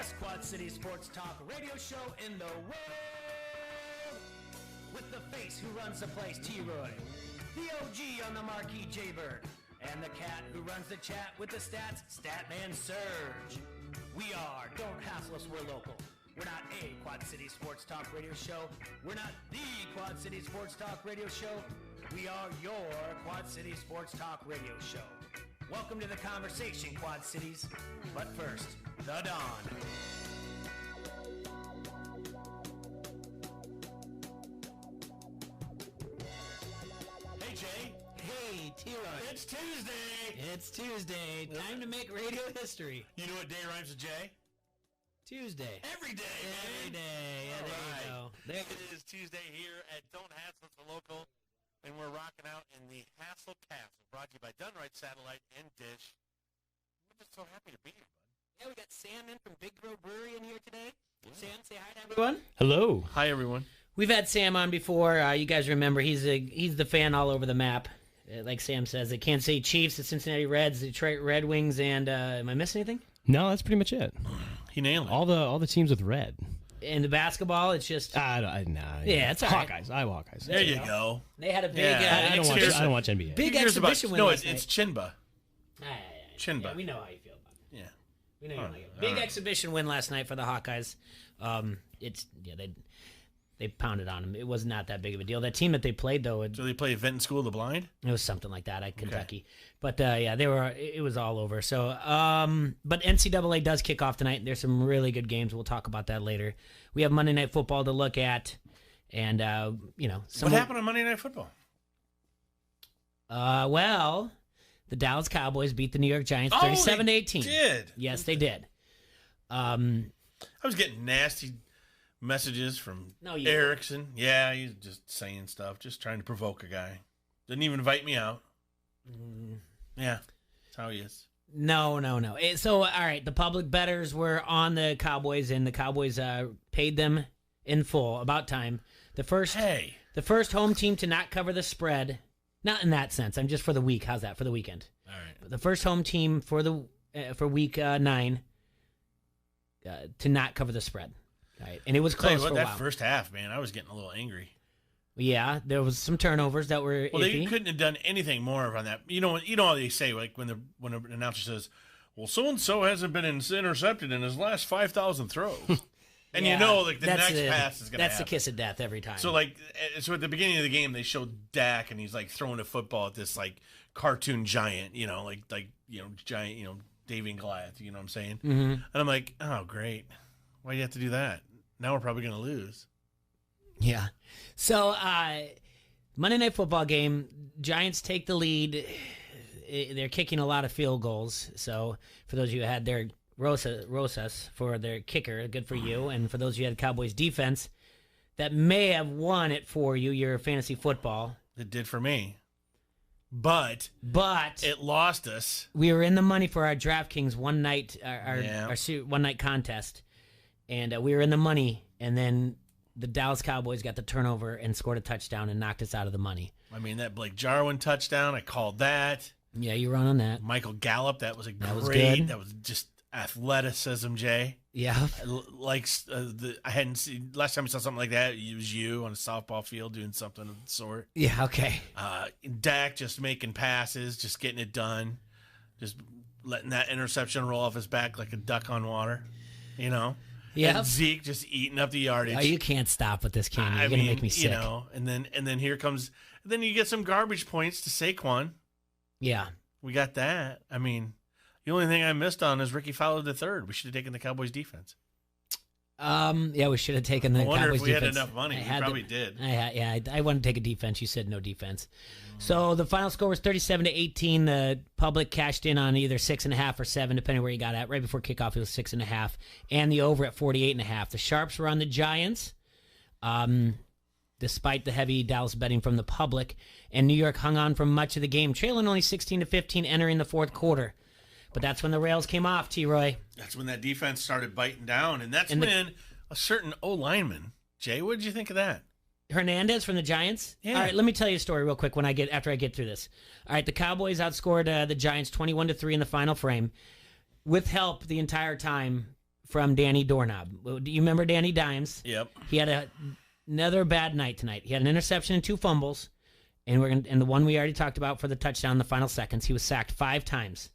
best Quad City sports talk radio show in the world. With the face who runs the place, T-Roy. The OG on the marquee, J-Bird. And the cat who runs the chat with the stats, Statman Surge. We are Don't Hassle Us, We're Local. We're not a Quad City sports talk radio show. We're not the Quad City sports talk radio show. We are your Quad City sports talk radio show. Welcome to the conversation, Quad Cities. But first, the Dawn. Hey, Jay. Hey, T-Roy. It's Tuesday. It's Tuesday. Time to make radio history. You know what day rhymes with J? Tuesday. Every day, Every man. day. Yeah, there you go. There. It is Tuesday here at Don't Hassle Us, We're Local, and we're rocking out in the Hassle Castle, brought to you by Dunright Satellite and Dish. We're just so happy to be here, bud. Yeah, we got Sam in from Big Grove Brewery in here today. Yeah. Sam, say hi to everyone. Hello. Hi, everyone. We've had Sam on before. You guys remember he's the fan all over the map. Like Sam says, the Kansas City Chiefs, the Cincinnati Reds, the Detroit Red Wings, and am I missing anything? No, that's pretty much it. He nailed it. All the teams with red. In the basketball, it's just Nah. Yeah, it's all right. Hawkeyes. I have Hawkeyes. There you go. they had a big Yeah, I don't watch NBA. big Here's about- exhibition win No, last it's night. Chinba. Chinba. Yeah, we know how you feel about it. Yeah. We know you All don't right. like it. Big All right. exhibition win last night for the Hawkeyes. They pounded on them. It was not that big of a deal. That team that they played though, it So they play Event School of the Blind? was something like that at Kentucky. But yeah, it was all over. So but NCAA does kick off tonight. There's some really good games. We'll talk about that later. We have Monday Night Football to look at, and What happened on Monday Night Football? Well, the Dallas Cowboys beat the New York Giants 37-18. Did. Yes, they did. I was getting nasty messages from No, you Erickson. Yeah, he's just saying stuff, just trying to provoke a guy. Didn't even invite me out. Yeah, that's how he is. No. So, all right, the public bettors were on the Cowboys, and the Cowboys paid them in full. About time. The first home team to not cover the spread. Not in that sense. I'm just for the week. How's that for the weekend? All right. The first home team for week 9 to not cover the spread. All right, and it was Tell you close what, for a that while. first half, man, I was getting a little angry. Yeah, there was some turnovers that were Well, iffy. they couldn't have done anything more on that. You know how they say, like when an announcer says, "Well, so and so hasn't been intercepted in his last 5,000 throws," and Yeah, the that's next pass is going to happen. That's the kiss of death every time. So at the beginning of the game, they showed Dak, and he's like throwing a football at this like cartoon giant, giant, Davy and Goliath. You know what I'm saying? Mhm. And I'm like, oh great, why do you have to do that? Now we're probably going to lose. Yeah. So, Monday Night Football game, Giants take the lead. They're kicking a lot of field goals. So, for those of you who had their Rosas for their kicker, good for you. And for those of you who had Cowboys defense, that may have won it for you, your fantasy football. It did for me, but it lost us. We were in the money for our DraftKings one night, our one night contest. And we were in the money, and then the Dallas Cowboys got the turnover and scored a touchdown and knocked us out of the money. I mean, that Blake Jarwin touchdown, I called that. Yeah, you run on that. Michael Gallup, that was That was great. good. That was just athleticism, Jay. Yeah. I hadn't seen last time I saw something like that. It was you on a softball field doing something of the sort. Yeah, okay. Dak just making passes, just getting it done, just letting that interception roll off his back like a duck on water, Yeah. And Zeke just eating up the yardage. Oh, you can't stop with this, can you? You're going to make me sick. And then here comes, then you get some garbage points to Saquon. Yeah. We got that. I mean, the only thing I missed on is Ricky Fowler III. We should have taken the Cowboys defense. Yeah, we should have taken the I wonder Cowboys if we defense. had enough money. We probably did. I wanted to take a defense. You said no defense. So the final score was 37-18. The public cashed in on either 6.5 or 7, depending where you got at. Right before kickoff, it was 6.5, and the over at 48.5. The sharps were on the Giants, despite the heavy Dallas betting from the public, and New York hung on for much of the game, trailing only 16-15, entering the fourth quarter. But that's when the rails came off, T-Roy. That's when that defense started biting down, and that's when a certain O-lineman, Jay, what did you think of that? Hernandez from the Giants? Yeah. All right, let me tell you a story real quick after I get through this. All right, the Cowboys outscored the Giants 21-3 in the final frame. With help the entire time from Danny Doorknob. Do you remember Danny Dimes? Yep. He had another bad night tonight. He had an interception and 2 fumbles, and the one we already talked about for the touchdown in the final seconds. He was sacked 5 times.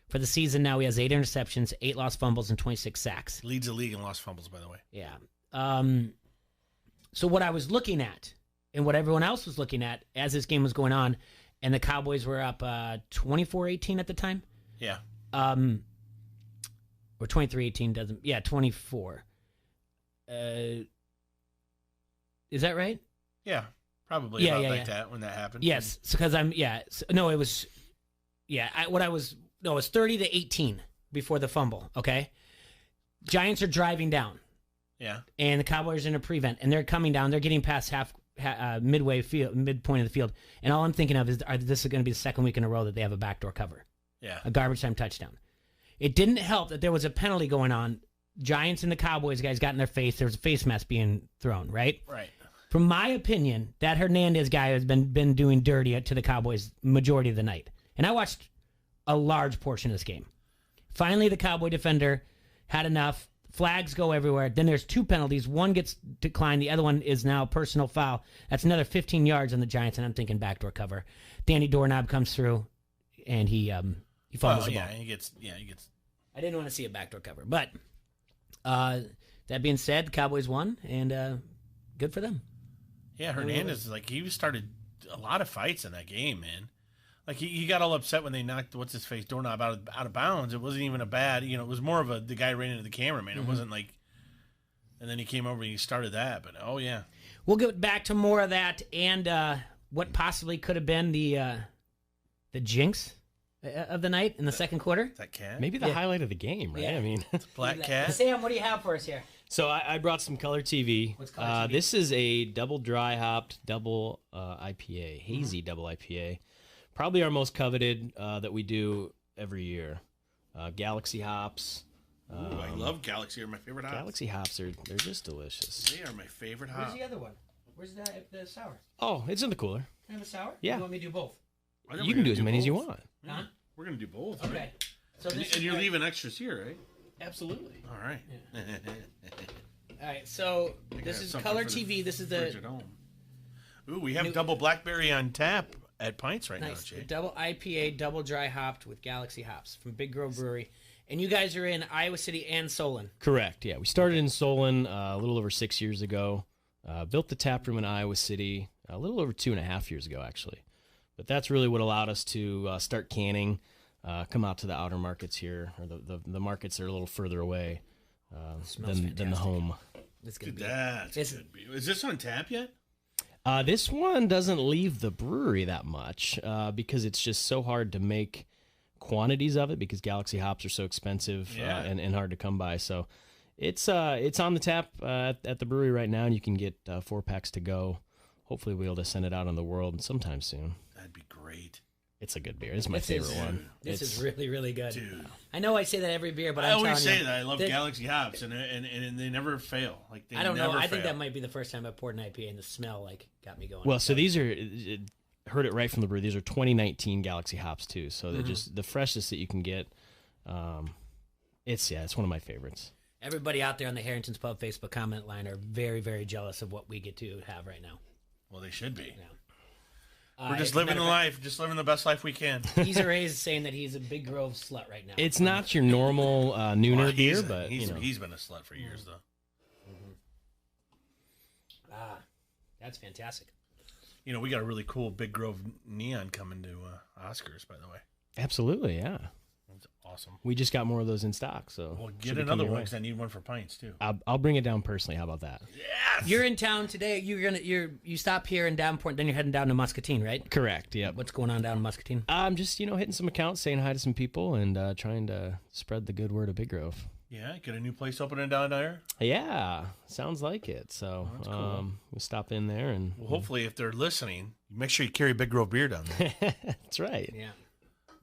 For the season now, he has 8 interceptions, 8 lost fumbles, and 26 sacks. Leads the league in lost fumbles, by the way. Yeah. So what I was looking at, and what everyone else was looking at as this game was going on, and the Cowboys were up 24-18 at the time. Yeah. Or 23-18 doesn't. Yeah, 24. Is that right? Yeah. Probably about that when that happened. Yes, because no, it was, it was 30-18 before the fumble. Okay, Giants are driving down. Yeah, and the Cowboys are in a prevent, and they're coming down. They're getting past midpoint of the field, and all I'm thinking of is, this is going to be the second week in a row that they have a backdoor cover. Yeah, a garbage time touchdown. It didn't help that there was a penalty going on. Giants and the Cowboys guys got in their face. There was a face mask being thrown. Right. From my opinion, that Hernandez guy has been doing dirty to the Cowboys majority of the night. And I watched a large portion of this game. Finally, the Cowboy defender had enough. Flags go everywhere. Then there's 2 penalties. One gets declined. The other one is now personal foul. That's another 15 yards on the Giants, and I'm thinking backdoor cover. Danny Doorknob comes through, and he fumbles the ball. He gets. I didn't want to see a backdoor cover. But that being said, the Cowboys won, and good for them. Yeah, Hernandez, he started a lot of fights in that game, man. Like, he got all upset when they knocked, what's-his-face, Doorknob out of bounds. It wasn't even a bad, it was more of the guy ran into the cameraman. It wasn't like, and then he came over and he started that, but oh, yeah. We'll get back to more of that and what possibly could have been the jinx of the night in the second quarter. That cat? Maybe the highlight of the game, right? Yeah. I mean, Black cat. Sam, what do you have for us here? So I brought some Color TV. What's Color TV? This is a double dry hopped double IPA, hazy double IPA. Probably our most coveted that we do every year. Galaxy hops. Ooh, I love Galaxy. They're my favorite hops. Galaxy hops they're just delicious. They are my favorite hops. Where's the other one? Where's the sour? Oh, it's in the cooler. Can I have a sour? Yeah. You want me to do both? You can do as many as you want. Huh? We're going to do both. Okay. Right? So And you're leaving extras here, right? Absolutely. All right. All right. So this is Color TV. This is the Ooh, we have double blackberry on tap at Pints right now, Jay. Double IPA, double dry hopped with Galaxy hops from Big Grove Brewery. And you guys are in Iowa City and Solon. Correct. Yeah, we started in Solon a little over 6 years ago. Built the tap room in Iowa City a little over 2.5 years ago, actually. But that's really what allowed us to start canning, come out to the outer markets here, or the markets that are a little further away than the home. It's gonna be. That's good. Is this on tap yet? This one doesn't leave the brewery that much because it's just so hard to make quantities of it because Galaxy hops are so expensive and hard to come by. So it's on the tap at the brewery right now, and you can get 4-packs to go. Hopefully we'll be able to send it out in the world sometime soon. That'd be great. It's a good beer. It's my favorite one. This is really, really good. Dude. I know I say that every beer, but I always say you, that. I love Galaxy hops, and they never fail. Like they I don't know. never I think fail. that might be the first time I poured an IPA, and the smell got me going. Well, so these are, heard it right from the brewery, these are 2019 Galaxy hops too. So they're just the freshest that you can get. It's one of my favorites. Everybody out there on the Harrington's Pub Facebook comment line are very, very jealous of what we get to have right now. Well, they should be. Yeah. We're just living the life, just living the best life we can. Geezer Ray is saying that he's a Big Grove slut right now. It's not your normal nooner beer, but he's been a slut for years, though. That's fantastic. We got a really cool Big Grove neon coming to Oscars, by the way. Absolutely, yeah. That's awesome. We just got more of those in stock, so Well, get another one because I need one for Pints too. I'll bring it down personally. How about that? Yes. You're in town today. You stop here in Davenport, then you're heading down to Muscatine, right? Correct. Yep. What's going on down in Muscatine? I'm just hitting some accounts, saying hi to some people, and trying to spread the good word of Big Grove. Yeah, get a new place opening down there. Yeah, sounds like it. So that's cool. We'll stop in there and hopefully, if they're listening, make sure you carry Big Grove beer down there. That's right. Yeah.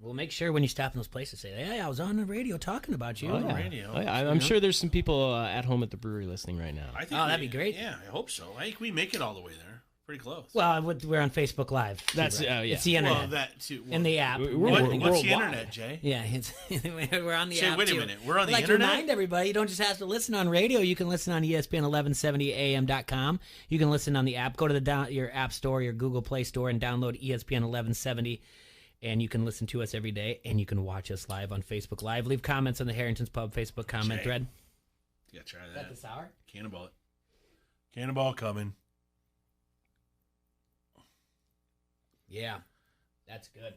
We'll make sure when you stop in those places, say, "Hey, I was on the radio talking about you." On the radio. Oh, yeah. I'm sure there's some people at home at the brewery listening right now. I think that'd be great. Yeah, I hope so. I think we make it all the way there Pretty close. Well, we're on Facebook Live. That's T-Roy. yeah. It's the internet. Well, that too. And the app. We're What's worldwide. the internet, Jay? Yeah, we're on the Jay, app. wait a too. minute. We're on the I'd like internet? to remind everybody, you don't just have to listen on radio. You can listen on ESPN1170am.com. You can listen on the app. Go to your app store, your Google Play Store, and download ESPN 1170. And you can listen to us every day, and you can watch us live on Facebook Live. Leave comments on the Harrington's Pub Facebook comment Jay. thread. You gotta try Is that. that the sour? Cannonball it. Cannonball coming. Yeah, that's good.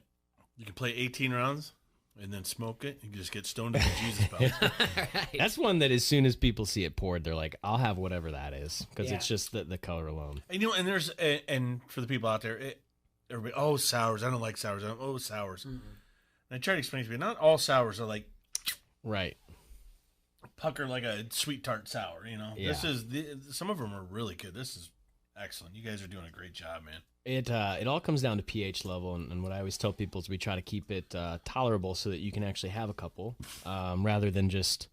You can play 18 rounds and then smoke it. You can just get stoned to the Jesus bells. Right. That's one that as soon as people see it poured, they're like, "I'll have whatever that is," because Yeah. it's just the color alone. And and there's and for the people out there, everybody, oh, sours. I don't like sours. Oh, sours. And I try to explain to people, not all sours are like Right. pucker like a sweet tart sour. This Yeah. is some of them are really good. This is excellent. You guys are doing a great job, man. It all comes down to pH level, and what I always tell people is we try to keep it tolerable so that you can actually have a couple, rather than just,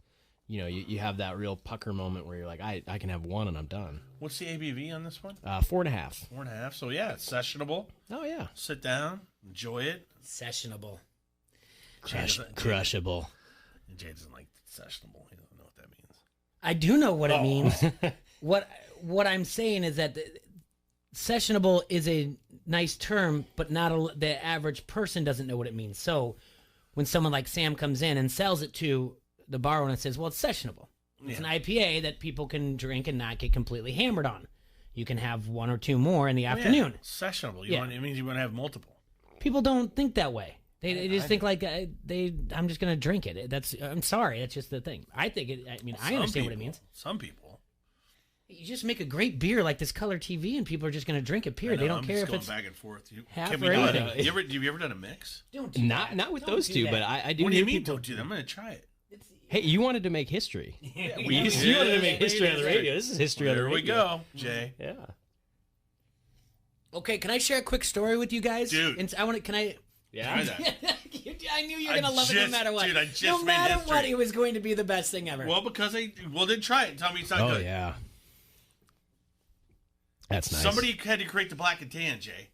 you have that real pucker moment where you're like, I can have one and I'm done. What's the ABV on this one? 4.5. 4.5. So yeah, it's sessionable. Oh yeah, Sit down, enjoy it. Sessionable. crushable. And Jay doesn't like sessionable. He doesn't know what that means. I do know what it means. What I'm saying is that sessionable is a nice term, but not the average person doesn't know what it means. So when someone like Sam comes in and sells it to the bar owner and says, well, it's sessionable. It's an IPA that people can drink and not get completely hammered on. You can have one or two more in the afternoon. Yeah. Sessionable. Yeah. It means you want to have multiple. People don't think that way. They just think like I'm just gonna drink it. I'm sorry. That's just the thing. I think it. I mean, I understand what it means. Some people. You just make a great beer like this Color TV, and people are just going to drink it. Period. They don't I'm care just if going it's back and forth. half Can or we do anything. it? Have you ever done a mix? Don't do Not that. with Don't those do two, that. but I do. What do you hear mean? people- Don't do that. I'm going to try it. Hey, you wanted to make history. Yeah, You wanted to make history on the radio. This is history on the There radio. we go, Jay. Yeah. Okay, can I share a quick story with you guys? Dude. And I want to. Can I? Yeah. Try that. I knew you were gonna love it no just- matter what. dude, I just no made matter history. what, it was going to be the best thing ever. Well, because then try it and tell me it's not Oh good. yeah. That's nice. Somebody had to create the black and tan, Jay.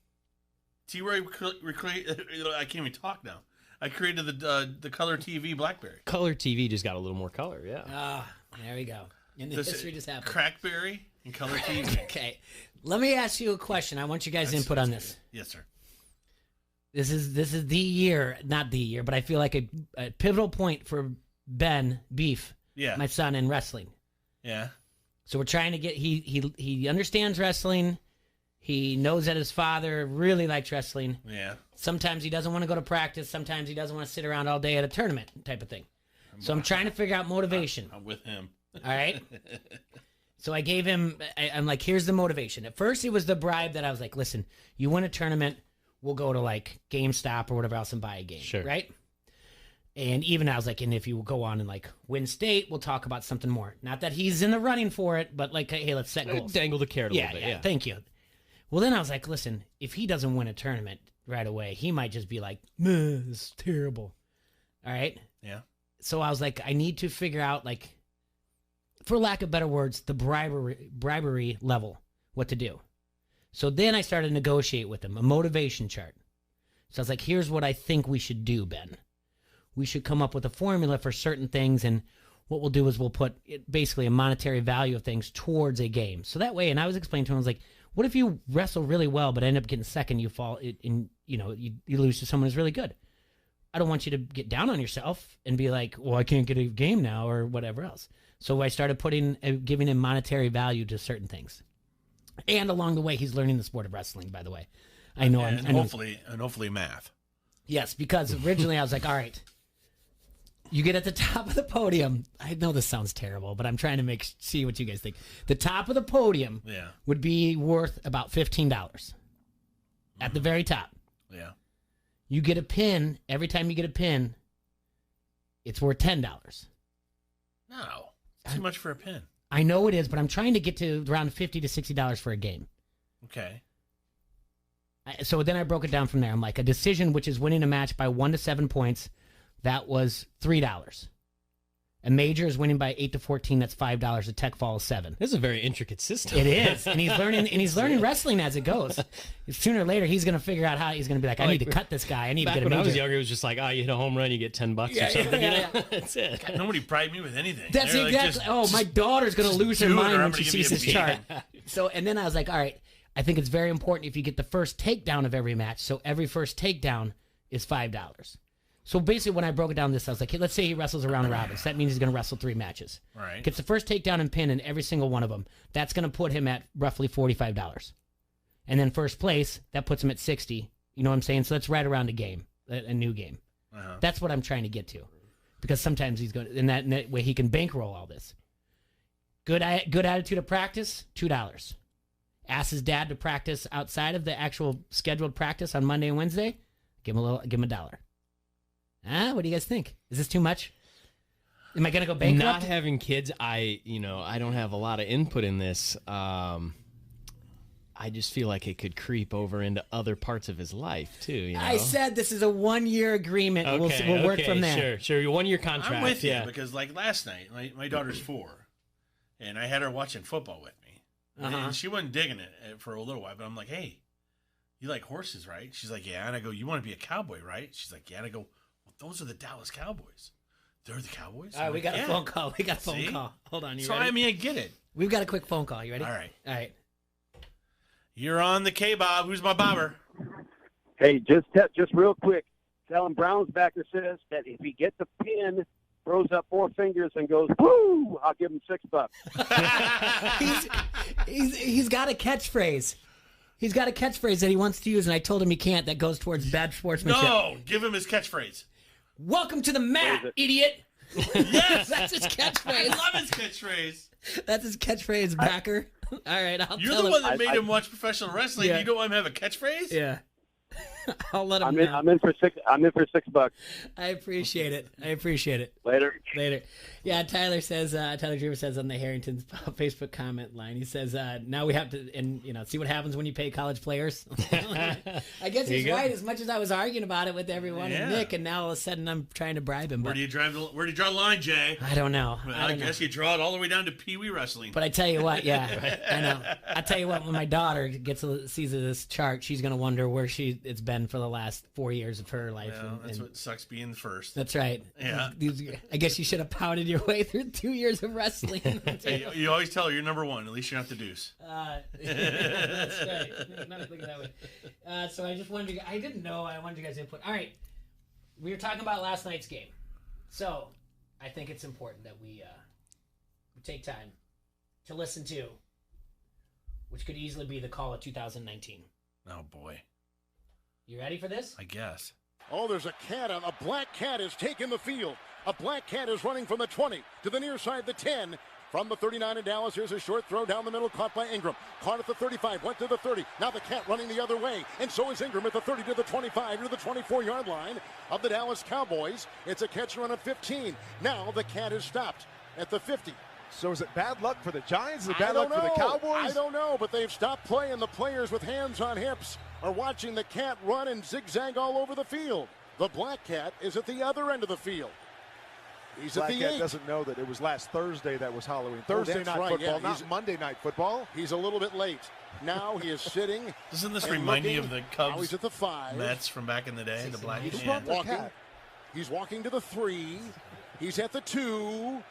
T-Roy I can't even talk now. I created the Color TV BlackBerry. Color TV just got a little more color. Yeah. Ah, there we go. And the history just happened. Crackberry and Color TV. Okay, let me ask you a question. I want you guys' input on this. Yes, sir. This is the year, not the year, but I feel like a pivotal point for Ben Beef, Yeah. my son, in wrestling. Yeah. So we're trying to get he understands wrestling. He knows that his father really likes wrestling. Yeah. Sometimes he doesn't want to go to practice. Sometimes he doesn't want to sit around all day at a tournament type of thing. So I'm trying to figure out motivation. I'm with him. All right. So I gave him. I'm like, here's the motivation. At first, it was the bribe that I was like, listen, you win a tournament, we'll go to like GameStop or whatever else and buy a game. Sure. Right. And even I was like, and if you go on and like win state, we'll talk about something more. Not that he's in the running for it, but like, hey, let's set goals. Dangle the carrot a Yeah, little bit. yeah. Thank you. Well, then I was like, listen, if he doesn't win a tournament right away, he might just be like, this is terrible. All right. Yeah. So I was like, I need to figure out, like, for lack of better words, the bribery level, what to do. So then I started to negotiate with him, a motivation chart. So I was like, here's what I think we should do, Ben. We should come up with a formula for certain things, and what we'll do is we'll put basically a monetary value of things towards a game. So that way, and I was explaining to him, I was like, what if you wrestle really well, but end up getting second, you fall, and you lose to someone who's really good? I don't want you to get down on yourself and be like, well, I can't get a game now or whatever else. So I started giving him monetary value to certain things. And along the way, he's learning the sport of wrestling, by the way. I know. And I know. hopefully math. Yes, because originally I was like, all right, you get at the top of the podium. I know this sounds terrible, but I'm trying to see what you guys think. The top of the podium Yeah. would be worth about $15 at the very top. Yeah. You get a pin. Every time you get a pin, it's worth $10. No. Too much for a pin. I know it is, but I'm trying to get to around $50 to $60 for a game. Okay. So then I broke it down from there. I'm like, a decision, which is winning a match by 1 to 7 points, that was $3. A major is winning by 8-14. That's $5. A tech fall is $7. This is a very intricate system. It is, and he's learning wrestling as it goes. Sooner or later, he's going to figure out how he's going to be like, I need to cut this guy. I need to get a major. When I was younger, it was just like, you hit a home run, you get $10 or something. Yeah. That's it. God, nobody bribed me with anything. That's They're exactly. like, my daughter's going to lose her mind when she gonna sees give this you a chart. So, and then I was like, all right, I think it's very important if you get the first takedown of every match. So every first takedown is $5. So basically, when I broke it down this, I was like, hey, let's say he wrestles a round robin. So that means he's going to wrestle 3 matches. Right. Gets the first takedown and pin in every single one of them. That's going to put him at roughly $45. And then first place, that puts him at 60. You know what I'm saying? So that's right around a game, a new game. Uh-huh. That's what I'm trying to get to. Because sometimes he's going, in that way, he can bankroll all this. Good attitude of practice, $2. Ask his dad to practice outside of the actual scheduled practice on Monday and Wednesday. Give him $1. What do you guys think? Is this too much? Am I gonna go bankrupt? Not having kids, I don't have a lot of input in this. I just feel like it could creep over into other parts of his life too. You know? I said this is a 1-year agreement. Okay, we'll work from there. Sure. 1-year contract. I'm with you because like last night, my daughter's 4, and I had her watching football with me, and she wasn't digging it for a little while. But I'm like, hey, you like horses, right? She's like, yeah. And I go, you want to be a cowboy, right? She's like, yeah. And I go, those are the Dallas Cowboys. They're the Cowboys? All right, we got a phone call. Hold on, you ready? I mean, I get it. We've got a quick phone call. You ready? All right. You're on the K-Bob. Who's my bobber? Hey, just real quick. Tell him Browns backer says that if he gets a pin, throws up 4 fingers and goes, woo, I'll give him $6. He's got a catchphrase. He's got a catchphrase that he wants to use, and I told him he can't. That goes towards bad sportsmanship. No, give him his catchphrase. Welcome to the mat, idiot. Yes, that's his catchphrase. I love his catchphrase. That's his catchphrase, backer. All right, You're the one that made him watch professional wrestling. Yeah. You don't want him to have a catchphrase? Yeah. I'll let him know. know. I'm in for $6. I appreciate it. Later. Yeah, Tyler Dreamer says on the Harrington's Facebook comment line, he says, now we have to, and see what happens when you pay college players. I guess he's right. As much as I was arguing about it with everyone and Nick, and now all of a sudden I'm trying to bribe him. Where do you draw the line, Jay? I don't know. I guess you draw it all the way down to Pee Wee wrestling. But I tell you what, I know. I tell you what, when my daughter sees this chart, she's going to wonder where it's been for the last 4 years of her life. Well, that's what sucks being the first. That's right. Yeah. I guess you should have pounded your way through 2 years of wrestling. Hey, you always tell her you're number 1. At least you're not the deuce. That's right. Not thinking that way. So I just wanted I didn't know. I wanted you guys' input. All right. We were talking about last night's game. So I think it's important that we take time to listen to, which could easily be the call of 2019. Oh, boy. You ready for this? I guess. Oh, there's a black cat has taken the field. A black cat is running from the 20 to the near side, the 10. From the 39 in Dallas, here's a short throw down the middle, caught by Ingram. Caught at the 35, went to the 30. Now the cat running the other way, and so is Ingram at the 30 to the 25 to the 24-yard line of the Dallas Cowboys. It's a catch run of 15. Now the cat is stopped at the 50. So is it bad luck for the Giants? Is it bad luck for the Cowboys? I don't know, but they've stopped playing. The players with hands on hips are watching the cat run and zigzag all over the field. The black cat is at the other end of the field. He's Black at the Cat 8. doesn't know that it was last Thursday that was Halloween. Thursday night football, not Monday night football. He's a little bit late. Now he is sitting. Doesn't this remind me of the Cubs? Now he's at the 5. Mets from back in the day, the black cat. He's walking to the 3. He's at the 2.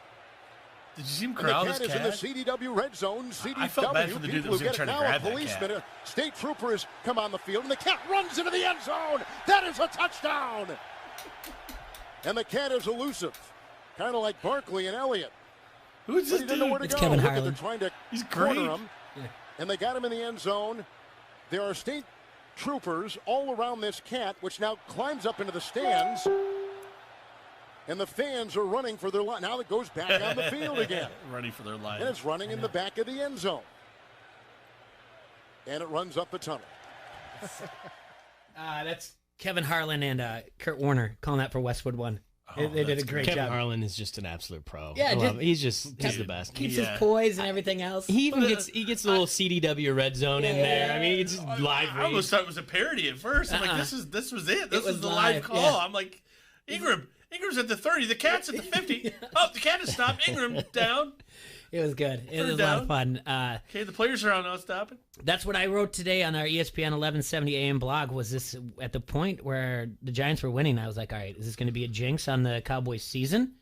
Did you see him corral this cat? cat? Is in the CDW red zone. CDW. I felt bad for the dude that was trying to grab that cat. A state trooper has come on the field, and the cat runs into the end zone. That is a touchdown. And the cat is elusive, kind of like Barkley and Elliott. Who's this dude? It's Kevin Harlan. They're trying to He's corner great. him, and they got him in the end zone. There are state troopers all around this cat, which now climbs up into the stands. And the fans are running for their line. Now it goes back on the field again. Running for their line. And it's running in the back of the end zone. And it runs up the tunnel. That's Kevin Harlan and Kurt Warner calling that for Westwood One. They did a great job. Kevin Harlan is just an absolute pro. Yeah, he's the best. Keeps his poise and everything else. He even gets a little CDW red zone in there. I mean, it's just live. I almost thought it was a parody at first. I'm like, this was it. This was the live call. Yeah. I'm like, Ingram, Ingram's at the 30. The Cat's at the 50. Oh, the Cat has stopped. Ingram down. It was good. It was a lot of fun. Okay, the players are not stopping. That's what I wrote today on our ESPN 1170 AM blog. Was this at the point where the Giants were winning? I was like, all right, is this going to be a jinx on the Cowboys season?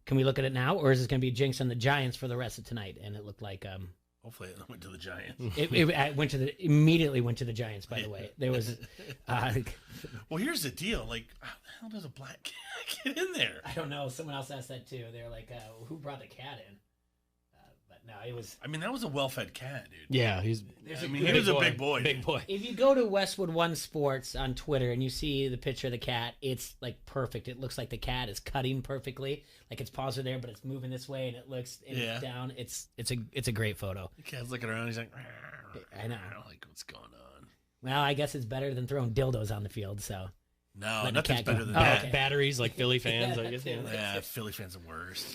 Can we look at it now? Or is this going to be a jinx on the Giants for the rest of tonight? And it looked like... Hopefully it went to the Giants. It immediately went to the Giants, by the way. There was... well, here's the deal. Like, how the hell does a black cat get in there? I don't know. Someone else asked that, too. They were like, who brought the cat in? No, it was. I mean, that was a well-fed cat, dude. Yeah, he was a big boy. Big boy. If you go to Westwood One Sports on Twitter and you see the picture of the cat, it's like perfect. It looks like the cat is cutting perfectly. Like its paws are there, but it's moving this way, and it looks it's down. It's a great photo. The cat's looking around. He's like, I know. Like, what's going on? Well, I guess it's better than throwing dildos on the field. So no, nothing's better than that. Okay. Batteries like Philly fans. I guess. Yeah, Philly fans are the worst.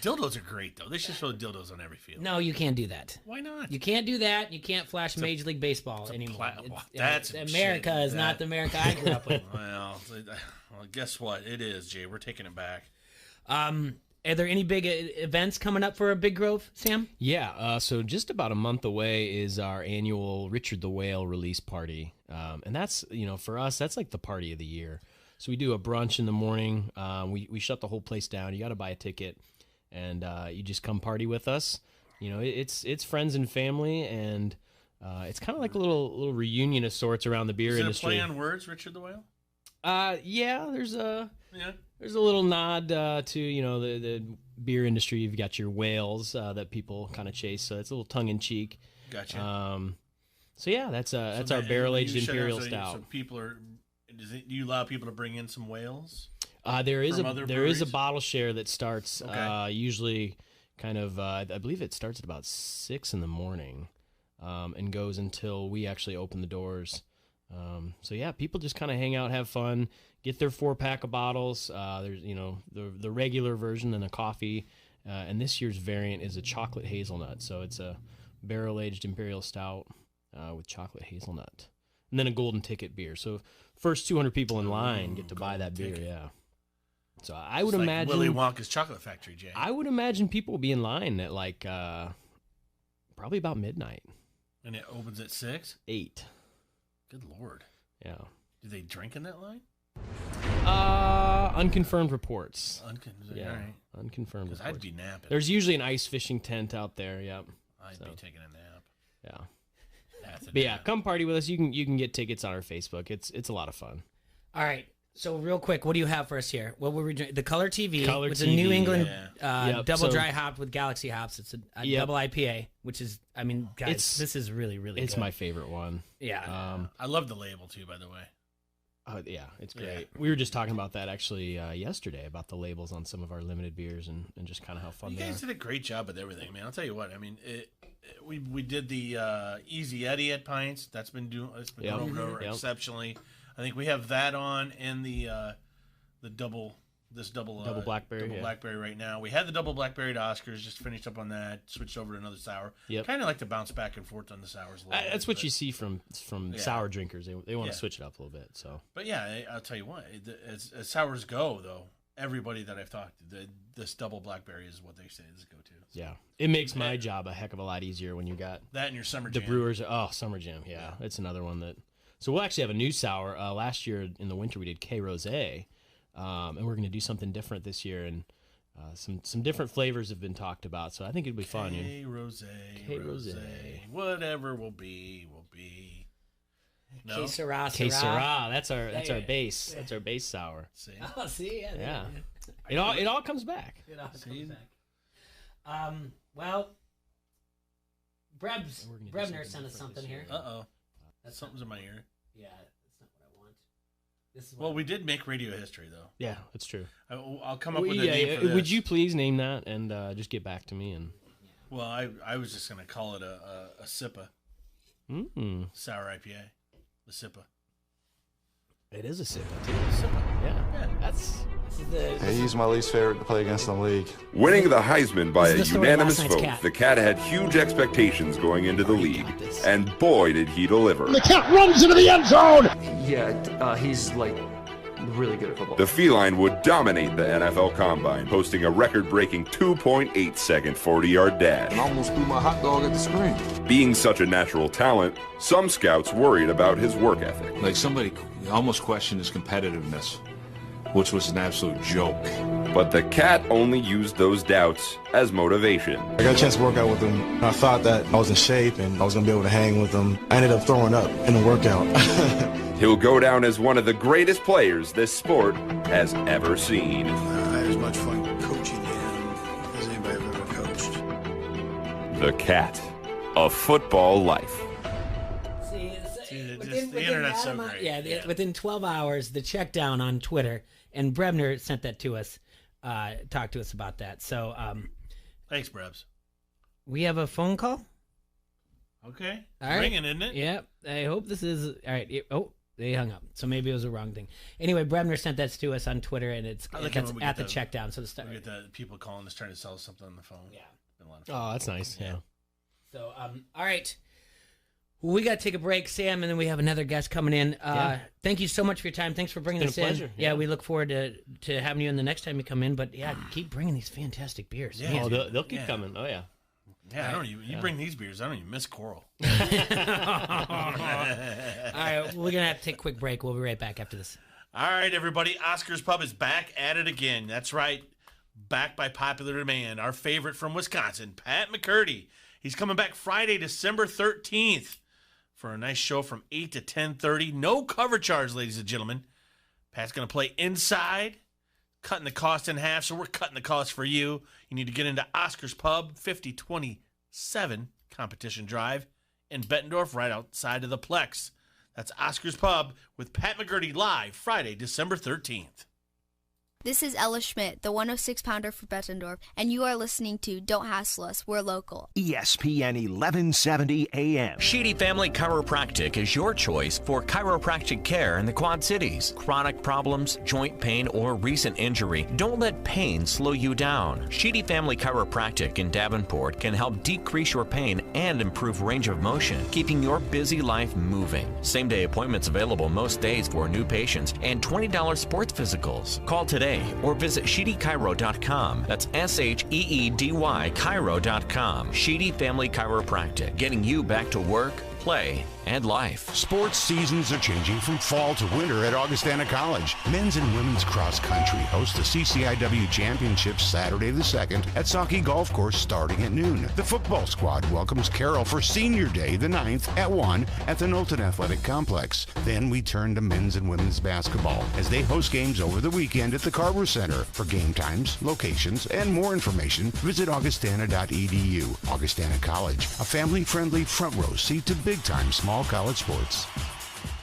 Dildos are great, though. They should throw dildos on every field. No, you can't do that. Why not? You can't do that. You can't flash Major League Baseball anymore. That's America is not the America I grew up with. Well, guess what? It is, Jay. We're taking it back. Are there any big events coming up for Big Grove, Sam? Yeah, so just about a month away is our annual Richard the Whale release party. And that's, for us, that's like the party of the year. So we do a brunch in the morning. We shut the whole place down. You got to buy a ticket. And you just come party with us. It's friends and family, and it's kind of like a little reunion of sorts around the beer industry. Is it a play on words, Richard the Whale? Yeah, there's a little nod to the beer industry. You've got your whales that people kind of chase, so it's a little tongue in cheek. Gotcha. So yeah, that's our barrel aged imperial stout. So do you allow people to bring in some whales? There is a bottle share that starts usually kind of I believe it starts at about 6 a.m. And goes until we actually open the doors. So yeah, people just kind of hang out, have fun, get their 4-pack of bottles. There's the regular version and a coffee, and this year's variant is a chocolate hazelnut. So it's a barrel aged imperial stout with chocolate hazelnut, and then a golden ticket beer. So first 200 people in line get to buy that beer. Yeah. So I would imagine Willy Wonka's Chocolate Factory, Jay. I would imagine people will be in line at like probably about midnight. And it opens at 6? 8. Good Lord. Yeah. Do they drink in that line? Unconfirmed reports. Yeah, right. Unconfirmed reports. I'd be napping. There's usually an ice fishing tent out there. Yep. I'd be taking a nap. Yeah. But yeah, come party with us. You can get tickets on our Facebook. It's a lot of fun. All right. So real quick, what do you have for us here? What were we drinking? The Color TV. It's a TV, New England double dry hopped with Galaxy hops. It's a double IPA, which is, guys, this is really, really it's good. my favorite one. Yeah. I love the label, too, by the way. Yeah, it's great. Yeah. We were just talking about that, actually, yesterday, about the labels on some of our limited beers and just kind of how fun they are. You guys did a great job with everything, man. I'll tell you what. We did the Easy Eddie at Pints. That's been doing over exceptionally. I think we have that on and the double blackberry blackberry right now. We had the double blackberry to Oscars, just finished up on that, switched over to another sour. Yep. Kind of like to bounce back and forth on the sours a little bit. That's what you see from sour drinkers. They want to switch it up a little bit. So. But yeah, I'll tell you what, as sours go though, everybody that I've talked to, this double blackberry is what they say is go-to. Yeah, it makes my job a heck of a lot easier when you got that in your summer jam. The brewers. Summer jam. Yeah, it's another one that. So we'll actually have a new sour. Last year in the winter we did K Rosé, and we're going to do something different this year. And some different flavors have been talked about. So I think it'll be fun. K Rosé, whatever will be. No? K Syrah. That's our base. That's our base sour. See? Oh, see, yeah. It all comes back. It all comes back. Well, Brebner sent us something here. Uh-oh. Something's in my ear. Yeah, that's not what I want. Well, we did make radio history, though. Yeah, that's true. I'll come up with a name for this. Would you please name that and just get back to me? And Well, I was just going to call it a SIPA. Sour IPA. The SIPA. It is a SIPA, too. SIPA. Yeah. That's... He's my least favorite to play against in the league. Winning the Heisman by a unanimous vote, the Cat had huge expectations going into the league, and boy did he deliver. The Cat runs into the end zone! Yeah, he's like really good at football. The feline would dominate the NFL Combine, posting a record-breaking 2.8-second 40-yard dash. I almost threw my hot dog at the screen. Being such a natural talent, some scouts worried about his work ethic. Like, somebody almost questioned his competitiveness, which was an absolute joke. But the cat only used those doubts as motivation. I got a chance to work out with him. I thought that I was in shape and I was going to be able to hang with him. I ended up throwing up in the workout. He'll go down as one of the greatest players this sport has ever seen. I had as much fun coaching him as anybody I've ever coached. The cat, a football life. The internet's so great. Yeah, within 12 hours, the check down on Twitter, and Brebner sent that to us, talked to us about that. So, thanks, Brebs. We have a phone call? Okay. All right. Ringing, isn't it? Yeah. I hope this is... All right. Oh, they hung up. So maybe it was a wrong thing. Anyway, Brebner sent that to us on Twitter, and it's at the check down. So we get the people calling us trying to sell something on the phone. Yeah. Been a lot of fun. Oh, that's nice. Yeah. So, all right. We got to take a break, Sam, and then we have another guest coming in. Thank you so much for your time. Thanks for bringing It's us been a in. pleasure. Yeah, we look forward to having you in the next time you come in. But yeah, keep bringing these fantastic beers. Yeah. Oh, they'll keep coming. Oh, yeah. Yeah, I don't even. You bring these beers. I don't even miss Coral. All right, we're gonna have to take a quick break. We'll be right back after this. All right, everybody. Oscar's Pub is back at it again. That's right, back by popular demand. Our favorite from Wisconsin, Pat McCurdy. He's coming back Friday, December 13th, for a nice show from 8 to 10:30. No cover charge, ladies and gentlemen. Pat's gonna play inside, cutting the cost in half. So we're cutting the cost for you. You need to get into Oscar's Pub, 5027 Competition Drive in Bettendorf, right outside of the Plex. That's Oscar's Pub with Pat McGurdy live Friday, December 13th. This is Ella Schmidt, the 106-pounder for Bettendorf, and you are listening to Don't Hassle Us, We're Local. ESPN 1170 AM. Sheedy Family Chiropractic is your choice for chiropractic care in the Quad Cities. Chronic problems, joint pain, or recent injury, don't let pain slow you down. Sheedy Family Chiropractic in Davenport can help decrease your pain and improve range of motion, keeping your busy life moving. Same-day appointments available most days for new patients and $20 sports physicals. Call today or visit SheedyChiro.com. That's SHEEDY Chiro.com. Sheedy Family Chiropractic, getting you back to work, play, and life. Sports seasons are changing from fall to winter at Augustana College. Men's and women's cross country host the CCIW Championships Saturday the 2nd at Saukey Golf Course starting at noon. The football squad welcomes Carroll for Senior Day the 9th at 1 at the Knowlton Athletic Complex. Then we turn to men's and women's basketball as they host games over the weekend at the Carver Center. For game times, locations, and more information, visit augustana.edu. Augustana College, a family-friendly front row seat to big-time small college sports.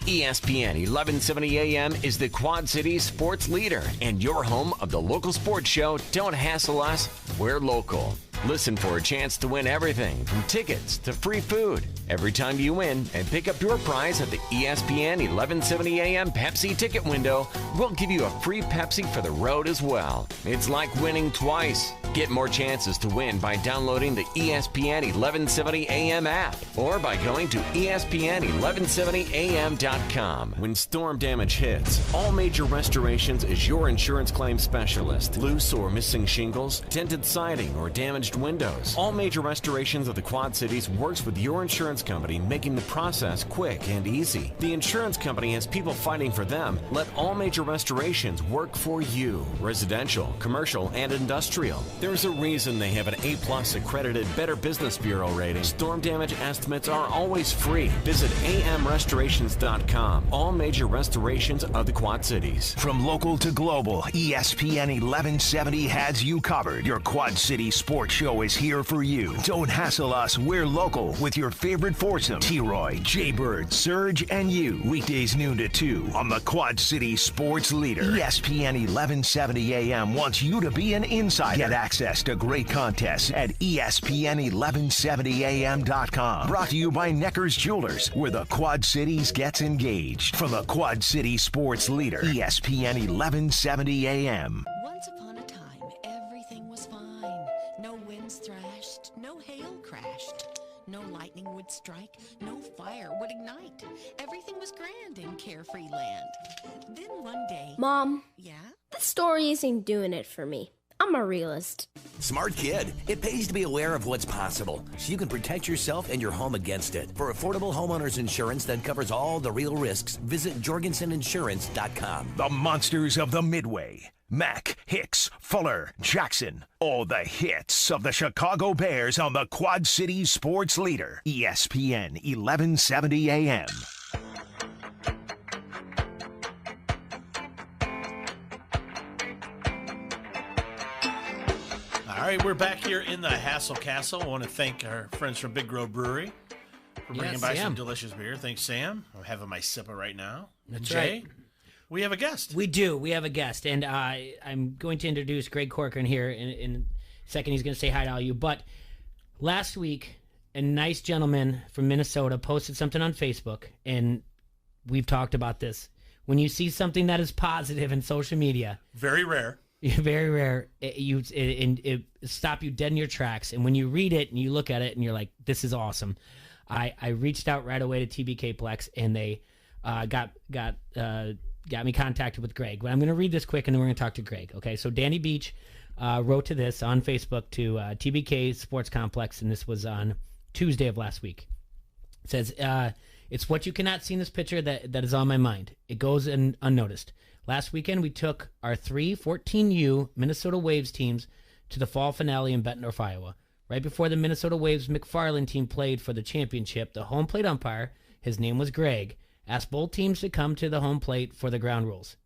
ESPN 1170 AM is the Quad Cities sports leader and your home of the local sports show Don't Hassle Us, We're Local. Listen for a chance to win everything from tickets to free food. Every time you win and pick up your prize at the ESPN 1170 AM Pepsi ticket window, we'll give you a free Pepsi for the road as well. It's like winning twice. Get more chances to win by downloading the ESPN 1170 AM app or by going to ESPN1170am.com. When storm damage hits, All Major Restorations is your insurance claim specialist. Loose or missing shingles, dented siding, or damaged windows. All Major Restorations of the Quad Cities works with your insurance company, making the process quick and easy. The insurance company has people fighting for them. Let All Major Restorations work for you. Residential, commercial, and industrial. There's a reason they have an A+ accredited Better Business Bureau rating. Storm damage estimates are always free. Visit amrestorations.com. All Major Restorations of the Quad Cities. From local to global, ESPN 1170 has you covered. Your Quad City sports show is here for you. Don't hassle us, we're local with your favorite foursome, T-Roy, Jaybird, Surge, and you. Weekdays noon to 2 on the Quad City sports leader. ESPN 1170 AM wants you to be an insider. Get access to great contests at ESPN1170am.com. Brought to you by Necker's Jewelers, where the Quad Cities gets engaged. From the Quad City sports leader, ESPN 1170 AM. Once upon a time, everything was fine. No winds thrashed, no hail crashed, No lightning would strike, no fire would ignite. Everything was grand in carefree land. Then one day... Mom, Yeah? this story isn't doing it for me. I'm a realist. Smart kid. It pays to be aware of what's possible so you can protect yourself and your home against it. For affordable homeowners insurance that covers all the real risks, visit jorgenseninsurance.com. The monsters of the Midway. Mack, Hicks, Fuller, Jackson. All the hits of the Chicago Bears on the Quad Cities sports leader. ESPN 1170 AM. All right, we're back here in the Hassel Castle. I want to thank our friends from Big Grove Brewery for bringing by some delicious beer. Thanks, Sam. I'm having my sipper right now. That's Jay, right. We have a guest. We do. We have a guest, and I'm going to introduce Greg Corcoran here in a second. He's going to say hi to all you. But last week, a nice gentleman from Minnesota posted something on Facebook, and we've talked about this. When you see something that is positive in social media, very rare. Very rare. It stop you dead in your tracks. And when you read it and you look at it and you're like, this is awesome. I reached out right away to TBK Plex, and they got me contacted with Greg. But I'm going to read this quick, and then we're going to talk to Greg. Okay, so Danny Beach wrote to this on Facebook to TBK Sports Complex, and this was on Tuesday of last week. It says, it's what you cannot see in this picture that is on my mind. It goes unnoticed. Last weekend, we took our 3 14U Minnesota Waves teams to the fall finale in Bettendorf, Iowa. Right before the Minnesota Waves McFarland team played for the championship, the home plate umpire, his name was Greg, asked both teams to come to the home plate for the ground rules.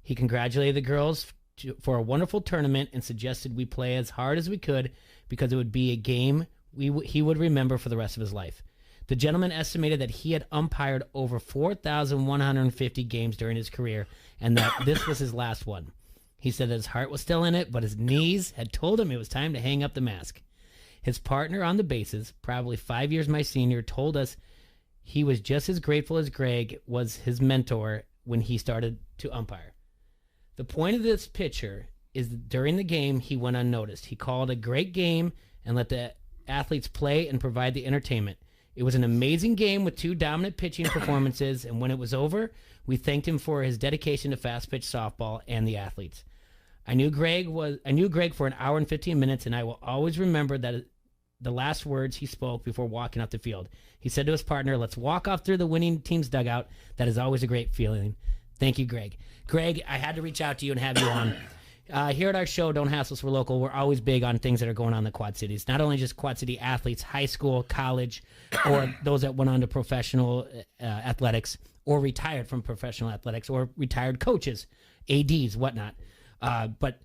He congratulated the girls for a wonderful tournament and suggested we play as hard as we could because it would be a game he would remember for the rest of his life. The gentleman estimated that he had umpired over 4,150 games during his career and that this was his last one. He said that his heart was still in it, but his knees had told him it was time to hang up the mask. His partner on the bases, probably 5 years my senior, told us he was just as grateful as Greg was his mentor when he started to umpire. The point of this picture is that during the game, he went unnoticed. He called a great game and let the athletes play and provide the entertainment. It was an amazing game with 2 dominant pitching performances, and when it was over, we thanked him for his dedication to fast-pitch softball and the athletes. I knew Greg for an hour and 15 minutes, and I will always remember that the last words he spoke before walking off the field. He said to his partner, "Let's walk off through the winning team's dugout. That is always a great feeling." Thank you, Greg. Greg, I had to reach out to you and have you on. Here at our show, Don't Hassle Us, We're Local, we're always big on things that are going on in the Quad Cities. Not only just Quad City athletes, high school, college, or those that went on to professional athletics or retired from professional athletics or retired coaches, ADs, whatnot. But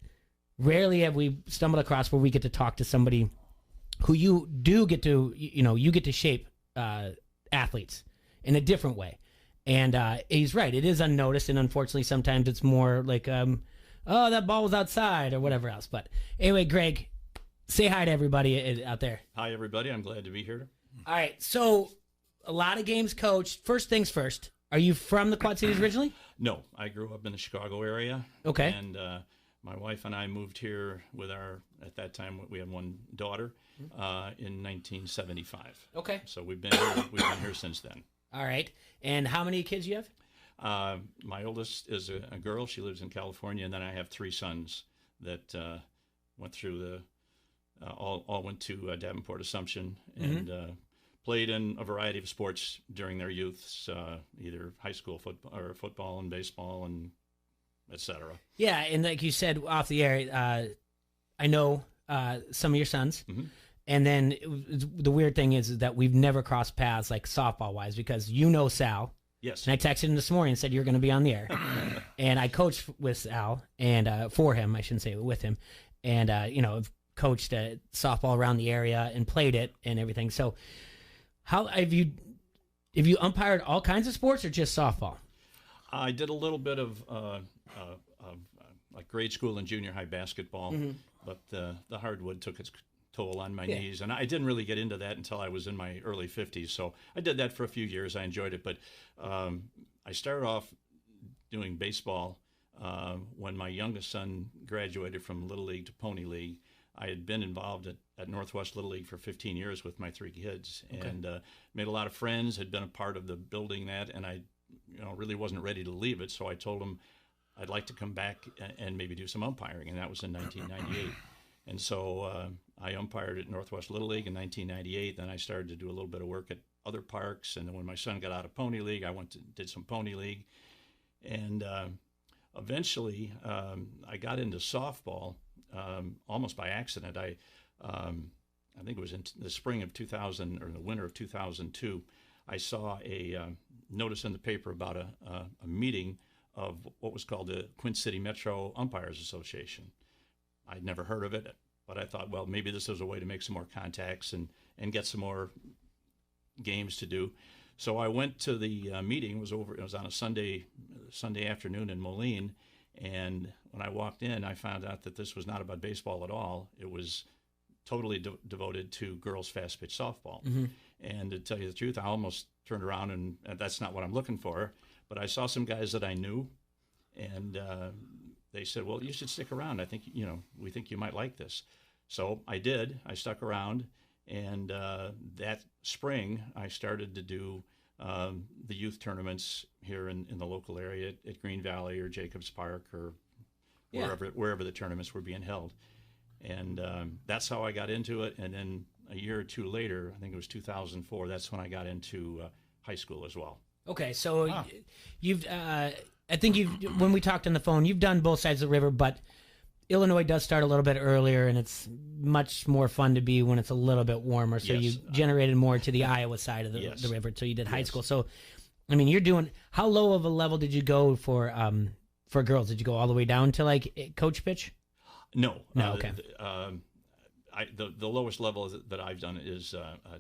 rarely have we stumbled across where we get to talk to somebody who you do get to, you get to shape athletes in a different way. And he's right. It is unnoticed, and unfortunately sometimes it's more like, oh, that ball was outside or whatever else. But anyway, Greg, say hi to everybody out there. Hi, everybody. I'm glad to be here. All right. So a lot of games coached. First things first. Are you from the Quad Cities originally? No, I grew up in the Chicago area. Okay. And my wife and I moved here with at that time, we had one daughter in 1975. Okay. So we've been here since then. All right. And how many kids do you have? My oldest is a girl. She lives in California, and then I have 3 sons that went through all went to Davenport Assumption and played in a variety of sports during their youths, either high school football and baseball and etc. Yeah, and like you said off the air, I know some of your sons. Mm-hmm. And then the weird thing is that we've never crossed paths like softball-wise because you know Sal. Yes. And I texted him this morning and said, you're going to be on the air. And I coached with Sal, and for him, I shouldn't say with him. And, I've coached softball around the area and played it and everything. So how have you umpired all kinds of sports or just softball? I did a little bit of like grade school and junior high basketball, but the hardwood took its toll on my knees, and I didn't really get into that until I was in my early 50s. So I did that for a few years. I enjoyed it, but I started off doing baseball when my youngest son graduated from Little League to Pony League. I had been involved at Northwest Little League for 15 years with my 3 kids, Okay. and made a lot of friends, had been a part of the building that, and I really wasn't ready to leave it, so I told them I'd like to come back and maybe do some umpiring, and that was in 1998. And so I umpired at Northwest Little League in 1998. Then I started to do a little bit of work at other parks, and then when my son got out of Pony League, I did some Pony League, and eventually I got into softball almost by accident. I think it was in the spring of 2000 or the winter of 2002. I saw a notice in the paper about a meeting of what was called the Quint City Metro Umpires Association. I'd never heard of it, but I thought, well, maybe this is a way to make some more contacts and get some more games to do. So I went to the meeting. It was on a Sunday afternoon in Moline, and when I walked in, I found out that this was not about baseball at all. It was totally devoted to girls fast pitch softball. Mhm. And to tell you the truth, I almost turned around and that's not what I'm looking for. But I saw some guys that I knew, and they said, well, you should stick around. I think, we think you might like this. So I did. I stuck around, and that spring I started to do the youth tournaments here in the local area at Green Valley or Jacobs Park or wherever the tournaments were being held. And that's how I got into it. And then a year or two later, I think it was 2004, that's when I got into high school as well. Okay, so you've, I think when we talked on the phone, you've done both sides of the river, but Illinois does start a little bit earlier, and it's much more fun to be when it's a little bit warmer. So you generated more to the Iowa side of the river. So you did high school. So, I mean, you're doing, how low of a level did you go for girls? Did you go all the way down to like coach pitch? No. Okay. The lowest level that I've done is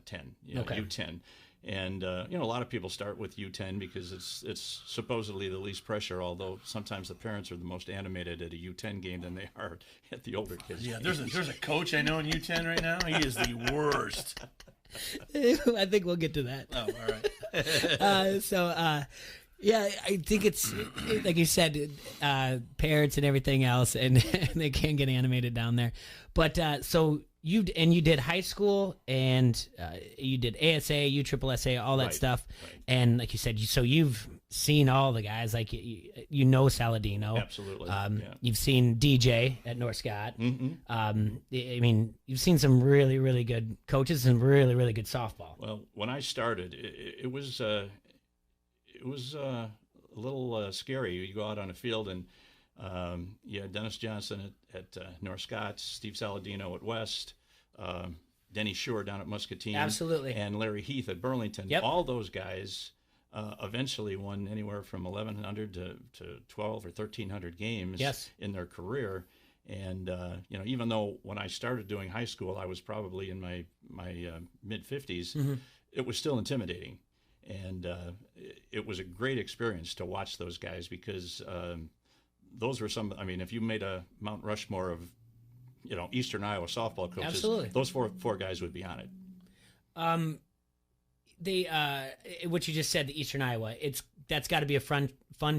10, okay. U10. And, a lot of people start with U10 because it's supposedly the least pressure, although sometimes the parents are the most animated at a U10 game than they are at the older kids. Yeah, there's a coach I know in U10 right now. He is the worst. I think we'll get to that. Oh, all right. Yeah, I think it's, like you said, parents and everything else, and they can get animated down there. But so you did high school, and you did ASA, USSSA, all that stuff. Right. And like you said, so you've seen all the guys, like you know Saladino. Absolutely. You've seen DJ at North Scott. Mm-hmm. I mean, you've seen some really, really good coaches and really, really good softball. Well, when I started, it was a little scary. You go out on a field and you had Dennis Johnson at North Scott, Steve Saladino at West, Denny Shore down at Muscatine. Absolutely. And Larry Heath at Burlington. Yep. All those guys eventually won anywhere from 1,100 to 12 or 1,300 games in their career. And, even though when I started doing high school, I was probably in my mid-50s, mm-hmm. it was still intimidating. And it was a great experience to watch those guys because those were if you made a Mount Rushmore of, Eastern Iowa softball coaches, absolutely. Those four guys would be on it. What you just said, the Eastern Iowa, that's got to be a fun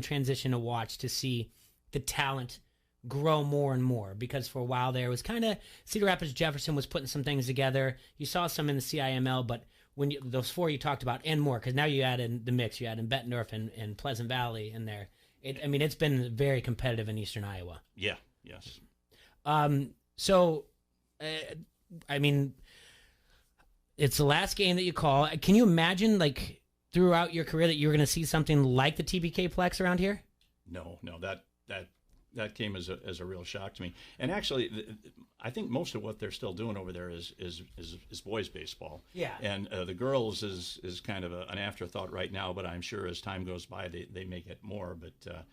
transition to watch, to see the talent grow more and more, because for a while there it was kind of Cedar Rapids Jefferson was putting some things together. You saw some in the CIML, but when those four you talked about and more, because now you add in the mix, you add in Bettendorf and Pleasant Valley in there. It's been very competitive in Eastern Iowa. Yeah. Yes. It's the last game that you call. Can you imagine, like, throughout your career that you were going to see something like the TPK Plex around here? No, that came as a real shock to me. And actually, I think most of what they're still doing over there is boys baseball. Yeah. And the girls is kind of an afterthought right now, but I'm sure as time goes by, they may get more. But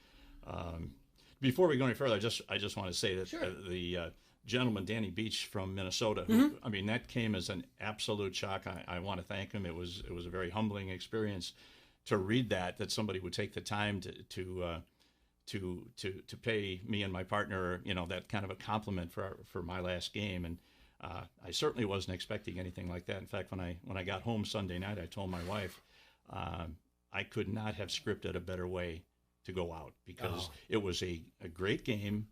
before we go any further, I just want to say that the gentleman, Danny Beach from Minnesota, mm-hmm. That came as an absolute shock. I want to thank him. It was a very humbling experience to read that somebody would take the time to pay me and my partner, that kind of a compliment for my last game. And I certainly wasn't expecting anything like that. In fact, when I got home Sunday night, I told my wife I could not have scripted a better way to go out, because it was a great game,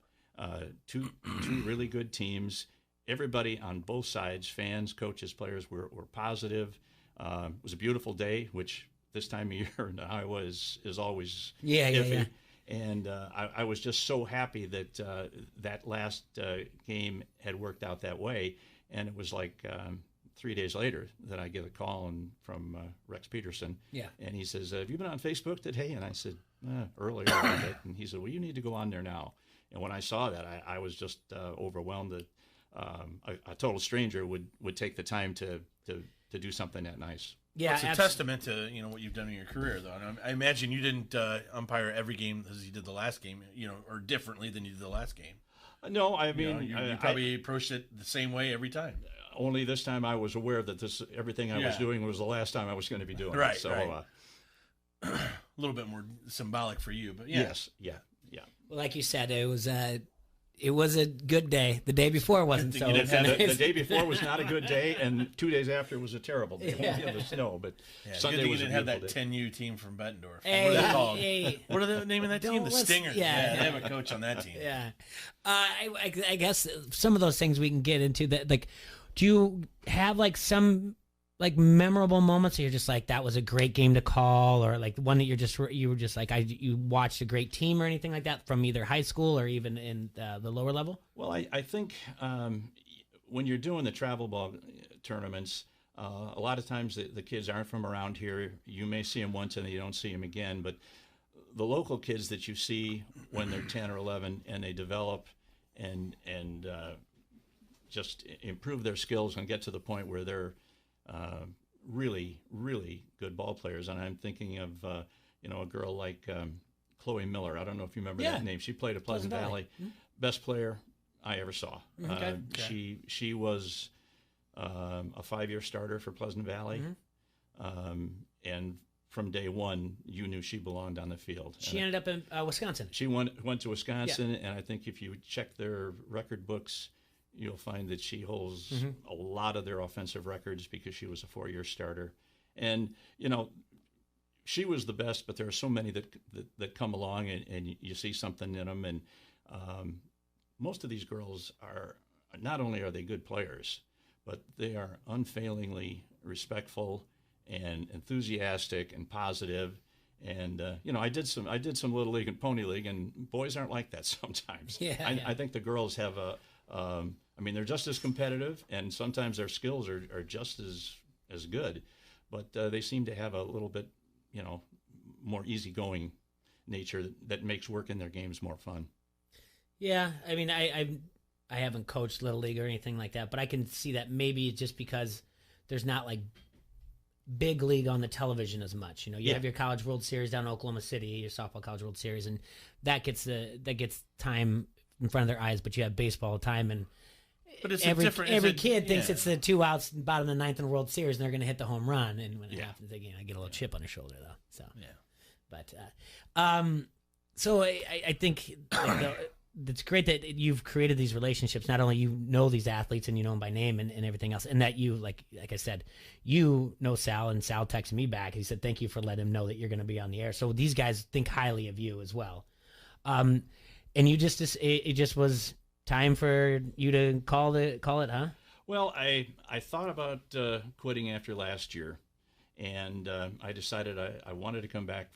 two really good teams. everybody on both sides, fans, coaches, players, were positive. It was a beautiful day, which this time of year in Iowa is always iffy. And I was just so happy that that last game had worked out that way. And it was like 3 days later that I get a call from Rex Peterson. Yeah. And he says, have you been on Facebook today? And I said, earlier a little bit. And he said, well, you need to go on there now. And when I saw that, I was just overwhelmed that a total stranger would take the time to do something that nice. Yeah, it's a testament to what you've done in your career, though. And I imagine you didn't umpire every game as you did the last game, or differently than you did the last game. No, I mean, you probably approached it the same way every time. Only this time I was aware that everything I was doing was the last time I was going to be doing it. So, right. A little bit more symbolic for you, but yes, yeah. Well, like you said, it was a good day. The day before wasn't so. The day before was not a good day, and 2 days after was a terrible day. Yeah. The snow, but Sunday was a beautiful day. You didn't have that 10U team from Bettendorf. What are they called? What are the name of that team? The Stingers. Yeah, they have a coach on that team. Yeah, I guess some of those things we can get into. That, like, do you have like some like memorable moments that you're just like, that was a great game to call, or like one that you were just like, you watched a great team or anything like that from either high school or even in the lower level? Well, I think when you're doing the travel ball tournaments, a lot of times the kids aren't from around here. You may see them once and you don't see them again, but the local kids that you see when they're 10 or 11 and they develop and just improve their skills and get to the point where they're really, really good ball players. And I'm thinking of, a girl like Chloe Miller. I don't know if you remember that name. She played at Pleasant Valley. Mm-hmm. Best player I ever saw. Okay. She was a 5-year starter for Pleasant Valley. Mm-hmm. And from day one, you knew she belonged on the field. She ended up in Wisconsin. She went to Wisconsin, and I think if you check their record books, you'll find that she holds a lot of their offensive records because she was a 4-year starter. And, she was the best, but there are so many that come along and you see something in them. And most of these girls not only are they good players, but they are unfailingly respectful and enthusiastic and positive. And I did some Little League and Pony League, and boys aren't like that sometimes. I think the girls have they're just as competitive, and sometimes their skills are just as good, but they seem to have a little bit, more easygoing nature that makes working their games more fun. Yeah, I mean, I haven't coached Little League or anything like that, but I can see that maybe it's just because there's not like big league on the television as much. You have your College World Series down in Oklahoma City, your softball College World Series, and that gets time in front of their eyes. But you have baseball time, and but it's every kid thinks it's the 2 outs, bottom of the ninth in the World Series, and they're going to hit the home run. And when it happens again, I get a little chip on the shoulder though. So but so I think it's great that you've created these relationships. Not only these athletes and you know them by name and everything else, and that you like I said, Sal, and Sal texted me back. He said thank you for letting him know that you're going to be on the air. So these guys think highly of you as well. And you it just was time for you to call it, huh? Well, I thought about quitting after last year, and I decided I wanted to come back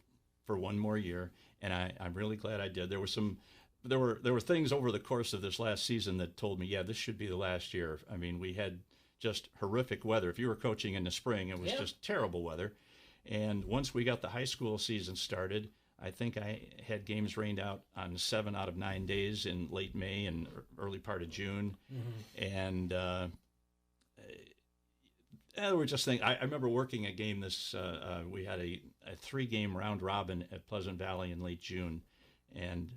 for one more year, and I'm really glad I did. There were things over the course of this last season that told me, this should be the last year. I mean, we had just horrific weather. If you were coaching in the spring, it was just terrible weather. And once we got the high school season started, I think I had games rained out on 7 out of 9 days in late May and early part of June. Mm-hmm. And there were just things. I remember working a game we had a 3-game round robin at Pleasant Valley in late June. And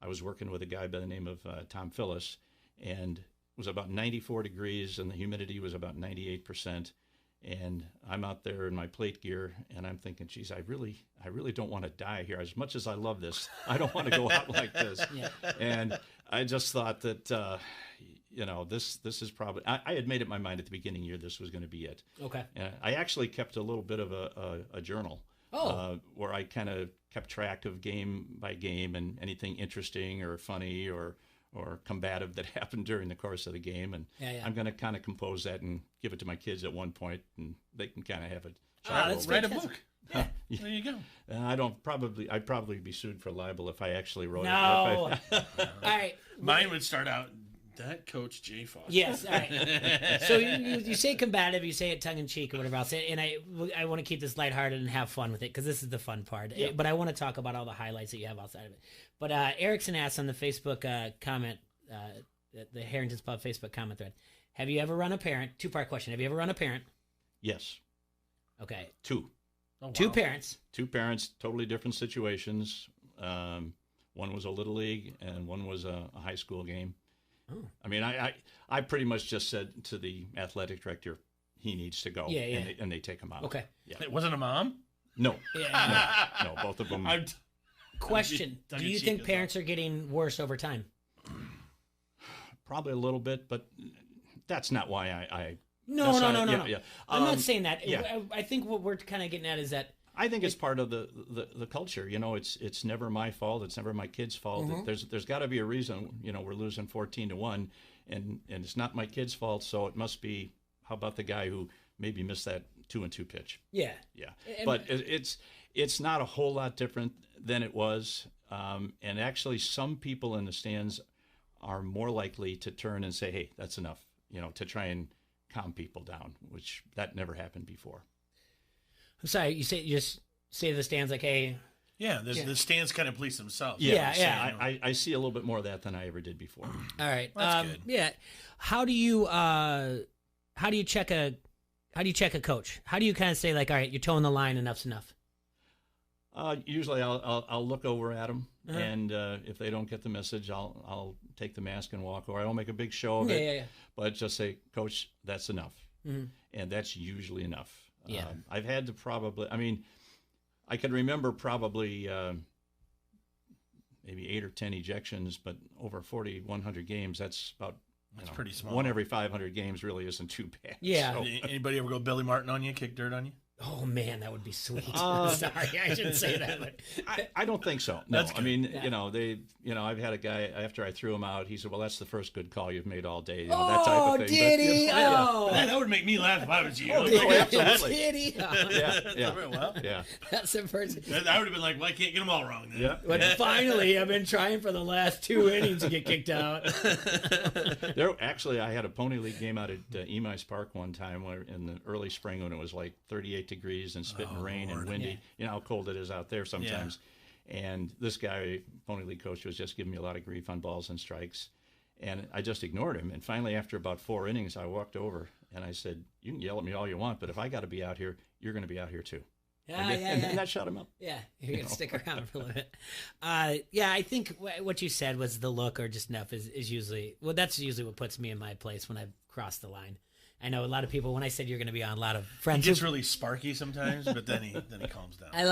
I was working with a guy by the name of Tom Phyllis, and it was about 94 degrees, and the humidity was about 98%. And I'm out there in my plate gear, and I'm thinking, geez, I really don't want to die here. As much as I love this, I don't want to go out like this. Yeah. And I just thought that, this is probably, I had made up my mind at the beginning of the year this was going to be it. Okay. And I actually kept a little bit of a journal. Where I kind of kept track of game by game and anything interesting or funny or or combative that happened during the course of the game, and I'm going to kind of compose that and give it to my kids at one point, and they can kind of have it. Let's write a book. Yeah. There you go. I'd probably be sued for libel if I actually wrote it. No. All right. Mine would start out, that Coach J. Foster. Yes. All right. So you say combative, you say it tongue in cheek or whatever else, and I want to keep this lighthearted and have fun with it because this is the fun part. Yeah. But I want to talk about all the highlights that you have outside of it. But Erickson asked on the Facebook comment, the Harrington's Pub Facebook comment thread, have you ever run a parent? 2-part question. Have you ever run a parent? Yes. Okay. 2. Oh, wow. 2 parents. 2 parents, totally different situations. One was a little league, and one was a high school game. Oh. I mean, I pretty much just said to the athletic director, he needs to go. Yeah. And they take him out. Okay. Yeah. It wasn't a mom? No. Yeah. No, both of them. Question: do you think parents are getting worse over time? Probably a little bit, but that's not why I No. Yeah. I'm not saying that. Yeah. I think what we're kind of getting at is that I think it's part of the culture. You know, it's never my fault. It's never my kid's fault. Mm-hmm. There's got to be a reason. You know, we're losing 14-1, and it's not my kid's fault. So it must be. How about the guy who maybe missed that 2-2 pitch? Yeah. But it's not a whole lot different than it was. And actually, some people in the stands are more likely to turn and say, "Hey, that's enough." You know, to try and calm people down, which that never happened before. I'm sorry, you just say to the stands like, "Hey." Yeah, the stands kind of police themselves. Yeah. I see a little bit more of that than I ever did before. All right, that's good. Yeah. How do you check a coach? How do you kind of say like, all right, you're towing the line, enough's enough? Usually I'll look over at them, and if they don't get the message, I'll take the mask and walk, or I won't make a big show of it. Yeah. But just say, Coach, that's enough, and that's usually enough. Yeah. I've had to probably. I mean, I can remember probably maybe 8 or 10 ejections, but over 4,100 games, that's about. That's pretty small. 1 every 500 games really isn't too bad. Yeah. So. Anybody ever go Billy Martin on you, kick dirt on you? Oh man, that would be sweet. Sorry, I shouldn't say that. But I don't think so. No, I mean, I've had a guy after I threw him out. He said, "Well, that's the first good call you've made all day." That type of thing. Did he? That would make me laugh if I was you. Absolutely. Did he? Yeah. Well, yeah. That's the first. I would have been like, "Well, I can't get them all wrong." Then. Yeah. But finally, I've been trying for the last 2 innings to get kicked out. I had a pony league game out at Emice Park one time, where in the early spring when it was like 38 degrees and spitting rain and windy. Yeah. You know how cold it is out there sometimes. Yeah. And this guy, pony league coach, was just giving me a lot of grief on balls and strikes. And I just ignored him. And finally, after about 4 innings, I walked over and I said, "You can yell at me all you want, but if I got to be out here, you're going to be out here too." And that shut him up. Yeah, you're going to stick around for a little bit. I think what you said was the look or just enough is usually, well, that's usually what puts me in my place when I've crossed the line. I know a lot of people, when I said you're going to be on, a lot of friends. He gets really sparky sometimes, but then he calms down. A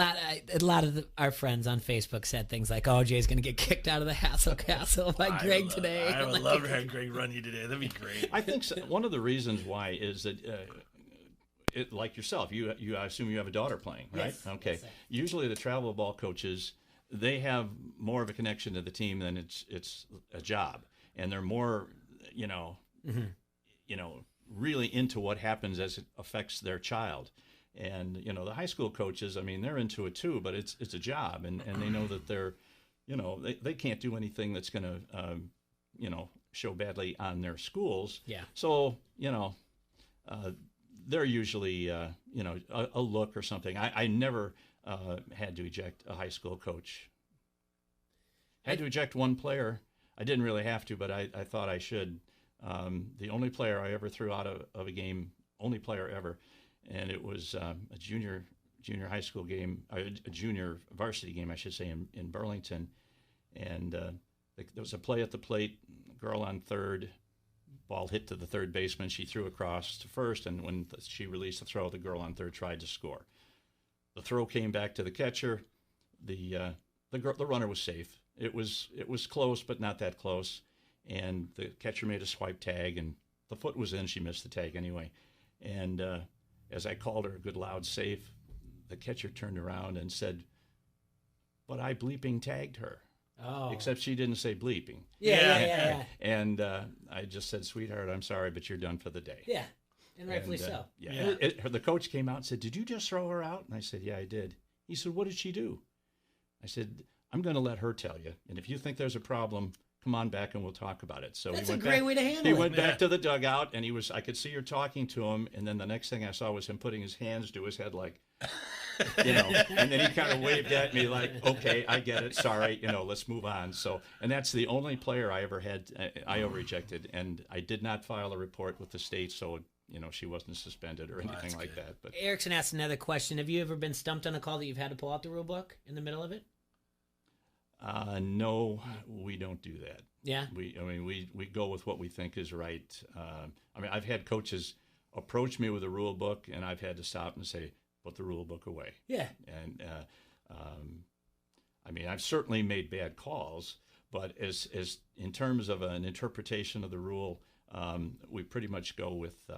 lot of our friends on Facebook said things like, "Oh, Jay's going to get kicked out of the Hassel Castle by Greg today." I would love to have Greg run you today. That'd be great. I think one of the reasons why is that, like yourself, I assume you have a daughter playing, right? Yes. Okay. Yes, usually the travel ball coaches, they have more of a connection to the team than it's a job, and they're more, really into what happens as it affects their child. And the high school coaches, I mean, they're into it too, but it's a job, and they know that they're they can't do anything that's going to show badly on their schools. Yeah. So they're usually a look or something. I never had to eject a high school coach. Had to eject one player. I didn't really have to, but I thought I should. The only player I ever threw out of a game, only player ever, and it was a junior high school game, a junior varsity game, I should say, in Burlington. And there was a play at the plate, girl on third, ball hit to the third baseman. She threw across to first, and when she released the throw, the girl on third tried to score. The throw came back to the catcher. The runner was safe. It was close, but not that close. And the catcher made a swipe tag, and the foot was in. She missed the tag anyway. And as I called her a good loud safe, the catcher turned around and said, "But I bleeping tagged her." Oh. Except she didn't say bleeping. Yeah. And I just said, sweetheart, I'm sorry, but you're done for the day. Yeah, and rightfully so. Yeah. The coach came out and said, did you just throw her out? And I said, yeah, I did. He said, what did she do? I said, I'm going to let her tell you. And if you think there's a problem, come on back and we'll talk about it. So That's he went a great back, way to handle He it. went back to the dugout, and I could see her talking to him. And then the next thing I saw was him putting his hands to his head like, and then he kind of waved at me like, okay, I get it. Sorry, let's move on. So, and that's the only player I ever had, I rejected. And I did not file a report with the state. So, she wasn't suspended or anything like that. But Erickson asked another question. Have you ever been stumped on a call that you've had to pull out the rule book in the middle of it? No, we don't do that. Yeah. We go with what we think is right. I've had coaches approach me with a rule book, and I've had to stop and say, put the rule book away. Yeah. And I've certainly made bad calls, but as in terms of an interpretation of the rule, we pretty much go with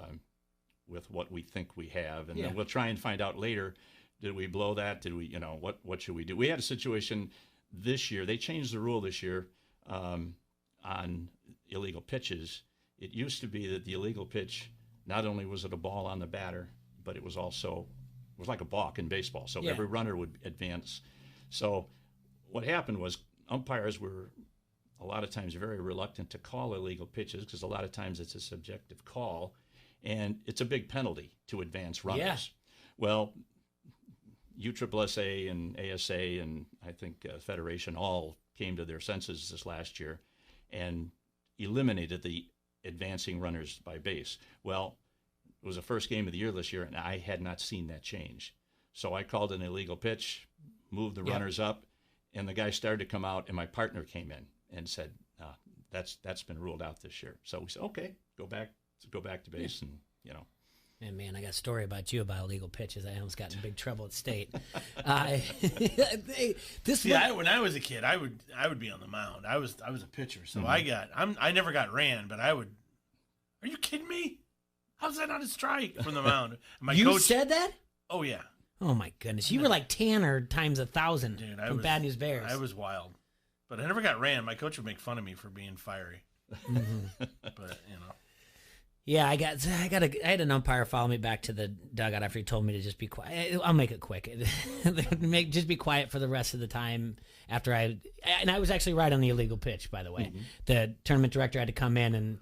what we think we have, and then we'll try and find out later. Did we blow that? Did we? What should we do? We had a situation this year. They changed the rule this year on illegal pitches. It used to be that the illegal pitch, not only was it a ball on the batter, but it was like a balk in baseball. So every runner would advance. So what happened was umpires were a lot of times very reluctant to call illegal pitches because a lot of times it's a subjective call, and it's a big penalty to advance runners. Yeah. Well, USSSA and ASA and I think Federation all came to their senses this last year and eliminated the advancing runners by base. Well, it was the first game of the year this year, and I had not seen that change. So I called an illegal pitch, moved the runners up, and the guy started to come out, and my partner came in and said, that's been ruled out this year. So we said, okay, go back to base, and And man, I got a story about you about illegal pitches. I almost got in big trouble at state. When I was a kid, I would be on the mound. I was a pitcher, so I never got ran, but I would. Are you kidding me? How's that not a strike from the mound? You coach said that? Oh yeah. Oh my goodness, you were like Tanner times 1,000 from Bad News Bears. I was wild, but I never got ran. My coach would make fun of me for being fiery. But Yeah, I had an umpire follow me back to the dugout after he told me to just be quiet. I'll make it quick. Just be quiet for the rest of the time after and I was actually right on the illegal pitch, by the way. Mm-hmm. The tournament director had to come in, and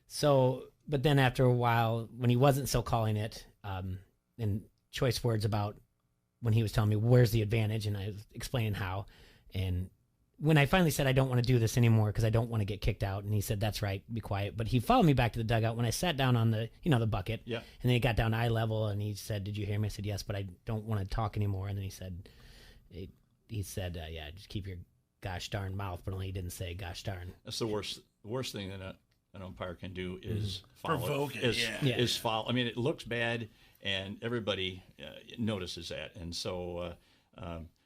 so, but then after a while, when he wasn't so calling it, and choice words about when he was telling me where's the advantage, and I was explaining how, and when I finally said I don't want to do this anymore because I don't want to get kicked out, and he said that's right, be quiet. But he followed me back to the dugout when I sat down on the the bucket, and then he got down to eye level, and he said, "Did you hear me?" I said, "Yes, but I don't want to talk anymore." And then he said, "Yeah, just keep your gosh darn mouth," but only he didn't say gosh darn. That's the worst thing that an umpire can do is provoke it. Is foul. I mean, it looks bad, and everybody notices that, and so.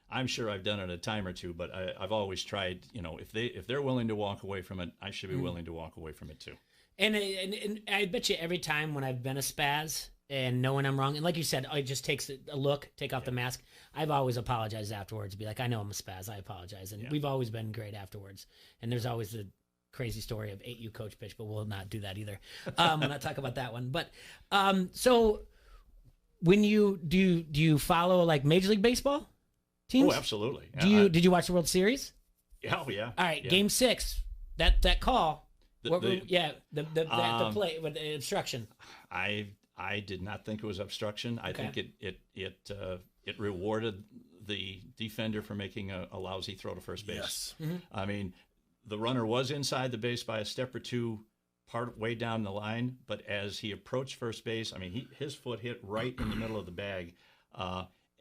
I'm sure I've done it a time or two, but I've always tried. If they're willing to walk away from it, I should be willing to walk away from it too. And I bet you every time when I've been a spaz and knowing I'm wrong, and like you said, it just takes a look, take off the mask. I've always apologized afterwards. Be like, I know I'm a spaz. I apologize, and we've always been great afterwards. And there's always the crazy story of 8U coach pitch, but we'll not do that either. We'll not talk about that one. But so when you do you follow like Major League Baseball teams? Oh, absolutely. Did you watch the World Series? Oh, yeah. All right, yeah. Game 6. That call. The play with the obstruction. I did not think it was obstruction. I think it rewarded the defender for making a lousy throw to first base. Yes. Mm-hmm. I mean, the runner was inside the base by a step or two, part way down the line, but as he approached first base, I mean, his foot hit right in the middle of the bag.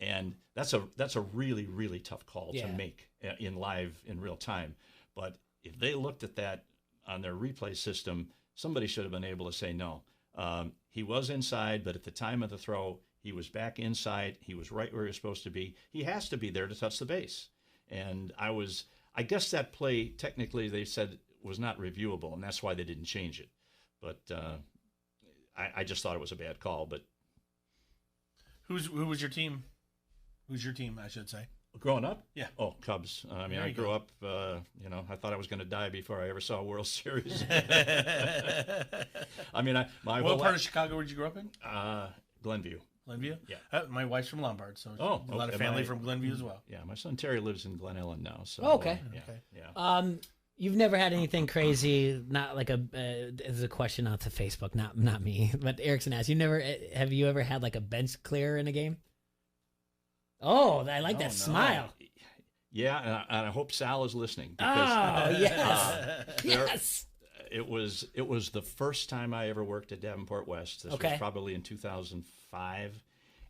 And that's a really, really tough call to make in real time. But if they looked at that on their replay system, somebody should have been able to say no. He was inside, but at the time of the throw, he was back inside. He was right where he was supposed to be. He has to be there to touch the base. And I guess that play, technically, they said was not reviewable, and that's why they didn't change it. But I just thought it was a bad call. But who was your team? Who's your team, I should say? Growing up? Yeah. Oh, Cubs. I mean, I grew up, I thought I was going to die before I ever saw a World Series. I mean, what part of Chicago did you grow up in? Glenview. Glenview? Yeah. My wife's from Lombard, so a lot of family from Glenview as well. Yeah, my son Terry lives in Glen Ellen now. So, okay. Yeah. You've never had anything crazy, not like this is a question off the Facebook, not me, but Erickson asked, have you ever had like a bench clear in a game? Oh, I like that smile. Yeah, and I hope Sal is listening. Because, yes. Yes. It was the first time I ever worked at Davenport West. This was probably in 2005.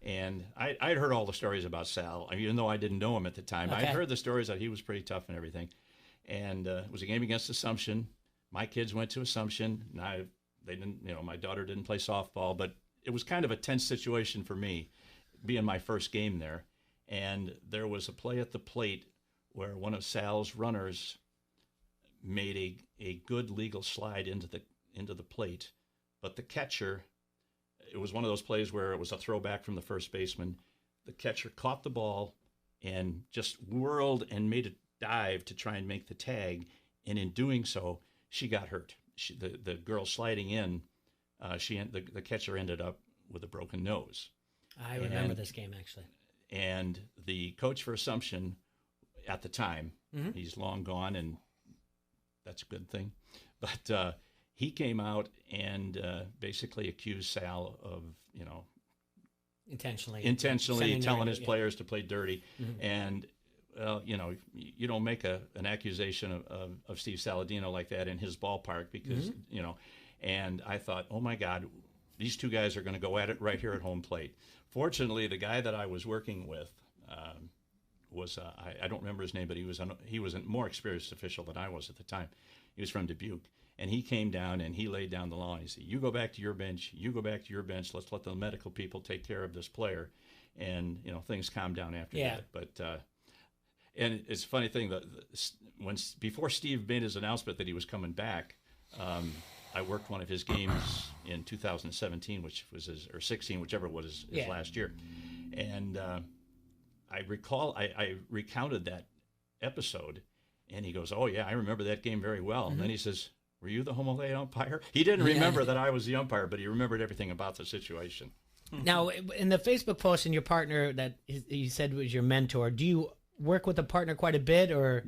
And I'd heard all the stories about Sal, even though I didn't know him at the time. I'd heard the stories that he was pretty tough and everything. And it was a game against Assumption. My kids went to Assumption. And they didn't, my daughter didn't play softball, but it was kind of a tense situation for me, being my first game there. And there was a play at the plate where one of Sal's runners made a good legal slide into the plate, but the catcher, it was one of those plays where it was a throwback from the first baseman. The catcher caught the ball and just whirled and made a dive to try and make the tag, and in doing so, she got hurt. The girl sliding in, the catcher ended up with a broken nose. I remember this game actually. And the coach for Assumption at the time, he's long gone, and that's a good thing. But he came out and basically accused Sal of, intentionally telling his players to play dirty. And, you don't make an accusation of Steve Saladino like that in his ballpark because, and I thought, oh, my God, these two guys are going to go at it right here at home plate. Fortunately, the guy that I was working with was I don't remember his name, but he was a more experienced official than I was at the time. He was from Dubuque, and he came down and he laid down the law. He said, "You go back to your bench. You go back to your bench. Let's let the medical people take care of this player," and things calmed down after that. But and it's a funny thing that before Steve made his announcement that he was coming back. I worked one of his games in 2017, which was or 16, whichever was his last year. And I recall I recounted that episode, and he goes, "Oh, yeah, I remember that game very well." And then he says, "Were you the home plate umpire?" He didn't remember that I was the umpire, but he remembered everything about the situation. Now, in the Facebook post, and your partner that you said was your mentor, do you work with a partner quite a bit, or?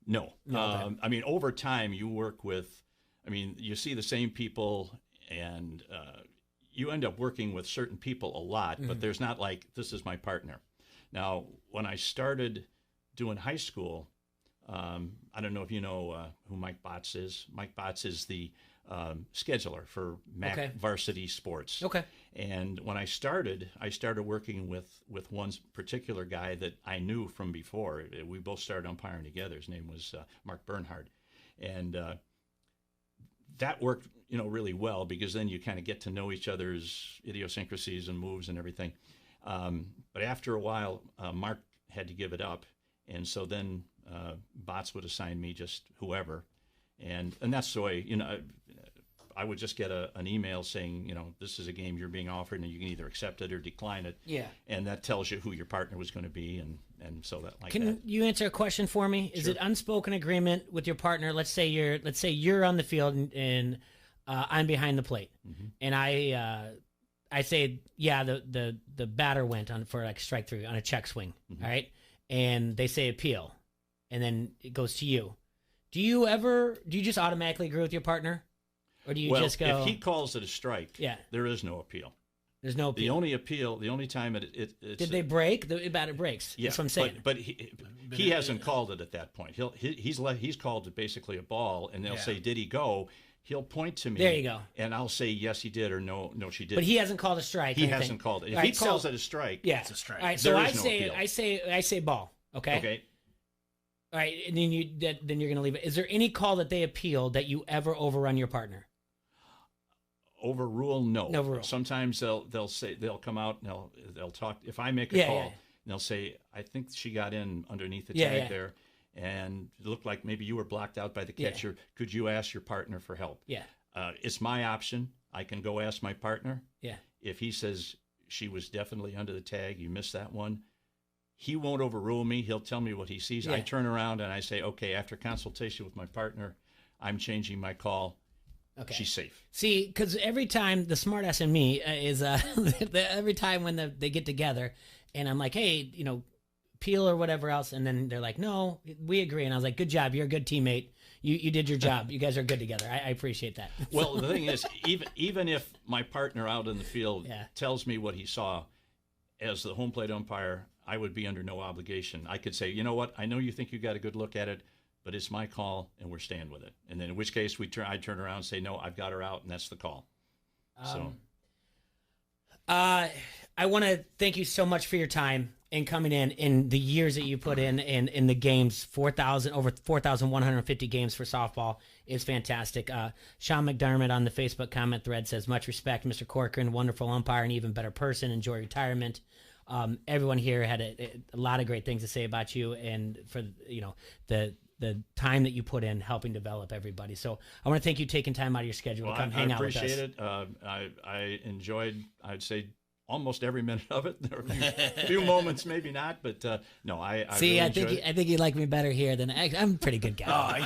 No. I mean, over time, you work with, you see the same people, and you end up working with certain people a lot, but there's not like, this is my partner. Now, when I started doing high school, I don't know if you know who Mike Botts is. Mike Botts is the scheduler for MAC varsity sports. Okay. And when I started working with one particular guy that I knew from before. We both started umpiring together. His name was Mark Bernhard. And that worked, really well, because then you kind of get to know each other's idiosyncrasies and moves and everything. But after a while, Mark had to give it up, and so then Botts would assign me just whoever, and that's the way. I would just get an email saying, this is a game you're being offered, and you can either accept it or decline it. Yeah. And that tells you who your partner was going to be, and so that like. Can you answer a question for me? Is it unspoken agreement with your partner? Let's say you're on the field and I'm behind the plate, and I say, the batter went on for like strike three on a check swing, all right, and they say appeal, and then it goes to you. Do you just automatically agree with your partner? Or do you just go? If he calls it a strike, there is no appeal. There's no appeal. The only time it's did they break? The batter breaks. Yeah, that's what I'm saying. But he hasn't called it at that point. He's called it basically a ball, and they'll say, "Did he go?" He'll point to me. There you go. And I'll say, "Yes, he did," or "No, she didn't." But he hasn't called a strike. He hasn't called it. If he calls it a strike, it's a strike. All right, so I say ball. Okay. Okay. All right, and then you're going to leave it. Is there any call that they appeal that you ever overrun your partner? Overrule? No. Overrule. Sometimes they'll come out and they'll talk. If I make a call, and they'll say, "I think she got in underneath the tag there, and it looked like maybe you were blocked out by the catcher. Yeah. Could you ask your partner for help?" Yeah. It's my option. I can go ask my partner. Yeah. If he says she was definitely under the tag, you missed that one, He won't overrule me. He'll tell me what he sees. Yeah. I turn around and I say, okay, after consultation with my partner, I'm changing my call. Okay. She's safe. See, because every time the smartass in me is every time when they get together, and I'm like, hey, Peel or whatever else, and then they're like, no, we agree, and I was like, good job, you're a good teammate. You did your job. You guys are good together. I appreciate that. Well, the thing is, even if my partner out in the field tells me what he saw, as the home plate umpire, I would be under no obligation. I could say, you know what, I know you think you got a good look at it, but it's my call, and we're staying with it. And then in which case, I turn around and say, no, I've got her out, and that's the call. I want to thank you so much for your time and coming in the years that you put in the games. Over 4,150 games for softball is fantastic. Sean McDermott on the Facebook comment thread says, much respect, Mr. Corcoran, wonderful umpire and even better person. Enjoy retirement. Everyone here had a lot of great things to say about you and for the time that you put in helping develop everybody. So I want to thank you taking time out of your schedule to come hang out with us. I appreciate it. I enjoyed, I'd say, almost every minute of it. There were a few moments, maybe not, but no, I see. Really I think you like me better here than I'm a pretty good guy.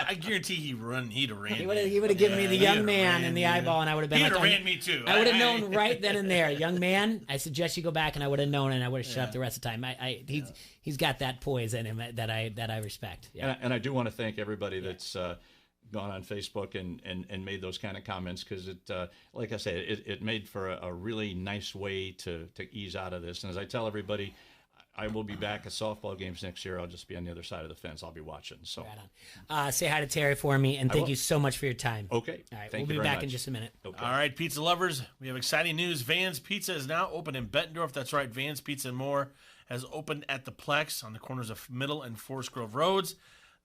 I guarantee he'd have ran He would have given me the young man in the eyeball, and I would have been He'd like, have ran me too. I would have known right then and there, young man. I suggest you go back, and I would have known, and I would have shut up the rest of the time. He's got that poise in him that I respect. Yeah. And I do want to thank everybody that's gone on Facebook and made those kind of comments, because it, like I said, it made for a really nice way to ease out of this. And as I tell everybody, I will be back at softball games next year. I'll just be on the other side of the fence. I'll be watching. So say hi to Terry for me, and thank you so much for your time. Okay. All right. Thank we'll you be very back much. in just a minute. Okay. All right, pizza lovers, we have exciting news. Van's Pizza is now open in Bettendorf. That's right, Van's Pizza and More has opened at the Plex on the corners of Middle and Forest Grove Roads.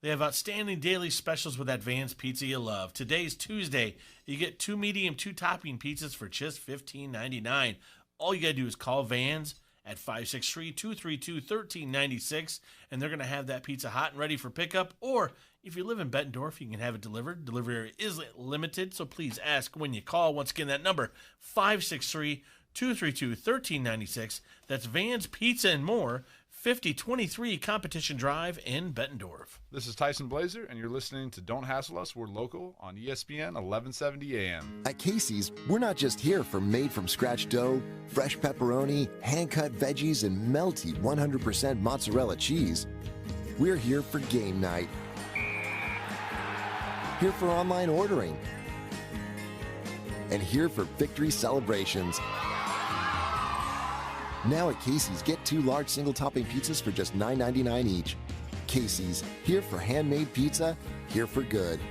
They have outstanding daily specials with that Van's Pizza you love. Today's Tuesday. You get 2 medium, 2 topping pizzas for just $15.99. All you got to do is call Van's at 563-232-1396, and they're going to have that pizza hot and ready for pickup. Or if you live in Bettendorf, you can have it delivered. Delivery is limited, so please ask when you call. Once again, that number, 563-232-1396. That's Van's Pizza and More, 5023 Competition Drive in Bettendorf. This is Tyson Blazer, and you're listening to Don't Hassle Us, We're Local on ESPN 1170 AM. At Casey's, we're not just here for made-from-scratch dough, fresh pepperoni, hand-cut veggies, and melty 100% mozzarella cheese. We're here for game night. Here for online ordering. And here for victory celebrations. Now at Casey's, get 2 large single-topping pizzas for just $9.99 each. Casey's, here for handmade pizza, here for good.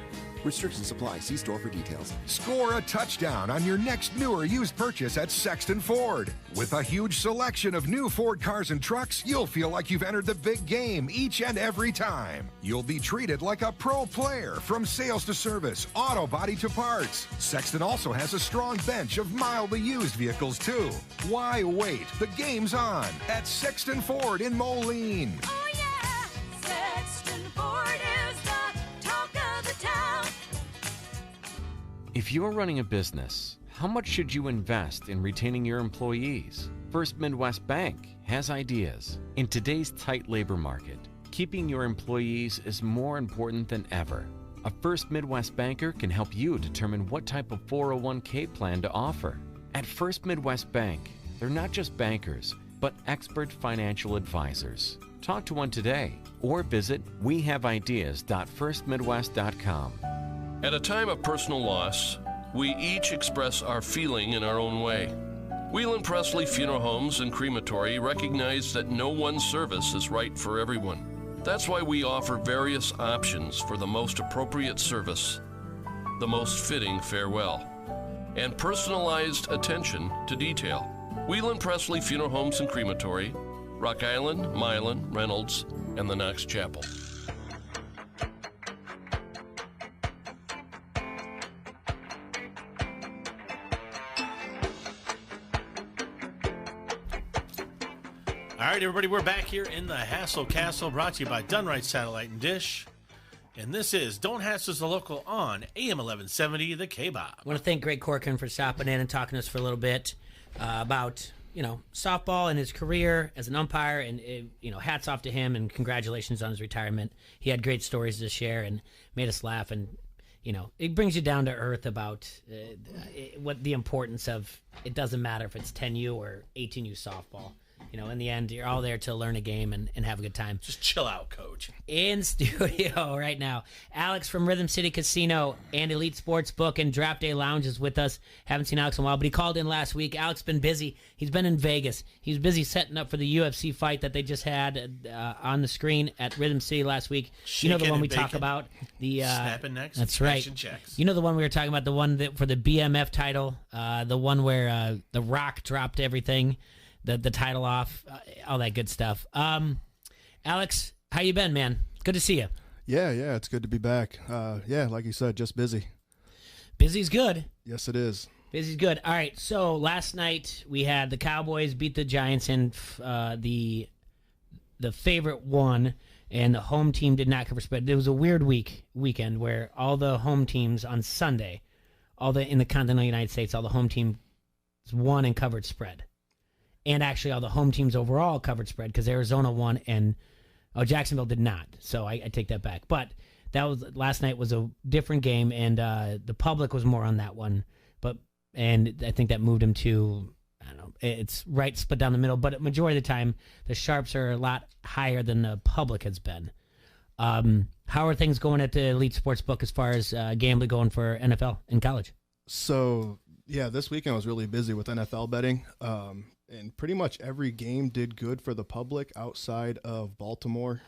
Restrictions apply. See store for details. Score a touchdown on your next new or used purchase at Sexton Ford. With a huge selection of new Ford cars and trucks, you'll feel like you've entered the big game each and every time. You'll be treated like a pro player from sales to service, auto body to parts. Sexton also has a strong bench of mildly used vehicles too. Why wait? The game's on at Sexton Ford in Moline. Oh yeah, Sexton Ford is the talk of the town. If you're running a business, how much should you invest in retaining your employees? First Midwest Bank has ideas. In today's tight labor market, keeping your employees is more important than ever. A First Midwest banker can help you determine what type of 401k plan to offer. At First Midwest Bank, they're not just bankers, but expert financial advisors. Talk to one today or visit wehaveideas.firstmidwest.com. At a time of personal loss, we each express our feeling in our own way. Whelan Presley Funeral Homes and Crematory recognize that no one service is right for everyone. That's why we offer various options for the most appropriate service, the most fitting farewell, and personalized attention to detail. Whelan Presley Funeral Homes and Crematory, Rock Island, Milan, Reynolds, and the Knox Chapel. All right, everybody, we're back here in the Hassle Castle, brought to you by Dunright Satellite and Dish. And this is Don't Hassle Us the Local on AM 1170, the K-Bob. I want to thank Greg Corcoran for stopping in and talking to us for a little bit about softball and his career as an umpire, and hats off to him and congratulations on his retirement. He had great stories to share and made us laugh, and it brings you down to earth about what the importance of. It doesn't matter if it's 10U or 18U softball. In the end, you're all there to learn a game and have a good time. Just chill out, Coach. In studio right now, Alex from Rhythm City Casino and Elite Sportsbook and Draft Day Lounge is with us. Haven't seen Alex in a while, but he called in last week. Alex been busy. He's been in Vegas. He's busy setting up for the UFC fight that they just had on the screen at Rhythm City last week. The one we talk about. The snapping necks. That's right. Checks. The one we were talking about, the one for the BMF title, the one where The Rock dropped everything. The title off, all that good stuff. Alex, how you been, man? Good to see you. Yeah, it's good to be back. Like you said, just busy. Busy's good. Yes, it is. Busy's good. All right, so last night we had the Cowboys beat the Giants, and the favorite won, and the home team did not cover spread. It was a weird weekend where all the home teams on Sunday, in the continental United States, all the home teams won and covered spread. And actually, all the home teams overall covered spread because Arizona won and Jacksonville did not. So I take that back. But last night was a different game, and the public was more on that one. And I think that moved him to, I don't know, it's right split down the middle. But majority of the time, the sharps are a lot higher than the public has been. How are things going at the Elite Sportsbook as far as gambling going for NFL and college? So, this weekend was really busy with NFL betting. And pretty much every game did good for the public outside of Baltimore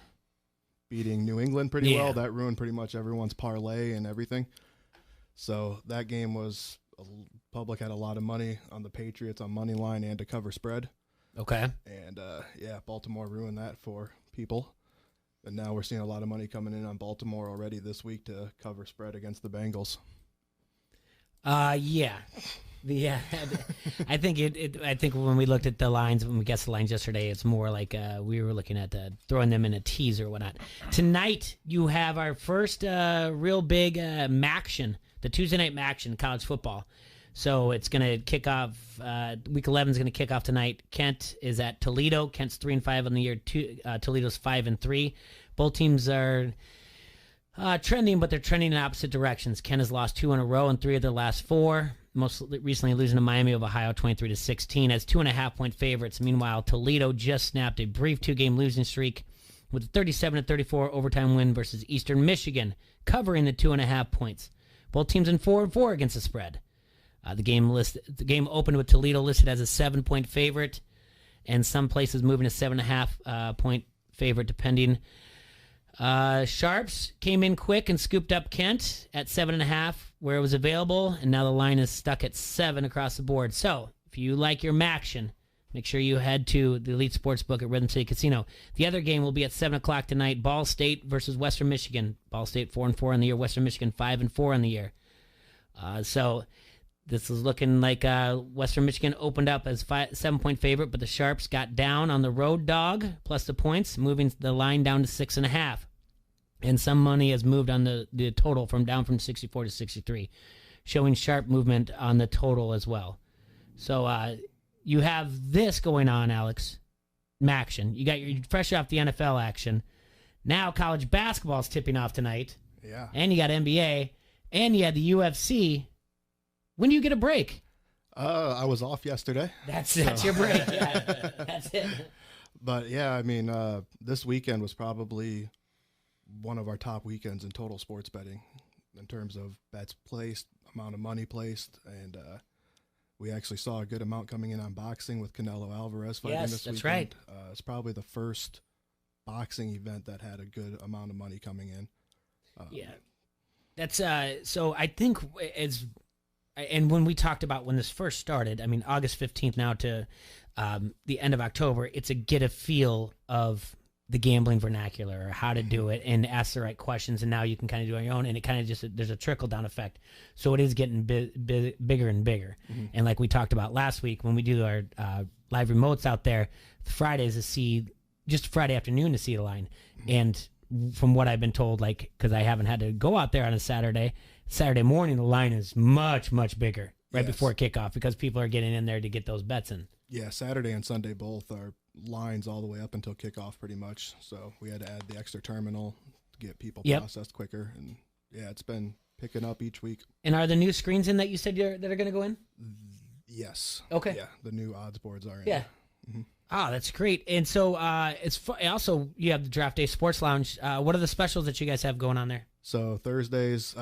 beating New England pretty well. That ruined pretty much everyone's parlay and everything. So that game was, public had a lot of money on the Patriots on money line and to cover spread. Okay. And Baltimore ruined that for people. And now we're seeing a lot of money coming in on Baltimore already this week to cover spread against the Bengals. I think I think when we looked at the lines, when we guessed the lines yesterday, it's more like we were looking at throwing them in a teaser or whatnot. Tonight you have our first real big Maction, the Tuesday night Maction, college football. So it's going to kick off. Week 11 is going to kick off tonight. Kent is at Toledo. Kent's 3-5 on the year. Toledo's 5-3. Both teams are trending, but they're trending in opposite directions. Kent has lost 2 in a row in 3 of their last 4. Most recently losing to Miami of Ohio 23-16 as 2.5-point favorites. Meanwhile, Toledo just snapped a brief 2-game losing streak with a 37-34 overtime win versus Eastern Michigan, covering the 2.5 points. Both teams in 4-4 against the spread. The game opened with Toledo listed as a 7-point favorite, and some places moving a 7.5 point favorite, depending. Sharps came in quick and scooped up Kent at 7.5 where it was available, and now the line is stuck at 7 across the board. So if you like your Maction, make sure you head to the Elite Sportsbook at Rhythm City Casino. The other game will be at 7 o'clock tonight, Ball State versus Western Michigan. Ball State 4-4 on the year, Western Michigan 5-4 on the year. So this is looking like Western Michigan opened up as 7-point favorite, but the Sharps got down on the road dog plus the points, moving the line down to 6.5. And some money has moved on the total down from 64 to 63, showing sharp movement on the total as well. So you have this going on, Alex. Maction. You got your fresh off the NFL action. Now college basketball is tipping off tonight. Yeah. And you got NBA, and you had the UFC. When do you get a break? I was off yesterday. That's your break. Yeah, that's it. But yeah, I mean, this weekend was probably one of our top weekends in total sports betting in terms of bets placed, amount of money placed, and we actually saw a good amount coming in on boxing with Canelo Alvarez fighting this weekend. Yes, that's right. It's probably the first boxing event that had a good amount of money coming in. That's so I think and when we talked about when this first started, I mean, August 15th now to the end of October, it's a get a feel of the gambling vernacular or how to do it and ask the right questions. And now you can kind of do it on your own. And it kind of just, there's a trickle down effect. So it is getting bigger and bigger. Mm-hmm. And like we talked about last week, when we do our live remotes out there, Fridays to see, just Friday afternoon to see the line. Mm-hmm. And from what I've been told, like, because I haven't had to go out there on a Saturday morning, the line is much, much bigger before kickoff because people are getting in there to get those bets in. Yeah, Saturday and Sunday both are lines all the way up until kickoff pretty much. So we had to add the extra terminal to get people processed quicker. And yeah, it's been picking up each week. And are the new screens in that you said that are going to go in? Yes. Okay. Yeah, the new odds boards are in. Yeah. Mm-hmm. Ah, that's great. And so also you have the Draft Day Sports Lounge. What are the specials that you guys have going on there? So Thursdays,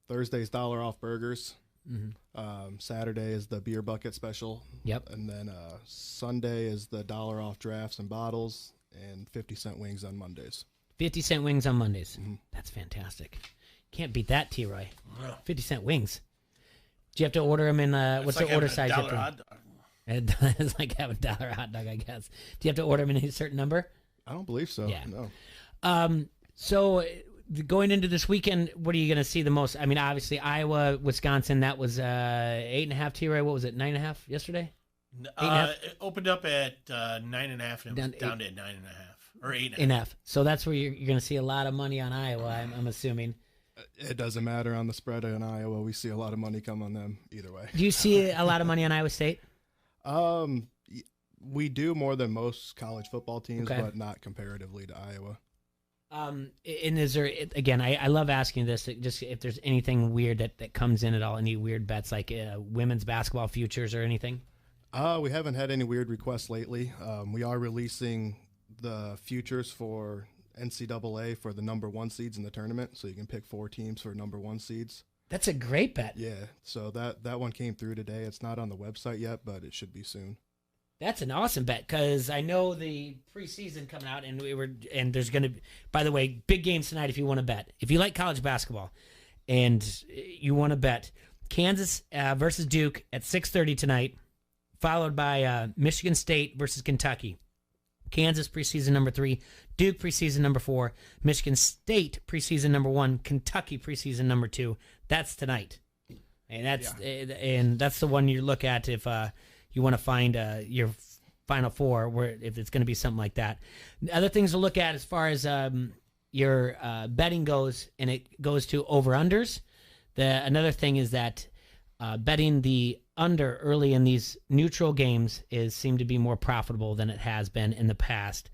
Thursdays $1 off burgers. Mm-hmm. Saturday is the beer bucket special. Yep. And then Sunday is the $1 off drafts and bottles, and 50-cent wings on Mondays. 50-cent wings on Mondays. Mm-hmm. That's fantastic. Can't beat that, T-Roy. 50-cent wings. Do you have to order them in? What's like the order having a size? $1 hot dog. It's like having $1 hot dog, I guess. Do you have to order them in a certain number? I don't believe so. Yeah. No. So going into this weekend, what are you going to see the most? I mean, obviously Iowa, Wisconsin. That was 8.5. T-Roy, what was it? 9.5 yesterday. It opened up at 9.5 and it was down to 9.5 or 8.5. So that's where you're going to see a lot of money on Iowa. I'm assuming. It doesn't matter on the spread in Iowa. We see a lot of money come on them either way. Do you see a lot of money on Iowa State? We do more than most college football teams, Okay. but not comparatively to Iowa. And is there, again, I love asking this, just if there's anything weird that comes in at all, any weird bets like women's basketball futures or anything? We haven't had any weird requests lately. We are releasing the futures for NCAA for the number 1 seeds in the tournament, so you can pick 4 teams for number 1 seeds. That's a great bet. Yeah, so that one came through today. It's not on the website yet, but it should be soon. That's an awesome bet because I know the preseason coming out, and there's going to, by the way, big games tonight if you want to bet. If you like college basketball and you want to bet, Kansas versus Duke at 6:30 tonight, followed by Michigan State versus Kentucky. Kansas preseason number 3, Duke preseason number 4, Michigan State preseason number 1, Kentucky preseason number 2. That's tonight, and that's the one you look at if you want to find your Final Four, where if it's going to be something like that. The other things to look at as far as your betting goes, and it goes to over-unders. Another thing is that betting the under early in these neutral games seemed to be more profitable than it has been in the past.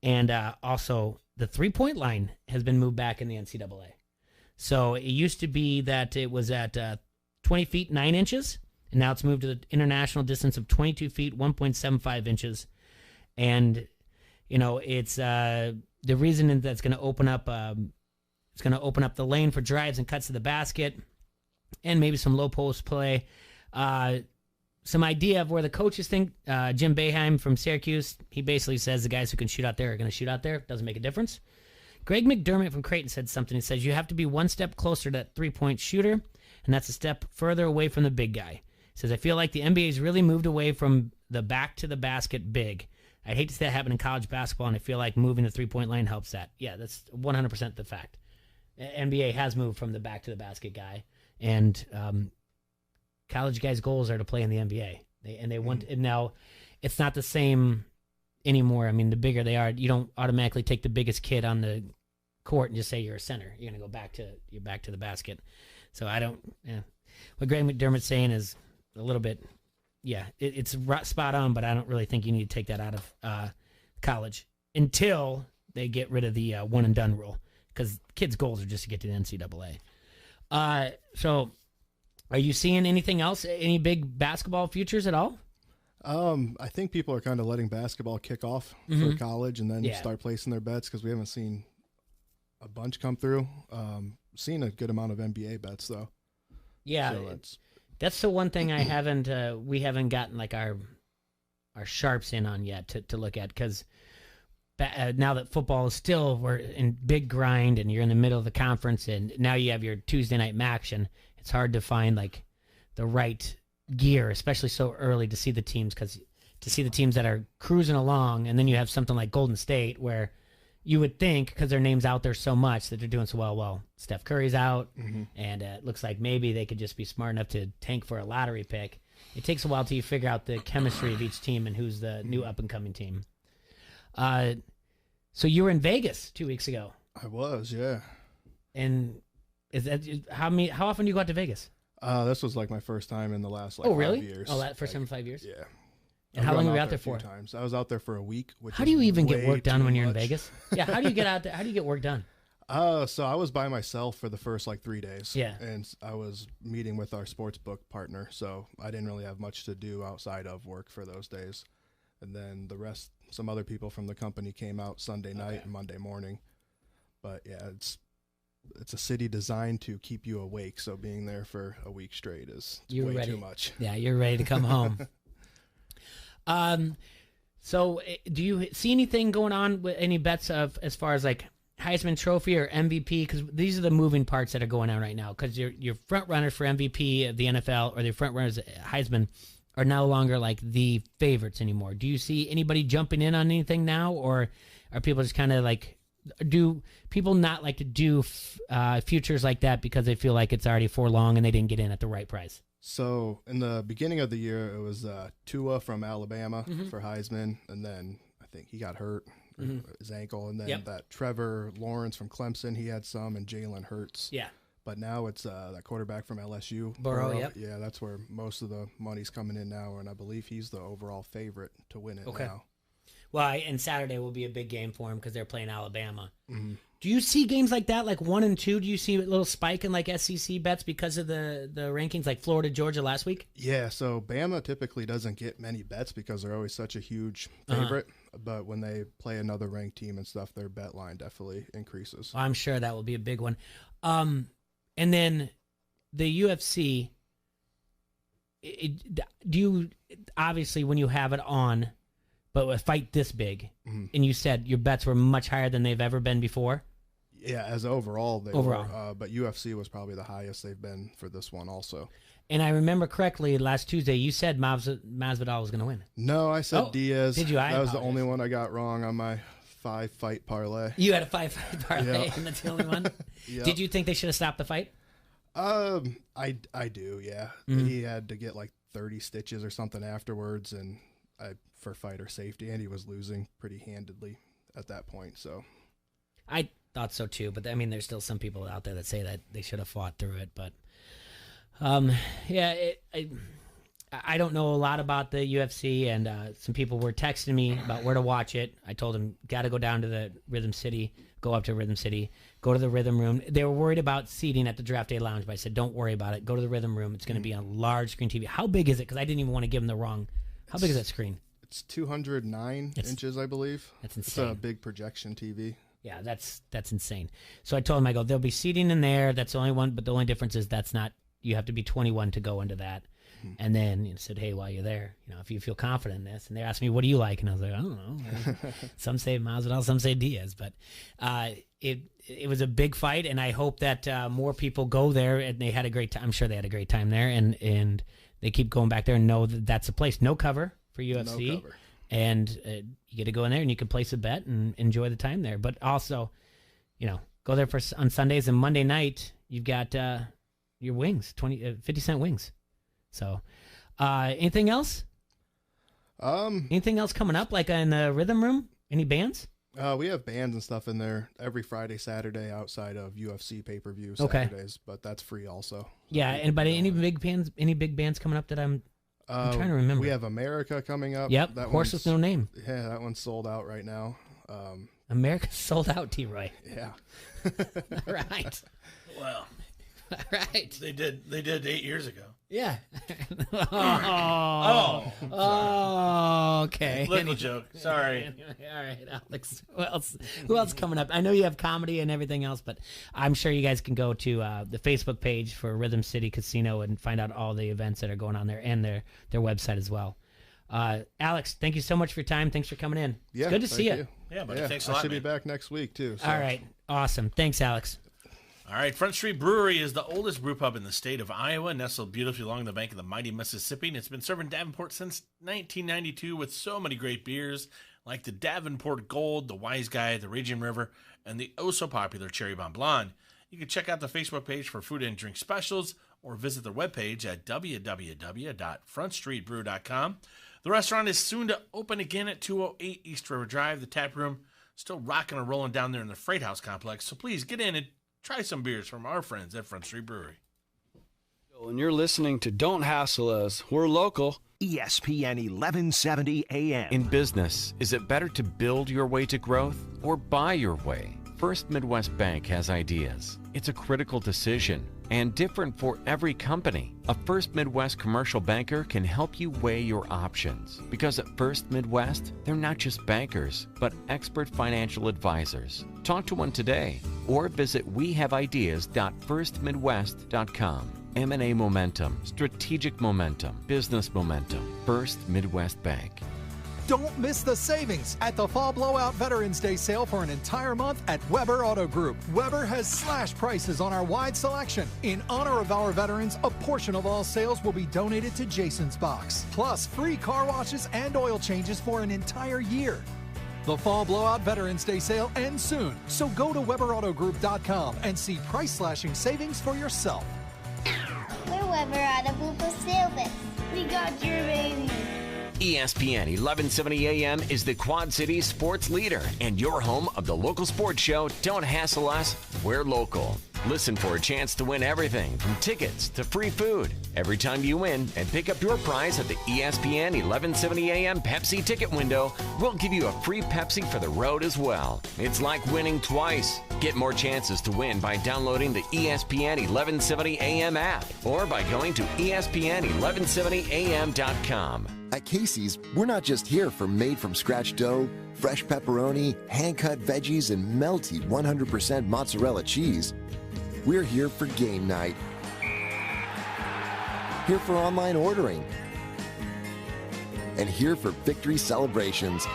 And also, the three-point line has been moved back in the NCAA. So it used to be that it was at 20 feet, 9 inches. And now it's moved to the international distance of 22 feet, 1.75 inches. And, it's the reason that's going to open up the lane for drives and cuts to the basket and maybe some low post play. Some idea of where the coaches think. Jim Boeheim from Syracuse, he basically says the guys who can shoot out there are going to shoot out there. Doesn't make a difference. Greg McDermott from Creighton said something. He says you have to be one step closer to that three-point shooter, and that's a step further away from the big guy. He says, I feel like the NBA's really moved away from the back to the basket big. I'd hate to see that happen in college basketball, and I feel like moving the three-point line helps that. Yeah, that's 100% the fact. NBA has moved from the back to the basket guy, and college guys' goals are to play in the NBA. They want and now it's not the same anymore. I mean, the bigger they are, you don't automatically take the biggest kid on the court and just say you're a center. You're going to go back to the basket. So I don't. Yeah. What Greg McDermott's saying is a little bit, it's spot on, but I don't really think you need to take that out of college until they get rid of the one and done rule, because kids' goals are just to get to the NCAA. So are you seeing anything else? Any big basketball futures at all? I think people are kind of letting basketball kick off for college and then start placing their bets, because we haven't seen a bunch come through. Seen a good amount of NBA bets though. Yeah, so that's the one thing I haven't. We haven't gotten like our sharps in on yet to look at, because now that football is still, we're in big grind and you're in the middle of the conference, and now you have your Tuesday night action. It's hard to find like the right gear, especially so early to see the teams, because to see the teams that are cruising along, and then you have something like Golden State where you would think, because their name's out there so much, that they're doing so well. Well, Steph Curry's out, and it looks like maybe they could just be smart enough to tank for a lottery pick. It takes a while till you figure out the chemistry of each team and who's the new up-and-coming team. So you were in Vegas 2 weeks ago. I was, yeah. And is that how often do you go out to Vegas? This was like my first time in the last Oh, really? 5 years. Oh, that first time in 5 years? Yeah. And how long were you out there a few for? Times. I was out there for a week. How do you even get work done when you're in much. Vegas? Yeah, how do you get out there? How do you get work done? So I was by myself for the first like 3 days. Yeah. And I was meeting with our sports book partner, so I didn't really have much to do outside of work for those days. And then the rest, some other people from the company came out Sunday night and Monday morning. But yeah, it's a city designed to keep you awake, so being there for a week straight is way ready. too much. Yeah, you're ready to come home. So do you see anything going on with any bets of as far as like Heisman Trophy or MVP? Because these are the moving parts that are going on right now. Because your front runners for MVP of the NFL or the front runners Heisman are no longer like the favorites anymore. Do you see anybody jumping in on anything now, or are people just kind of like, do people not like to do futures like that because they feel like it's already for long and they didn't get in at the right price? So in the beginning of the year, it was Tua from Alabama for Heisman, and then I think he got hurt, his ankle, and then that Trevor Lawrence from Clemson, he had some, and Jalen Hurts. Yeah. But now it's that quarterback from LSU. Burrow, yep. Yeah, that's where most of the money's coming in now, and I believe he's the overall favorite to win it now. Well, and Saturday will be a big game for him because they're playing Alabama. Mm-hmm. Do you see games like that, like 1 and 2? Do you see a little spike in like SEC bets because of the rankings, like Florida, Georgia last week? Yeah, so Bama typically doesn't get many bets because they're always such a huge favorite. But when they play another ranked team and stuff, their bet line definitely increases. Well, I'm sure that will be a big one. And then the UFC, do you, obviously when you have it on, but a fight this big, and you said your bets were much higher than they've ever been before? Yeah, as overall they were. But UFC was probably the highest they've been for this one also. And I remember correctly, last Tuesday, you said Masvidal was going to win. No, I said Diaz. Did you? That was the only one I got wrong on my 5-fight parlay. You had a 5-fight parlay, and that's the only one? Yep. Did you think they should have stopped the fight? I do, yeah. He had to get like 30 stitches or something afterwards, and for fighter safety, and he was losing pretty handedly at that point. So I thought so too, but I mean, there's still some people out there that say that they should have fought through it. But yeah, I don't know a lot about the UFC, and some people were texting me about where to watch it. I told them, got to go down to the Rhythm City, go up to Rhythm City, go to the Rhythm Room. They were worried about seating at the Draft Day Lounge, but I said, don't worry about it. Go to the Rhythm Room. It's going to be on large screen TV. How big is it? Because I didn't even want to give them the wrong. How big is that screen? It's 209 inches, I believe. That's insane. It's a big projection TV. Yeah, that's insane. So I told him, I go, there'll be seating in there. That's the only one, but the only difference is that's not, you have to be 21 to go into that. And then said, hey, while you're there, if you feel confident in this, and they asked me, what do you like? And I was like, I don't know. Some say Masvidal, some say Diaz, but it was a big fight, and I hope that more people go there, and they had a great time. I'm sure they had a great time there, and they keep going back there and know that that's a place. No cover for UFC. No cover. And you get to go in there and you can place a bet and enjoy the time there. But also, go there on Sundays, and Monday night you've got your wings, 50-cent wings. So, anything else? Anything else coming up, like in the Rhythm Room? Any bands? We have bands and stuff in there every Friday, Saturday outside of UFC pay-per-view Okay. Saturdays, but that's free also. Yeah, and but any big bands coming up that I'm trying to remember. We have America coming up. Yep, Horse with No Name. Yeah, that one's sold out right now. America's sold out, T-Roy. Yeah. All right. Well, all right. They did 8 years ago. Yeah. Okay. Little joke. Sorry. All right, Alex. Who else coming up? I know you have comedy and everything else, but I'm sure you guys can go to the Facebook page for Rhythm City Casino and find out all the events that are going on there, and their website as well. Alex, thank you so much for your time. Thanks for coming in. Yeah, it's good to see you. Yeah, buddy. Thanks a lot, I should man. be back next week, too. So. All right. Awesome. Thanks, Alex. All right, Front Street Brewery is the oldest brew pub in the state of Iowa, nestled beautifully along the bank of the mighty Mississippi, and it's been serving Davenport since 1992 with so many great beers like the Davenport Gold, the Wise Guy, the Raging River, and the oh-so-popular Cherry Bomb Blonde. You can check out the Facebook page for food and drink specials or visit their webpage at www.frontstreetbrew.com. The restaurant is soon to open again at 208 East River Drive. The tap room still rocking and rolling down there in the Freight House complex, so please get in and try some beers from our friends at Front Street Brewery. And you're listening to Don't Hassle Us. We're local. ESPN 1170 AM. In business, is it better to build your way to growth or buy your way? First Midwest Bank has ideas. It's a critical decision and different for every company. A First Midwest commercial banker can help you weigh your options, because at First Midwest, they're not just bankers, but expert financial advisors. Talk to one today or visit wehaveideas.firstmidwest.com. M&A momentum, strategic momentum, business momentum. First Midwest Bank. Don't miss the savings at the Fall Blowout Veterans Day sale for an entire month at Weber Auto Group. Weber has slashed prices on our wide selection. In honor of our veterans, a portion of all sales will be donated to Jason's Box. Plus, free car washes and oil changes for an entire year. The Fall Blowout Veterans Day sale ends soon, so go to WeberAutoGroup.com and see price-slashing savings for yourself. We're Weber Auto Group of Silvis. We got your baby. ESPN 1170 AM is the Quad Cities sports leader and your home of the local sports show. Don't hassle us, we're local. Listen for a chance to win everything from tickets to free food. Every time you win and pick up your prize at the ESPN 1170 AM Pepsi ticket window, we'll give you a free Pepsi for the road as well. It's like winning twice. Get more chances to win by downloading the ESPN 1170 AM app or by going to ESPN1170am.com. At Casey's, we're not just here for made-from-scratch dough, fresh pepperoni, hand-cut veggies, and melty 100% mozzarella cheese. We're here for game night. Here for online ordering. And here for victory celebrations.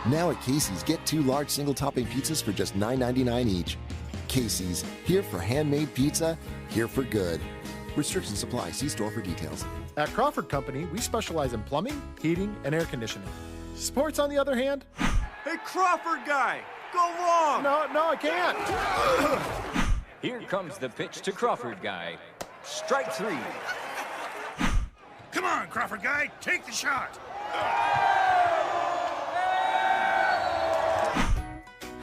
Now at Casey's, get 2 large single-topping pizzas for just $9.99 each. Casey's, here for handmade pizza, here for good. Restrictions apply. See store for details. At Crawford Company, we specialize in plumbing, heating, and air conditioning. Sports, on the other hand... Hey, Crawford guy, go long! No, I can't! Here comes the pitch to Crawford guy. Strike 3. Come on, Crawford guy, take the shot!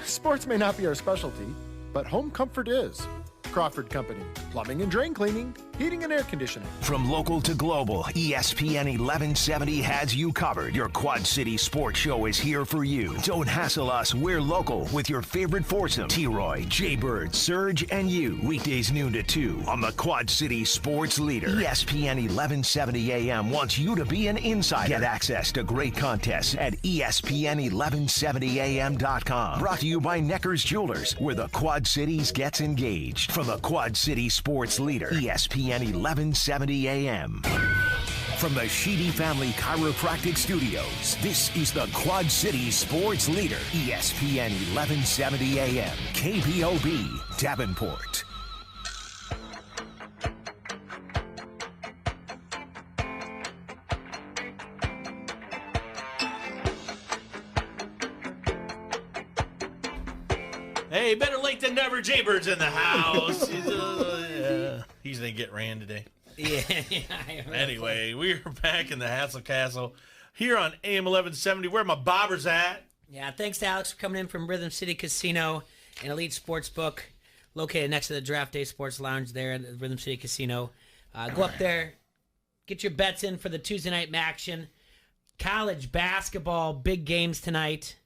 Sports may not be our specialty, but home comfort is. Crawford Company, plumbing and drain cleaning, heating and air conditioning. From local to global, ESPN 1170 has you covered. Your Quad City sports show is here for you. Don't hassle us, we're local with your favorite foursome. T-Roy, Jay-Bird, Surge, and you. Weekdays noon to 2 on the Quad City sports leader. ESPN 1170 AM wants you to be an insider. Get access to great contests at ESPN1170am.com. Brought to you by Necker's Jewelers, where the Quad Cities gets engaged. From the Quad City sports leader, ESPN 1170 AM. From the Sheedy Family Chiropractic Studios, this is the Quad City sports leader, ESPN 1170 AM, KPOB, Davenport. Hey, better late than never. Jaybird's in the house. He's gonna get ran today. Yeah. Anyway, we are back in the Hassle Castle here on AM 1170. Where my bobbers at? Yeah, thanks to Alex for coming in from Rhythm City Casino and Elite Sportsbook, located next to the Draft Day Sports Lounge there at the Rhythm City Casino. Go up there, get your bets in for the Tuesday night action. College basketball, big games tonight.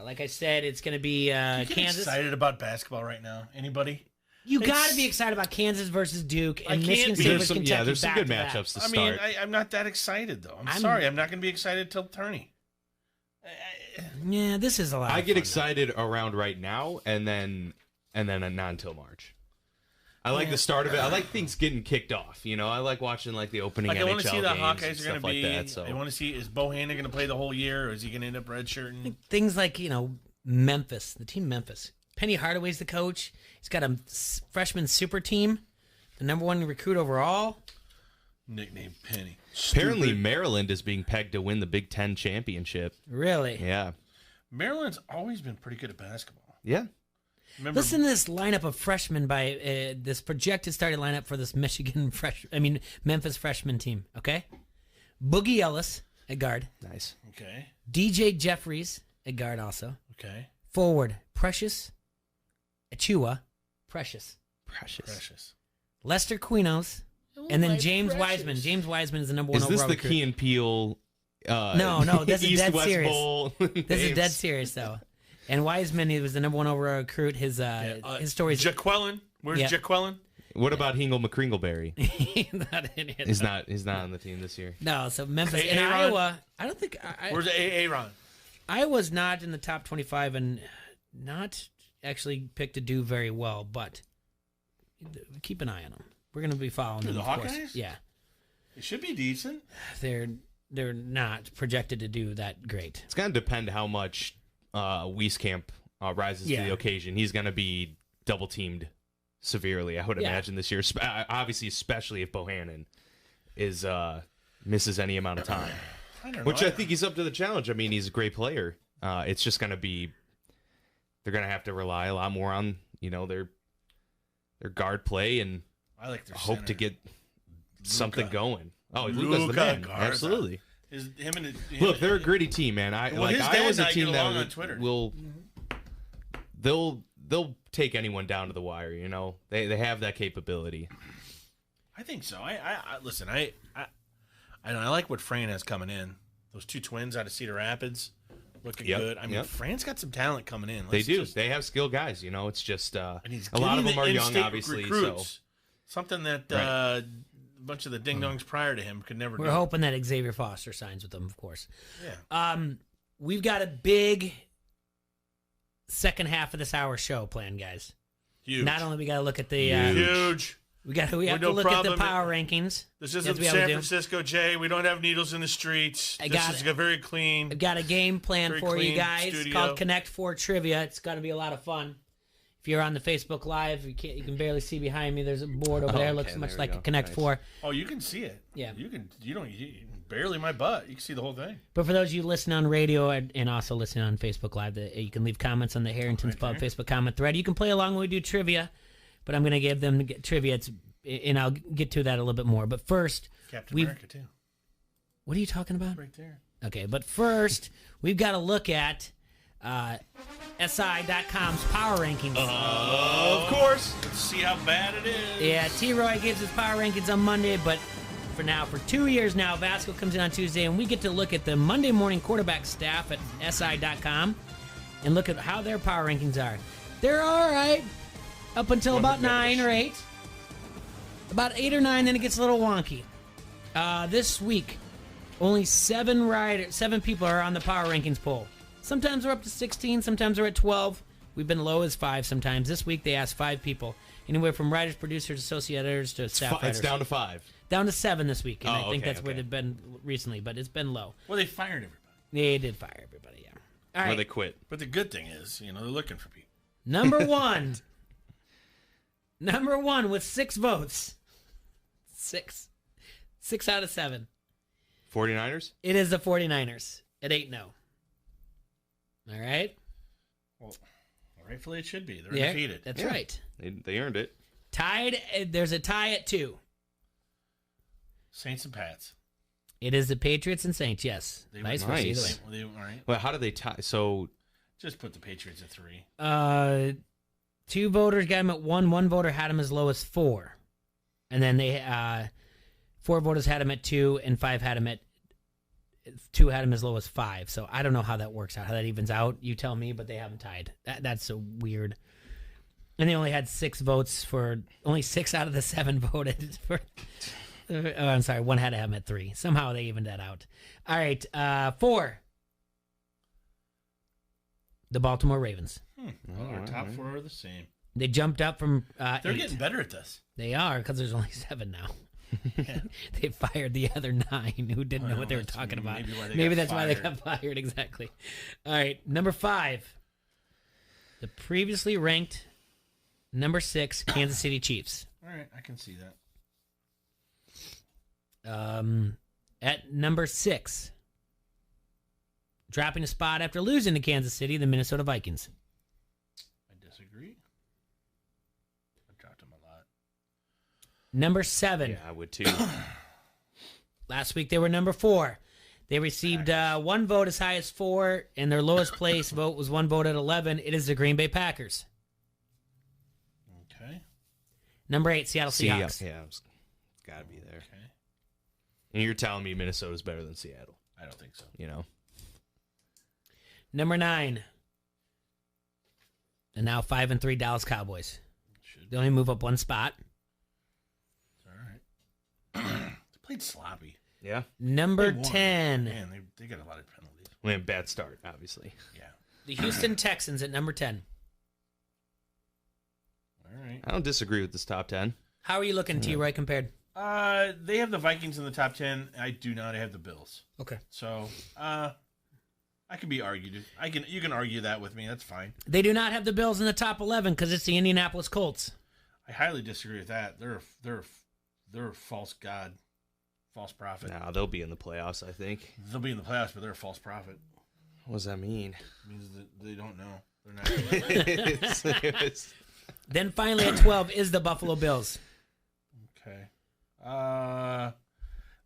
Like I said, it's going to be Kansas. Excited about basketball right now? Anybody? You got to be excited about Kansas versus Duke and Michigan State versus Kentucky. Yeah, there's some good back-to-back. matchups to I start. mean, I'm not that excited though. I'm sorry, I'm not going to be excited till tourney. Yeah, this is a lot. I get excited around right now, and then not until March. I like the start of it. I like things getting kicked off. You know, I like watching like the opening. I want to NHL see the games Hawkeyes and are going to stuff be. like that, so. I want to see, is Bohannon going to play the whole year, or is he going to end up redshirting? Things like, Memphis, the team Memphis. Penny Hardaway's the coach. He's got a freshman super team, the number 1 recruit overall. Nickname Penny. Apparently, Stupid. Maryland is being pegged to win the Big Ten championship. Really? Yeah. Maryland's always been pretty good at basketball. Yeah. Listen to this lineup of freshmen by this projected starting lineup for this Memphis freshman team. Okay, Boogie Ellis at guard. Nice. Okay. DJ Jeffries at guard also. Okay. Forward, Precious Achua. Precious. Lester Quinos, and then James Wiseman. James Wiseman is the number one Is overall this the recruit. Key and Peele? No, this is dead East-West serious. Bowl This is dead names? serious, though. And Wiseman, he was the number one overall recruit. His stories. Jaquelin. Where's Jaquelin? What about Hingle McCringleberry? Not in it. He's not on the team this year. No, so Memphis Hey, and Aaron? Iowa. I don't think. Where's Aaron? Iowa's not in the top 25 and not actually picked to do very well, but keep an eye on them. We're going to be following them. The of course. Hawkeyes? Yeah, It should be decent. they're not projected to do that great. It's going to depend how much Wieskamp rises to Yeah. the occasion. He's going to be double teamed severely, I would Yeah. imagine, this year. Obviously, especially if Bohannon is misses any amount of time. I don't know. Which I think he's up to the challenge. I mean, he's a great player. It's just going to be they're going to have to rely a lot more on their guard play and I like their hope center. to get something going. Oh, Luka's the Luka man. Garza. Absolutely. Look, They're a gritty team, man. Well, his dad Iowa's a and I team get that along on Twitter. they'll take anyone down to the wire. They have that capability. I think so. I listen. I like what Fran has coming in. Those two twins out of Cedar Rapids, looking good. I mean, Fran's got some talent coming in. They do. They have skilled guys. It's just a and he's lot of getting them are the young, in-state obviously. recruits. So Something that Right. a bunch of the ding dongs prior to him could never do. We're hoping that Xavier Foster signs with them, of course. Yeah. We've got a big second half of this hour show planned, guys. Huge. Not only we got to look at the Huge. We have to no look at the problem. power rankings. This That's isn't what we have to San do. Francisco, Jay. We don't have needles in the streets. I This got is it. very clean. I've got a game plan Very for you clean guys studio. called Connect 4 Trivia. It's going to be a lot of fun. If you're on the Facebook Live, you can barely see behind me. There's a board over there. It looks much like a Connect 4. Oh, you can see it. Yeah. You barely my butt. You can see the whole thing. But for those of you listening on radio and also listening on Facebook Live, you can leave comments on the Harrington's Pub Facebook comment thread. You can play along when we do trivia, but I'm going to give them trivia, and I'll get to that a little bit more. But first, Captain America too. What are you talking about? Right there. Okay, but first, we've got to look at SI.com's power rankings. Of course. Let's see how bad it is. Yeah, T-Roy gives his power rankings on Monday, but for 2 years now, Vasco comes in on Tuesday, and we get to look at the Monday morning quarterback staff at SI.com and look at how their power rankings are. They're all right up until about 9 or 8. About 8 or 9, then it gets a little wonky. This week, only 7 people are on the power rankings poll. Sometimes we're up to 16, sometimes we're at 12. We've been low as 5 sometimes. This week they asked 5 people. Anywhere from writers, producers, associate editors to staff writers. It's down to 5. Down to 7 this week, and Oh, I think okay, that's where they've been recently, but it's been low. Well, they fired everybody. They did fire everybody, yeah. All right. Or they quit. But the good thing is, they're looking for people. Number 1. Number 1 with 6 votes. 6. 6 out of 7. 49ers? It is the 49ers at 8-0. All right? Well, rightfully it should be. They're Yeah, undefeated. That's right. They earned it. Tied. There's a tie at 2. Saints and Pats. It is the Patriots and Saints, yes. They Vice were versa, nice. either way. All right. Well, how do they tie? So Just put the Patriots at 3. 2 voters got him at 1. 1 voter had him as low as 4. And then 4 voters had him at 2, and 5 had him at 2 had him as low as 5. So I don't know how that works out, how that evens out. You tell me, but they haven't tied. That's so weird. And they only had 6 votes for only 6 out of the 7 voted for. Oh, I'm sorry, 1 had to have him at 3. Somehow they evened that out. All right, 4. The Baltimore Ravens. Well, our top 4 are the same. They jumped up from. They're 8. getting better at this. They are, because there's only 7 now. They fired the other 9 who didn't know what they were talking about. Maybe that's why they got fired. Exactly. All right, number 5. The previously ranked number 6 Kansas City Chiefs. All right, I can see that. At number 6, dropping a spot after losing to Kansas City, the Minnesota Vikings. I disagree. I dropped them a lot. Number 7. Yeah, I would too. Last week they were number 4. They received 1 vote as high as 4, and their lowest place vote was 1 vote at 11. It is the Green Bay Packers. Okay. Number 8, Seattle Seahawks. Yeah, it's got to be there. Okay. And you're telling me Minnesota's better than Seattle? I don't think so. You know. Number 9, and now 5-3 Dallas Cowboys. They only move up one spot. All right. They played sloppy. Yeah. Number 10. Man, they got a lot of penalties. We had a bad start, obviously. Yeah. The Houston Texans at number 10. All right. I don't disagree with this top 10. How are you looking, T-Roy, compared? They have the Vikings in the top 10. I do not have the Bills. Okay. So, I can be argued. You can argue that with me. That's fine. They do not have the Bills in the top 11 because it's the Indianapolis Colts. I highly disagree with that. They're a false god, false prophet. No, they'll be in the playoffs, I think. They'll be in the playoffs, but they're a false prophet. What does that mean? It means that they don't know. They're not. Then finally at 12 is the Buffalo Bills. Okay.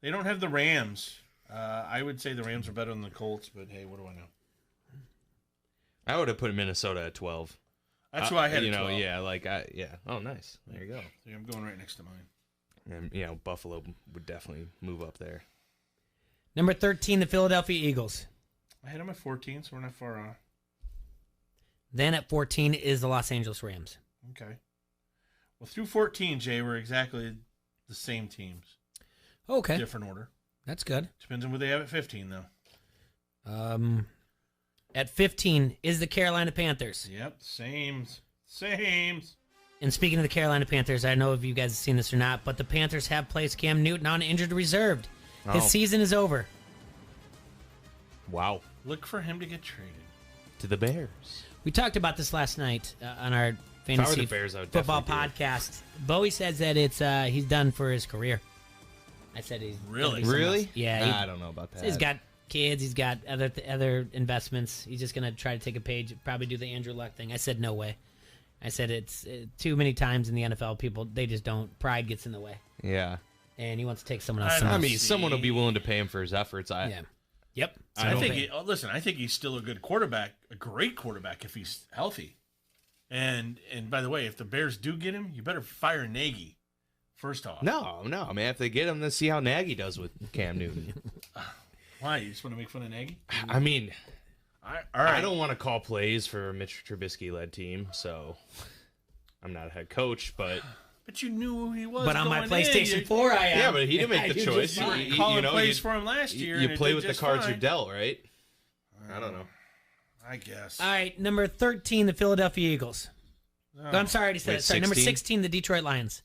They don't have the Rams. I would say the Rams are better than the Colts, but hey, what do I know? I would have put Minnesota at 12. That's who I had. You at know, 12. yeah. Oh, nice. There you go. See, I'm going right next to mine. And Buffalo would definitely move up there. Number 13, the Philadelphia Eagles. I had them at 14, so we're not far off. Then at 14 is the Los Angeles Rams. Okay. Well, through 14, Jay, we're exactly the same teams. Okay. Different order. That's good. Depends on what they have at 15, though. At 15 is the Carolina Panthers. Yep, same. And speaking of the Carolina Panthers, I don't know if you guys have seen this or not, but the Panthers have placed Cam Newton on injured reserve. His season is over. Wow. Look for him to get traded. To the Bears. We talked about this last night on our fantasy the Bears, I would football definitely podcast. Bowie says that it's he's done for his career. I said he's Really? Really? Yeah. I don't know about that. He's got kids. He's got other investments. He's just gonna try to take a page, probably do the Andrew Luck thing. I said no way. I said it's too many times in the NFL. People they just don't. Pride gets in the way. Yeah. And he wants to take someone else. I mean, someone will be willing to pay him for his efforts. Yeah. Yep. So I think. I think he's still a good quarterback, a great quarterback if he's healthy. And by the way, if the Bears do get him, you better fire Nagy. First off. No. I mean, if they get him, let's see how Nagy does with Cam Newton. Why? You just want to make fun of Nagy? I mean, all right. I don't want to call plays for a Mitch Trubisky-led team, so I'm not a head coach, but you knew who he was. But on my going PlayStation in. 4, I am. yeah, but he didn't make the I choice. You calling plays for him last year. You and play it did with the just cards fine. you're dealt, right? I don't know. I guess. All right, number 13, the Philadelphia Eagles. Oh. I'm sorry, I already said Wait, it. Sorry, number 16? 16, the Detroit Lions.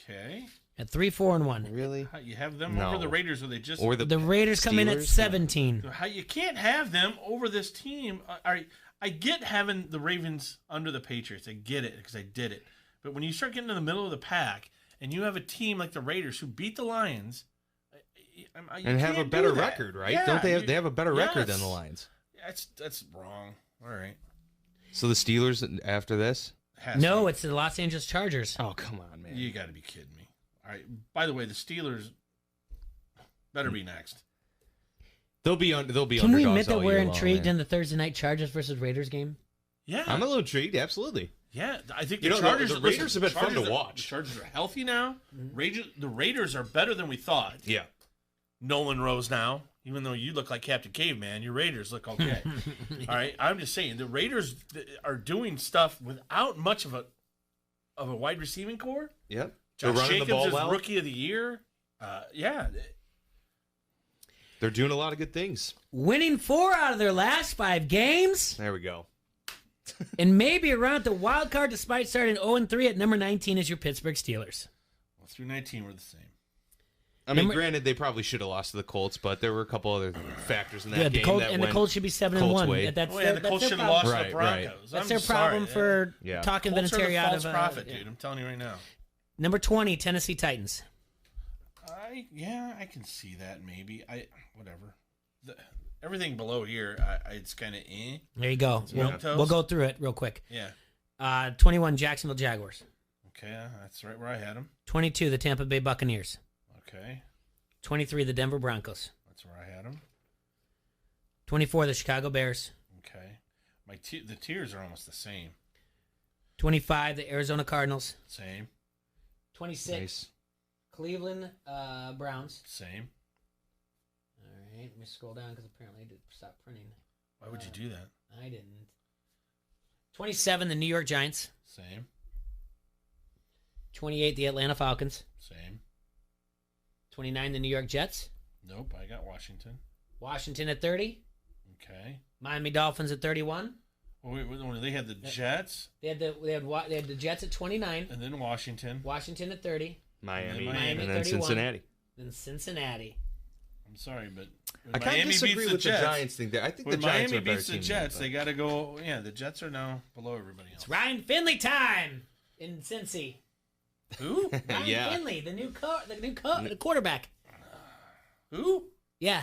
Okay. At 3-4-1. Really? How, you have them No. over the Raiders, or they just Or The Raiders come in at Steelers? 17. How you can't have them over this team? I get having the Ravens under the Patriots. I get it because I did it. But when you start getting in the middle of the pack and you have a team like the Raiders who beat the Lions And have a better record, right? Yeah, Don't they have a better record than yes. the Lions? That's wrong. All right. So the Steelers after this? No, it's the Los Angeles Chargers. Oh, come on, man. You got to be kidding me. All right. By the way, the Steelers better be next. They'll be underdogs. Can we admit that all we're year long, intrigued man. in the Thursday night Chargers versus Raiders game? Yeah. I'm a little intrigued, absolutely. Yeah, I think You the know, Chargers. the Raiders have been fun to Chargers watch. The Chargers are healthy now. The Raiders are better than we thought. Yeah. Nolan Rose now, even though you look like Captain Caveman, your Raiders look okay. All right, I'm just saying the Raiders are doing stuff without much of a wide receiving core. Yep. Josh They're running Jacobs the ball is well. Rookie of the Year. Yeah. They're doing a lot of good things. Winning 4 out of their last 5 games. There we go. And maybe around the wild card despite starting 0-3 at number 19 is your Pittsburgh Steelers. Well, through 19, we're the same. I mean, granted, they probably should have lost to the Colts, but there were a couple other factors in that game. The Colts should be 7-1. The Colts should have lost to the Broncos. Right. That's their problem for talking Colts Vinatieri out of false prophet, dude. I'm telling you right now. Number 20, Tennessee Titans. I can see that maybe. Whatever. Everything below here, it's kind of eh. There you go. We'll go through it real quick. Yeah. 21, Jacksonville Jaguars. Okay, that's right where I had them. 22, the Tampa Bay Buccaneers. Okay. 23, the Denver Broncos. That's where I had them. 24, the Chicago Bears. Okay. The tiers are almost the same. 25, the Arizona Cardinals. Same. 26. Nice. Cleveland Browns. Same. All right, let me scroll down because apparently I did stop printing. Why would you do that? I didn't. 27, the New York Giants. Same. 28, the Atlanta Falcons. Same. 29, the New York Jets. Nope, I got Washington. Washington at 30. Okay. Miami Dolphins at 31. Oh, wait, they had the Jets. They had the Jets at 29. And then Washington. Washington at 30. Miami and then 31. Cincinnati. Then Cincinnati. I'm sorry, but I kind of disagree with the Giants thing there. I think the Giants Miami are a better beats the team Jets, than they got to go. Yeah, the Jets are now below everybody else. It's Ryan Finley time in Cincy. Who? Ryan Finley, the new quarterback. Who? Yeah.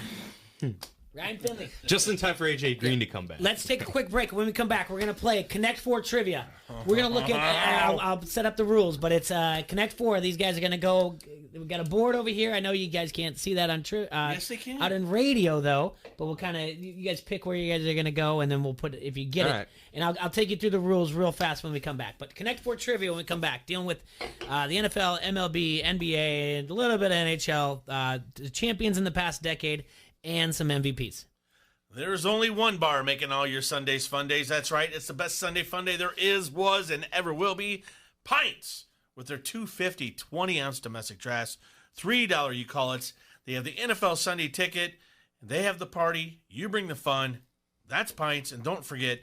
Ryan Finley. Just in time for AJ Green to come back. Let's take a quick break. When we come back, we're going to play Connect 4 trivia. We're going to look at, I'll set up the rules, but it's Connect 4. These guys are going to go, we've got a board over here. I know you guys can't see that on yes, they can. out in radio, though, but we'll kind of, you guys pick where you guys are going to go, and then we'll put it, if you get All it. right. And I'll take you through the rules real fast when we come back. But Connect 4 trivia when we come back, dealing with the NFL, MLB, NBA, and a little bit of NHL, the champions in the past decade, and some MVPs. There's only one bar making all your Sundays fun days. That's right. It's the best Sunday fun day there is, was, and ever will be. Pints with their $2.50 20-ounce domestic draft, $3 you call it. They have the NFL Sunday ticket. They have the party. You bring the fun. That's Pints. And don't forget,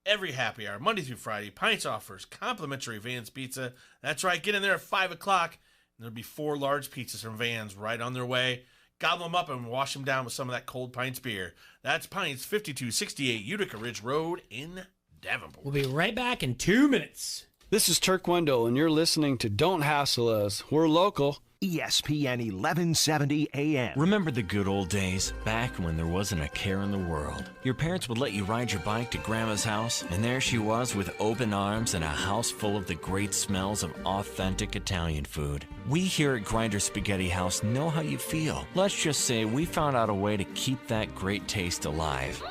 every happy hour, Monday through Friday, Pints offers complimentary Vans pizza. That's right. Get in there at 5 o'clock, and there'll be 4 large pizzas from Vans right on their way. Gobble them up and wash them down with some of that cold Pints beer. That's Pints, 5268 Utica Ridge Road in Davenport. We'll be right back in 2 minutes. This is Turk Wendell, and you're listening to Don't Hassle Us. We're local. ESPN 1170 AM. Remember the good old days, back when there wasn't a care in the world. Your parents would let you ride your bike to Grandma's house, and there she was with open arms and a house full of the great smells of authentic Italian food. We here at Grinder Spaghetti House know how you feel. Let's just say we found out a way to keep that great taste alive.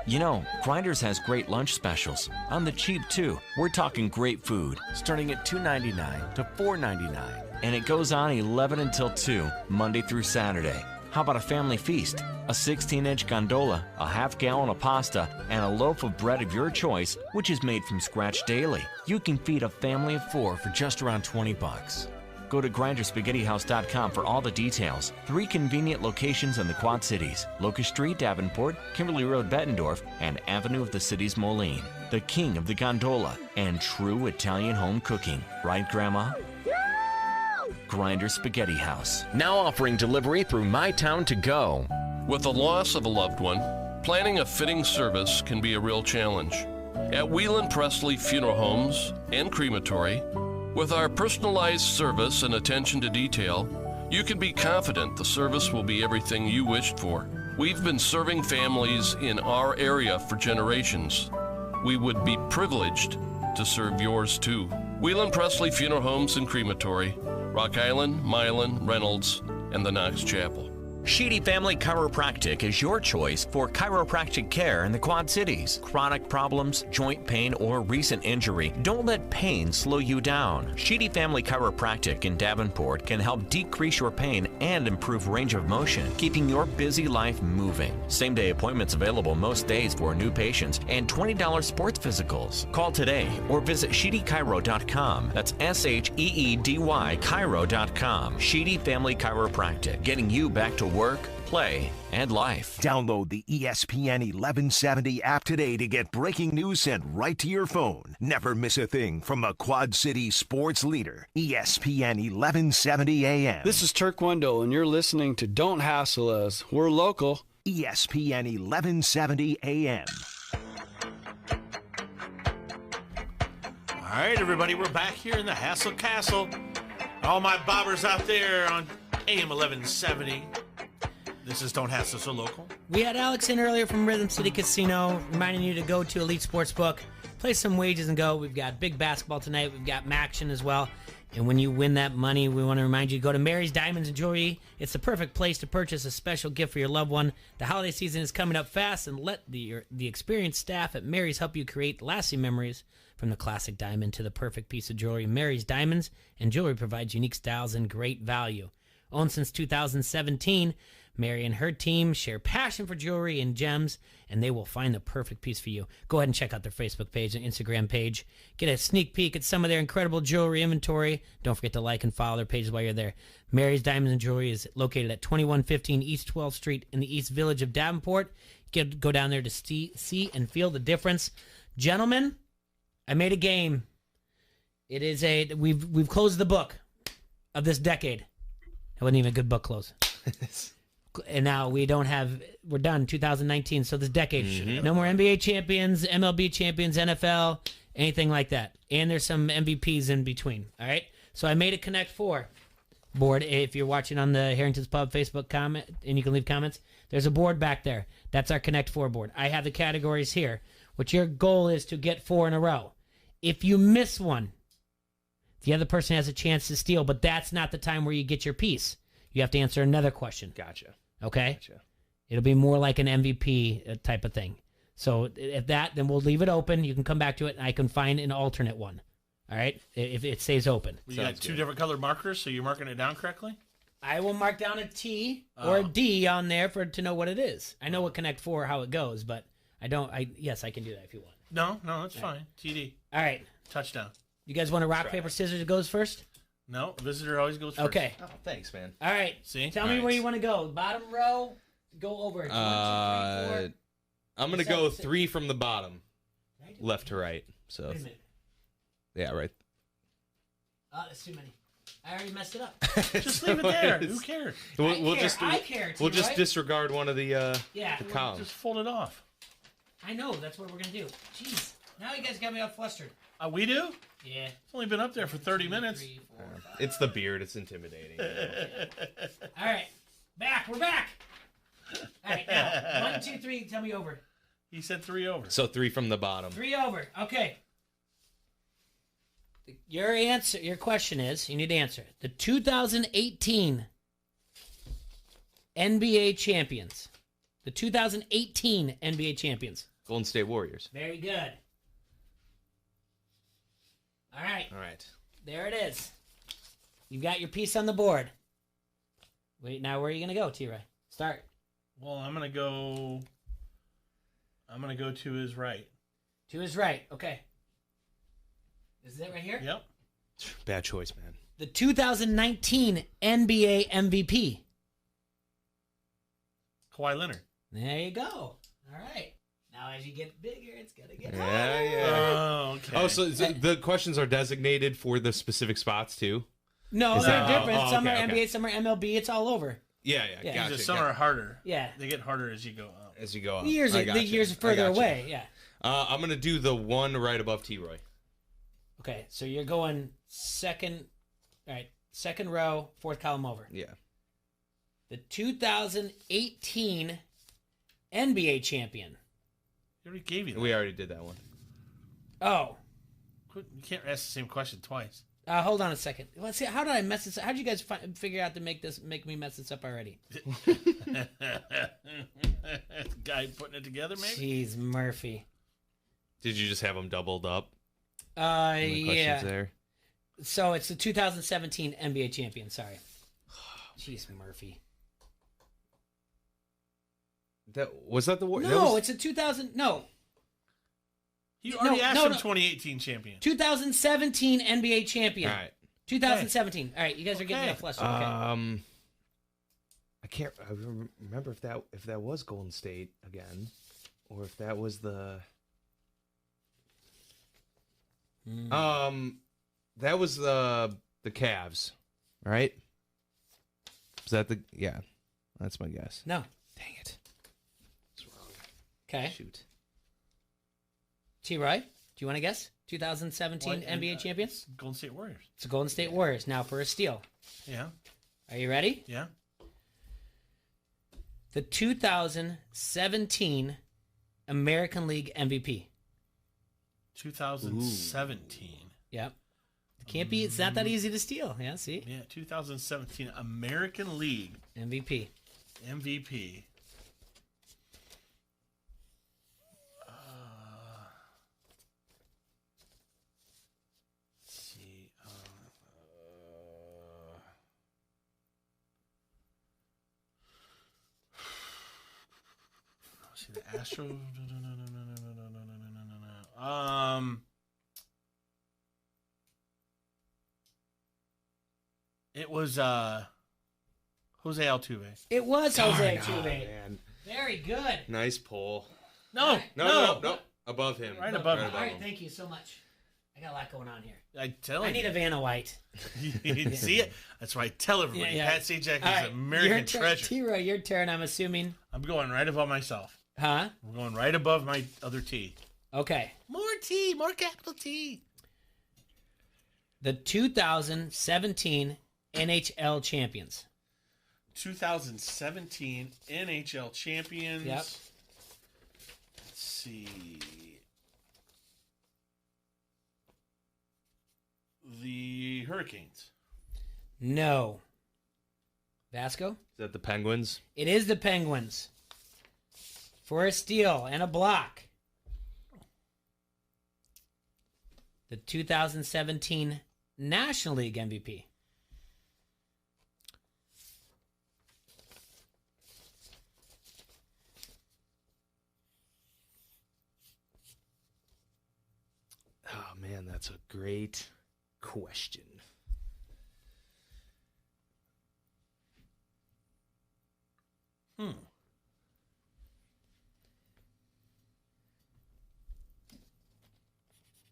You know, Grinders has great lunch specials. On the cheap, too. We're talking great food, starting at $2.99 to $4.99. And it goes on 11 until 2, Monday through Saturday. How about a family feast? A 16-inch gondola, a half-gallon of pasta, and a loaf of bread of your choice, which is made from scratch daily. You can feed a family of 4 for just around $20. Go to grinderspaghettihouse.com for all the details. 3 convenient locations in the Quad Cities: Locust Street, Davenport, Kimberly Road, Bettendorf, and Avenue of the Cities, Moline. The king of the gondola and true Italian home cooking. Right, Grandma? Grinder Spaghetti House. Now offering delivery through My Town to Go. With the loss of a loved one, planning a fitting service can be a real challenge. At Whelan Presley Funeral Homes and Crematory, with our personalized service and attention to detail, you can be confident the service will be everything you wished for. We've been serving families in our area for generations. We would be privileged to serve yours too. Whelan Presley Funeral Homes and Crematory, Rock Island, Milan, Reynolds, and the Knox Chapel. Sheedy Family Chiropractic is your choice for chiropractic care in the Quad Cities. Chronic problems, joint pain, or recent injury, don't let pain slow you down. Sheedy Family Chiropractic in Davenport can help decrease your pain and improve range of motion, keeping your busy life moving. Same-day appointments available most days for new patients and $20 sports physicals. Call today or visit SheedyChiro.com. That's SHEEDY Chiro.com. Sheedy Family Chiropractic, getting you back to work, play, and life. Download the ESPN 1170 app today to get breaking news sent right to your phone. Never miss a thing from the Quad City sports leader, ESPN 1170 AM. This is Turk Wendell, and you're listening to Don't Hassle Us. We're local. ESPN 1170 AM. All right, everybody, we're back here in the Hassle Castle. All my bobbers out there on AM 1170. This is Don't Hassle So Local. We had Alex in earlier from Rhythm City Casino, reminding you to go to Elite Sportsbook, play some wages and go. We've got big basketball tonight. We've got Maction as well. And when you win that money, we want to remind you to go to Mary's Diamonds and Jewelry. It's the perfect place to purchase a special gift for your loved one. The holiday season is coming up fast, and let the experienced staff at Mary's help you create lasting memories. From the classic diamond to the perfect piece of jewelry, Mary's Diamonds and Jewelry provides unique styles and great value. Owned since 2017, Mary and her team share passion for jewelry and gems, and they will find the perfect piece for you. Go ahead and check out their Facebook page and Instagram page. Get a sneak peek at some of their incredible jewelry inventory. Don't forget to like and follow their pages while you're there. Mary's Diamonds and Jewelry is located at 2115 East 12th Street in the East Village of Davenport. Go down there to see and feel the difference. Gentlemen, I made a game. It is we've closed the book of this decade. It wasn't even a good book close. And now we're done 2019. So this decade, no more NBA champions, MLB champions, NFL, anything like that. And there's some MVPs in between. All right. So I made a Connect 4 board. If you're watching on the Harrington's Pub Facebook comment, and you can leave comments, there's a board back there. That's our Connect 4 board. I have the categories here. What your goal is to get 4 in a row. If you miss one, the other person has a chance to steal, but that's not the time where you get your piece. You have to answer another question. Gotcha. Okay? Gotcha. It'll be more like an MVP type of thing. So if that, then we'll leave it open. You can come back to it, and I can find an alternate one. All right? If it stays open. You got two different colored markers, so you're marking it down correctly? I will mark down a T or a D on there to know what it is. I know what Connect 4, how it goes, but yes, I can do that if you want. No, that's fine. TD. All right. Touchdown. You guys want to rock, paper, scissors goes first? No, visitor always goes first. Okay. Oh, thanks, man. All right. See? Tell me where you want to go. Bottom row, go over. 1, 2, 3, 4. I'm going to go 3 from the bottom, left to right. So, wait a minute. Yeah, right. Oh, that's too many. I already messed it up. Just leave it there. Who cares? I care. We'll just disregard one of the columns. Just fold it off. I know. That's what we're going to do. Jeez. Now you guys got me all flustered. We do? Yeah. It's only been up there for 30 minutes. 3, 4, 5. It's the beard. It's intimidating. All right. We're back. All right. Now, 1, 2, 3. Tell me over. He said 3 over. So 3 from the bottom. 3 over. Okay. Your question is, you need to answer. The 2018 NBA champions. The 2018 NBA champions. Golden State Warriors. Very good. All right. There it is. You've got your piece on the board. Wait, now where are you going to go, T-Ray? Start. Well, I'm going to go to his right. To his right. Okay. Is that right here? Yep. Bad choice, man. The 2019 NBA MVP. Kawhi Leonard. There you go. All right. Now, as you get bigger, it's going to get harder. Yeah. Oh, okay. Oh, so the questions are designated for the specific spots, too? No, they're different. Some are NBA, some are MLB. It's all over. Yeah. Gotcha. Some are harder. Yeah. They get harder as you go up. The years are further away. Yeah. I'm going to do the one right above T-Roy. Okay, so you're going second. All right, second row, fourth column over. Yeah. The 2018 NBA champion. We already gave you that. We already did that one. Oh. You can't ask the same question twice. Hold on a second. Let's see. How did I mess this up? How did you guys figure out to make me mess this up already? Guy putting it together, maybe? Jeez, Murphy. Did you just have them doubled up? Yeah. There? So it's the 2017 NBA champion. Sorry. Jeez, Murphy. Was that the war? No, it's a 2000. No. You already asked him 2018 champion. 2017 NBA champion. All right. 2017. Okay. All right, you guys are getting me flustered. Okay. I can't remember if that was Golden State again, or if that was the. That was the Cavs, right? Is that the That's my guess. No. Dang it. It's wrong. Okay. Shoot. T-Roy, do you want to guess? 2017 NBA champions? Golden State Warriors. It's the Golden State Warriors. Now for a steal. Yeah. Are you ready? Yeah. The 2017 American League MVP. 2017. Yep. Can't be. It's not that easy to steal. Yeah, see? Yeah, 2017 American League MVP. MVP. Let's see. See the Astro. It was Jose Altuve. It was Jose Oh, Altuve. man. Very good. Nice pull. No, No. Above him. Right above All him. right, thank you so much. I got a lot going on here. I tell I you. need a Vanna White. You see it? That's why I tell everybody. Pat Sajak is All right, an American your turn. treasure. T-Roy, your turn, I'm assuming. I'm going right above myself. Huh? I'm going right above my other T. Okay. More T, more capital T. The 2017 NHL champions. 2017 NHL champions. Yep. Let's see. The Hurricanes. No. Vasco? Is that the Penguins? It is the Penguins. For a steal and a block. The 2017 National League MVP. Oh, man, that's a great question.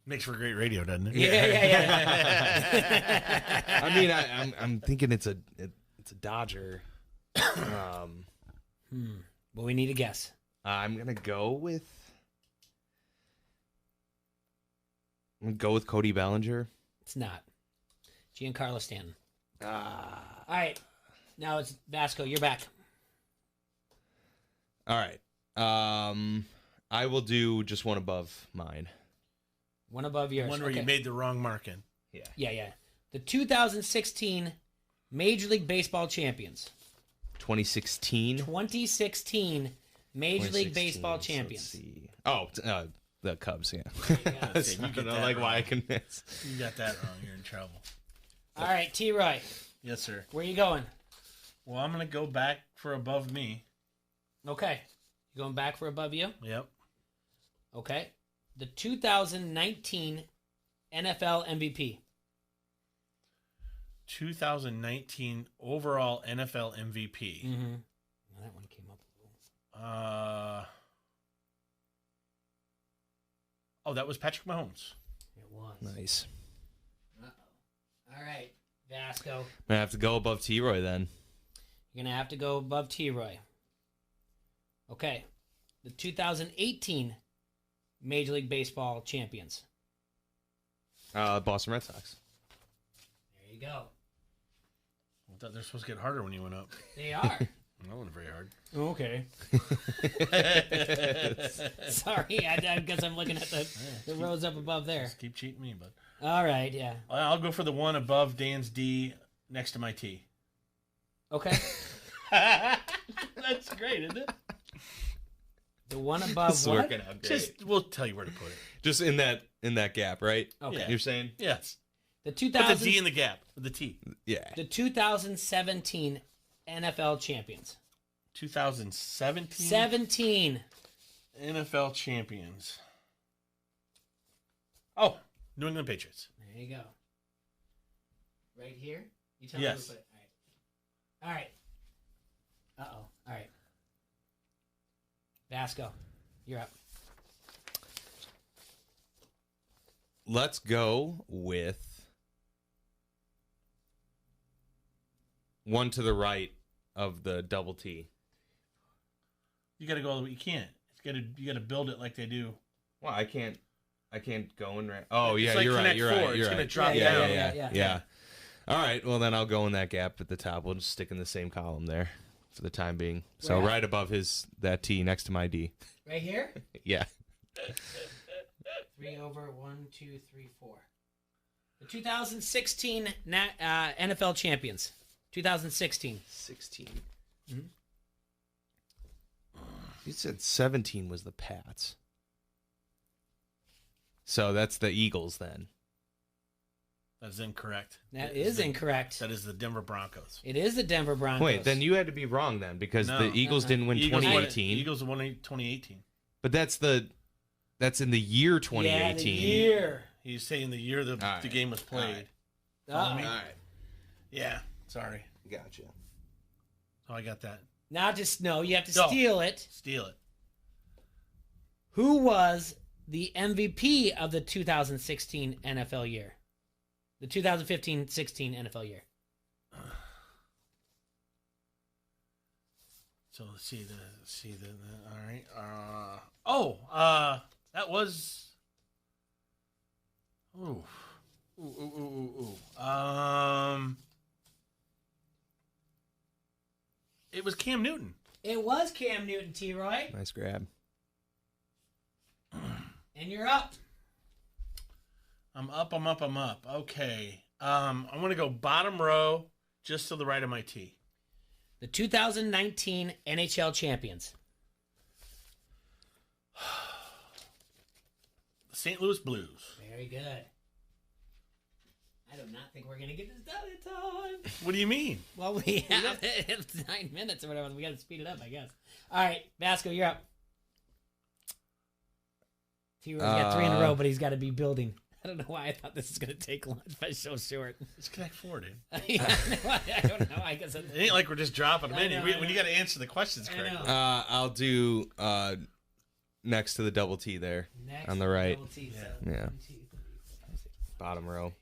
Makes for great radio, doesn't it? Yeah. I mean, I'm thinking it's a Dodger. Well, we need a guess. I'm gonna go with Cody Bellinger. It's not. Giancarlo Stanton. Ah. All right. Now it's Vasco. You're back. All right. I will do just one above mine. One above yours. One where you made the wrong marking. Yeah. Yeah. The 2016 Major League Baseball champions. 2016. 2016 Major League Baseball Let's champions. see. Oh, the Cubs. Yeah. I don't know, like why I can miss. You got that wrong. You're in trouble. All right, T-Roy. Yes, sir. Where you going? Well, I'm going to go back for above me. Okay. You going back for above you? Yep. Okay. The 2019 NFL MVP. 2019 overall NFL MVP. Mm-hmm. Well, that one came up a little. Oh, that was Patrick Mahomes. It was. Nice. Uh-oh. All right, Vasco. I'm gonna have to go above T-Roy then. You're going to have to go above T-Roy. Okay. The 2018 Major League Baseball champions. Boston Red Sox. There you go. I thought they're supposed to get harder when you went up. They are. That wasn't very hard. Okay. Sorry, I guess I'm looking at the rows up above there. Just keep cheating me, bud. All right, yeah. I'll go for the one above Dan's D next to my T. Okay. That's great, isn't it? The one above It's what? working out great. We'll tell you where to put it. Just in that gap, right? Okay. Yeah. You're saying? Yes. The Put the 2000 D in the gap with the T. Yeah. The 2017 NFL champions. 2017 17. NFL champions. Oh, New England Patriots. There you go. Right here? You tell Yes. me. All right. Uh-oh. All right. Vasco, you're up. Let's go with one to the right of the double T. You got to go all the way. You can't. You got to build it like they do. Well, I can't go in right. Oh It's yeah, like you're right. Connect You're Four. right. It's You're gonna right. drop Yeah. Yeah. All right. Well, then I'll go in that gap at the top. We'll just stick in the same column there for the time being. So Where at? right above that T next to my D. Right here? Yeah. 3 over 1, 2, 3, 4. The 2016 NFL champions. 2016. 16. Mm-hmm. You said 17 was the Pats. So that's the Eagles then. That is incorrect. That is incorrect. That is the Denver Broncos. It is the Denver Broncos. Wait, then you had to be wrong then because the Eagles didn't win 2018. Eagles won 2018. But that's in the year 2018. Yeah, the year. He's saying the year the game was played. All Follow me? right. Yeah, sorry. Gotcha. Oh, I got that. Now you have to Go. steal it. Steal it. Who was the MVP of the 2016 NFL year? The 2015-16 NFL year. So let's see the all right. That was. Ooh. It was Cam Newton. It was Cam Newton, T-Roy. Nice grab. And you're up. I'm up. Okay. I'm going to go bottom row just to the right of my T. The 2019 NHL champions. The St. Louis Blues. Very good. I do not think we're going to get this done in time. What do you mean? Well, we have 9 minutes or whatever. We got to speed it up, I guess. All right, Vasco, you're up. T-Roy's got 3 in a row, but he's got to be building. I don't know why I thought this was going to take long, but it's so short. It's Connect Four, dude. I don't know. I guess it ain't like we're just dropping them in. When you got to answer the questions correctly. I'll do next to the double T there on the right. Double T, Yeah. Bottom row.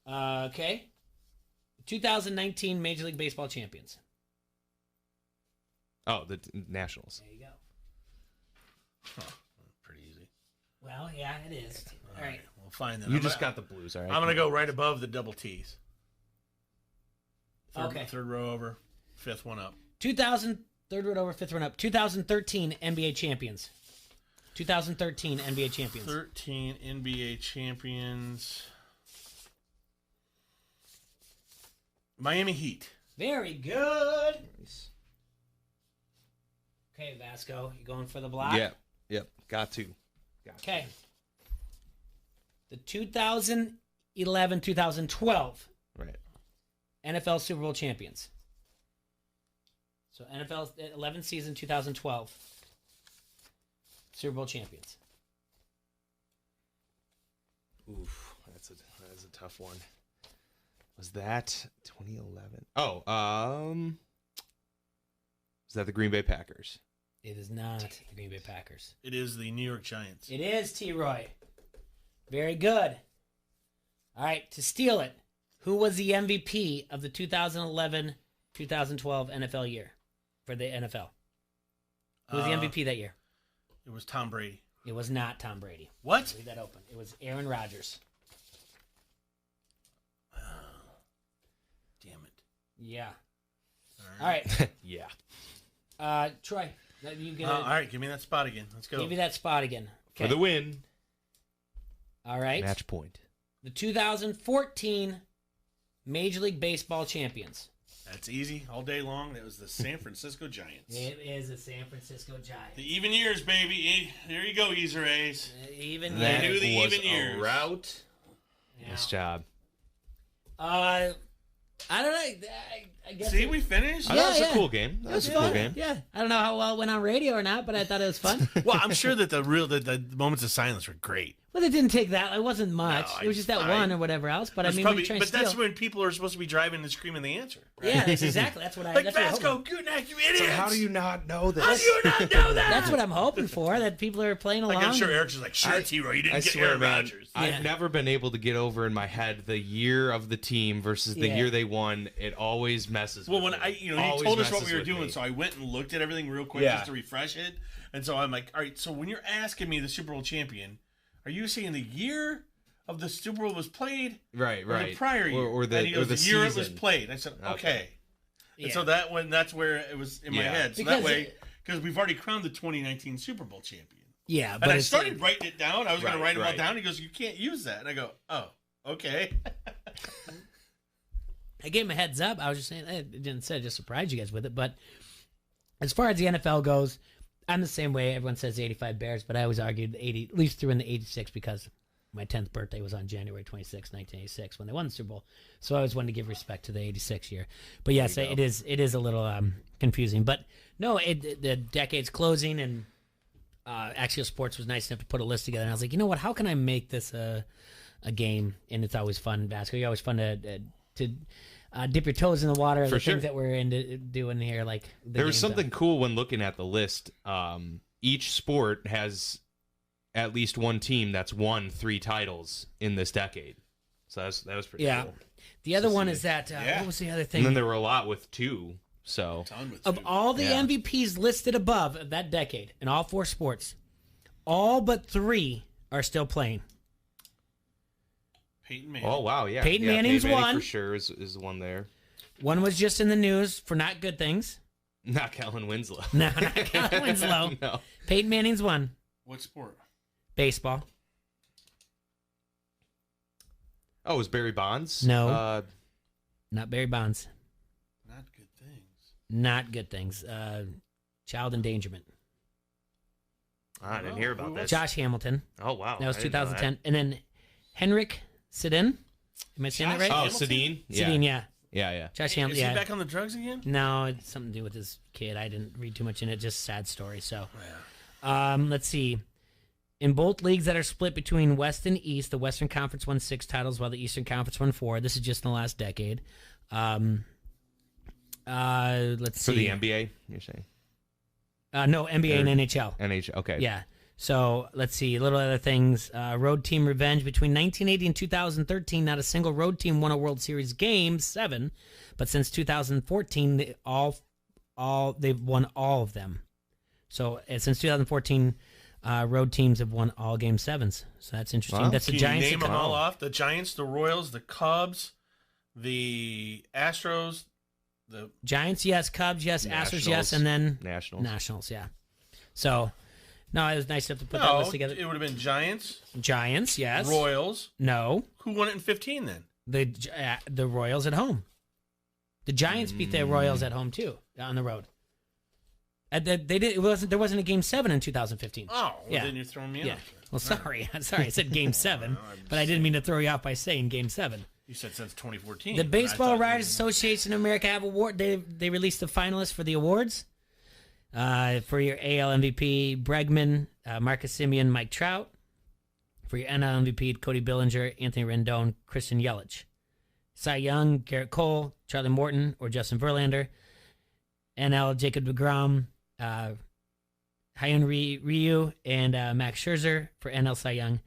Okay. 2019 Major League Baseball champions. Oh, the Nationals. There you go. Huh. Pretty easy. Well, yeah, it is. All right. We'll find them. You just got the Blues, all right? I'm going to go right above the double T's. Okay. Third row over, fifth one up. 2000, third row over, fifth one up. 2013 NBA champions. 2013 NBA champions. 13 NBA champions. Miami Heat. Very good. Nice. Okay, Vasco, you going for the block? Yep. Got to. Okay. The 2011-2012 right. NFL Super Bowl champions. So NFL 11 season 2012 Super Bowl champions. Oof, that is a tough one. Was that 2011? Oh, was that the Green Bay Packers? It is not the Green Bay Packers. It is the New York Giants. It is, T-Roy. Very good. All right, to steal it, who was the MVP of the 2011-2012 NFL year for the NFL? Who was the MVP that year? It was Tom Brady. It was not Tom Brady. What? Leave that open. It was Aaron Rodgers. Damn it. Yeah. All right. Yeah. Troy, you get all right, give me that spot again. Let's go. Give me that spot again. Okay. For the win. All right. Match point. The 2014 Major League Baseball champions. That's easy all day long. It was the San Francisco Giants. It is the San Francisco Giants. The even years, baby. There you go, Easer A's. Even that years. Do the was even years. A route. Yeah. Nice job. I don't know. I guess. See, we finished. That was a cool game. That was a cool fun. game. Yeah. I don't know how well it went on radio or not, but I thought it was fun. Well, I'm sure that the moments of silence were great. Well, it didn't take that. It wasn't much. No, it was just that one or whatever else. But I mean, probably, we tried but to steal. that's when people are supposed to be driving and screaming the answer. Right? Yeah, that's exactly. That's what I. Like that's what I Vasco, hope. good night, you idiots. So how do you not know this? How do you not know that? That's what I'm hoping for. That people are playing along. Like I'm sure Eric's just like, sure, T-Roy, you didn't get Aaron Rodgers. I've never been able to get over in my head the year of the team versus the year they won. It always messes. Well, with when me. he Always told us what messes we were with doing, me. so I went and looked at everything real quick just to refresh it. And so I'm like, all right, so when you're asking me the Super Bowl champion, are you saying the year of the Super Bowl was played? Right. Or the prior year? Or the, and he goes, or the the year season. it was played. And I said, okay. Yeah. And so that's where it was in my head. So Because that way, because we've already crowned the 2019 Super Bowl champion. Yeah, And but I it's- started writing it down. I was going to write them all right. down. He goes, you can't use that. And I go, oh. Okay. I gave him a heads up. I was just saying, I didn't say, just surprise you guys with it. But as far as the NFL goes, I'm the same way. Everyone says the 85 Bears, but I always argued the 80, at least threw in the 86 because my 10th birthday was on January 26, 1986 when they won the Super Bowl. So I always wanted to give respect to the 86 year. But yes, it is a little confusing. But no, the decade's closing, and Axial Sports was nice enough to put a list together. And I was like, you know what? How can I make this a game? And it's always fun. Basketball, you're always fun to dip your toes in the water. For the sure. things that we're into doing here, like There was something cool when looking at the list. Each sport has at least one team that's won 3 titles in this decade. So that was pretty cool. The other one is that what was the other thing? And then there were a lot with 2. So Of all the MVPs listed above of that decade in all 4 sports, all but 3 are still playing. Peyton Manning. Oh wow, yeah. Peyton Manning's Peyton Manning one for sure is the one there. One was just in the news for not good things. Not Kellen Winslow. No, not Kellen Winslow. No. Peyton Manning's one. What sport? Baseball. Oh, was Barry Bonds? No. Not Barry Bonds. Not good things. Not good things. Child endangerment. I didn't hear about that. Josh Hamilton. Oh wow. That was I didn't know 2010. that. And then Henrik Sedin. Am I saying that right? Oh, Sedin? Sedin, yeah. Yeah. Josh Is Hamilton, he yeah. back on the drugs again? No, it's something to do with his kid. I didn't read too much in it. Just sad story. So, let's see. In both leagues that are split between West and East, the Western Conference won 6 titles, while the Eastern Conference won 4. This is just in the last decade. Let's see. For the NBA, you're saying? No, NBA and NHL. NHL, okay. Yeah. So let's see, little other things. Road team revenge between 1980 and 2013. Not a single road team won a World Series game, 7, but since 2014, they've won all of them. So since 2014, road teams have won all Game 7s. So that's interesting. Wow. That's the Can Giants. you name them all off? The Giants, the Royals, the Cubs, the Astros, the Giants, yes. Cubs, yes. Astros, yes. And then Nationals, yeah. So. No, it was nice enough to put that list together. It would have been Giants. Giants, yes. Royals. No. Who won it in 15 then? The Royals at home. The Giants beat the Royals at home too on the road. They did. It wasn't. There wasn't a Game 7 in 2015. Oh, well, yeah. then you're throwing me off. Well, sorry. I said Game 7, but I didn't mean to throw you off by saying Game 7. You said since 2014. The Baseball Writers Association of America have award. They released the finalists for the awards. For your AL MVP, Bregman, Marcus Semien, Mike Trout. For your NL MVP, Cody Bellinger, Anthony Rendon, Christian Yelich. Cy Young, Garrett Cole, Charlie Morton, or Justin Verlander. NL, Jacob deGrom, Hyun Ryu, and Max Scherzer for NL Cy Young.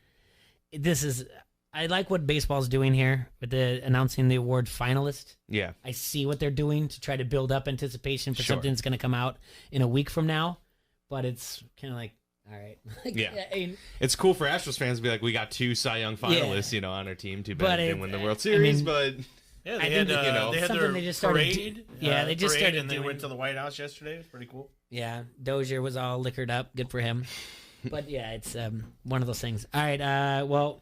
I like what baseball's doing here with the announcing the award finalist. Yeah. I see what they're doing to try to build up anticipation for something that's going to come out in a week from now. But it's kind of like, all right. Yeah. It's cool for Astros fans to be like, we got 2 Cy Young finalists, on our team. Too bad they didn't win the World Series, but... Yeah, they had their they just started parade. they just parade, started and they doing. went to the White House yesterday. It was pretty cool. Yeah, Dozier was all liquored up. Good for him. But yeah, it's one of those things. All right, well,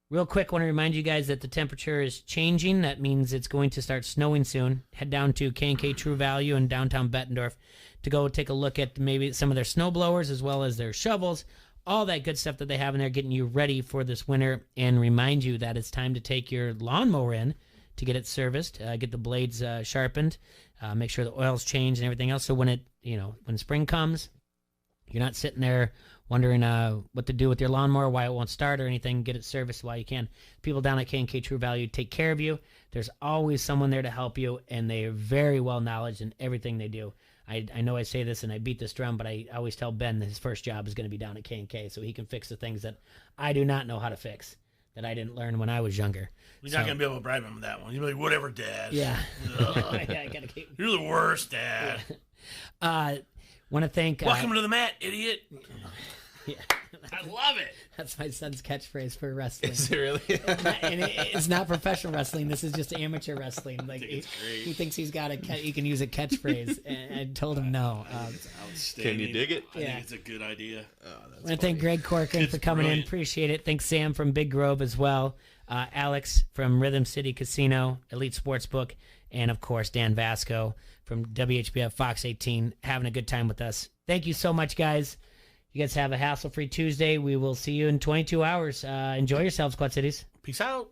real quick, want to remind you guys that the temperature is changing. That means it's going to start snowing soon. Head down to K&K True Value in downtown Bettendorf to go take a look at maybe some of their snow blowers as well as their shovels, all that good stuff that they have in there, getting you ready for this winter, and remind you that it's time to take your lawnmower in to get it serviced, get the blades sharpened, make sure the oil's changed and everything else. So when when spring comes, you're not sitting there wondering what to do with your lawnmower, why it won't start or anything. Get it serviced while you can. People down at K&K True Value take care of you. There's always someone there to help you, and they are very well knowledgeable in everything they do. I know I say this and I beat this drum, but I always tell Ben that his first job is going to be down at K&K, so he can fix the things that I do not know how to fix, that I didn't learn when I was younger. You're not going to be able to bribe him with that one. You'll be like, whatever, Dad. Yeah. I gotta keep... You're the worst, Dad. Want to thank... Welcome to the mat, idiot. Yeah. I love it. That's my son's catchphrase for wrestling. Is it really? It's not professional wrestling. This is just amateur wrestling. Like he thinks he's got he can use a catchphrase, and I told him no. It's outstanding. Can you dig it? I think it's a good idea. I want to thank Greg Corcoran for coming in. Appreciate it. Thanks Sam from Big Grove as well. Alex from Rhythm City Casino, Elite Sportsbook, and of course Dan Vasco from WHBF Fox 18, having a good time with us. Thank you so much, guys. You guys have a hassle-free Tuesday. We will see you in 22 hours. Enjoy yourselves, Quad Cities. Peace out.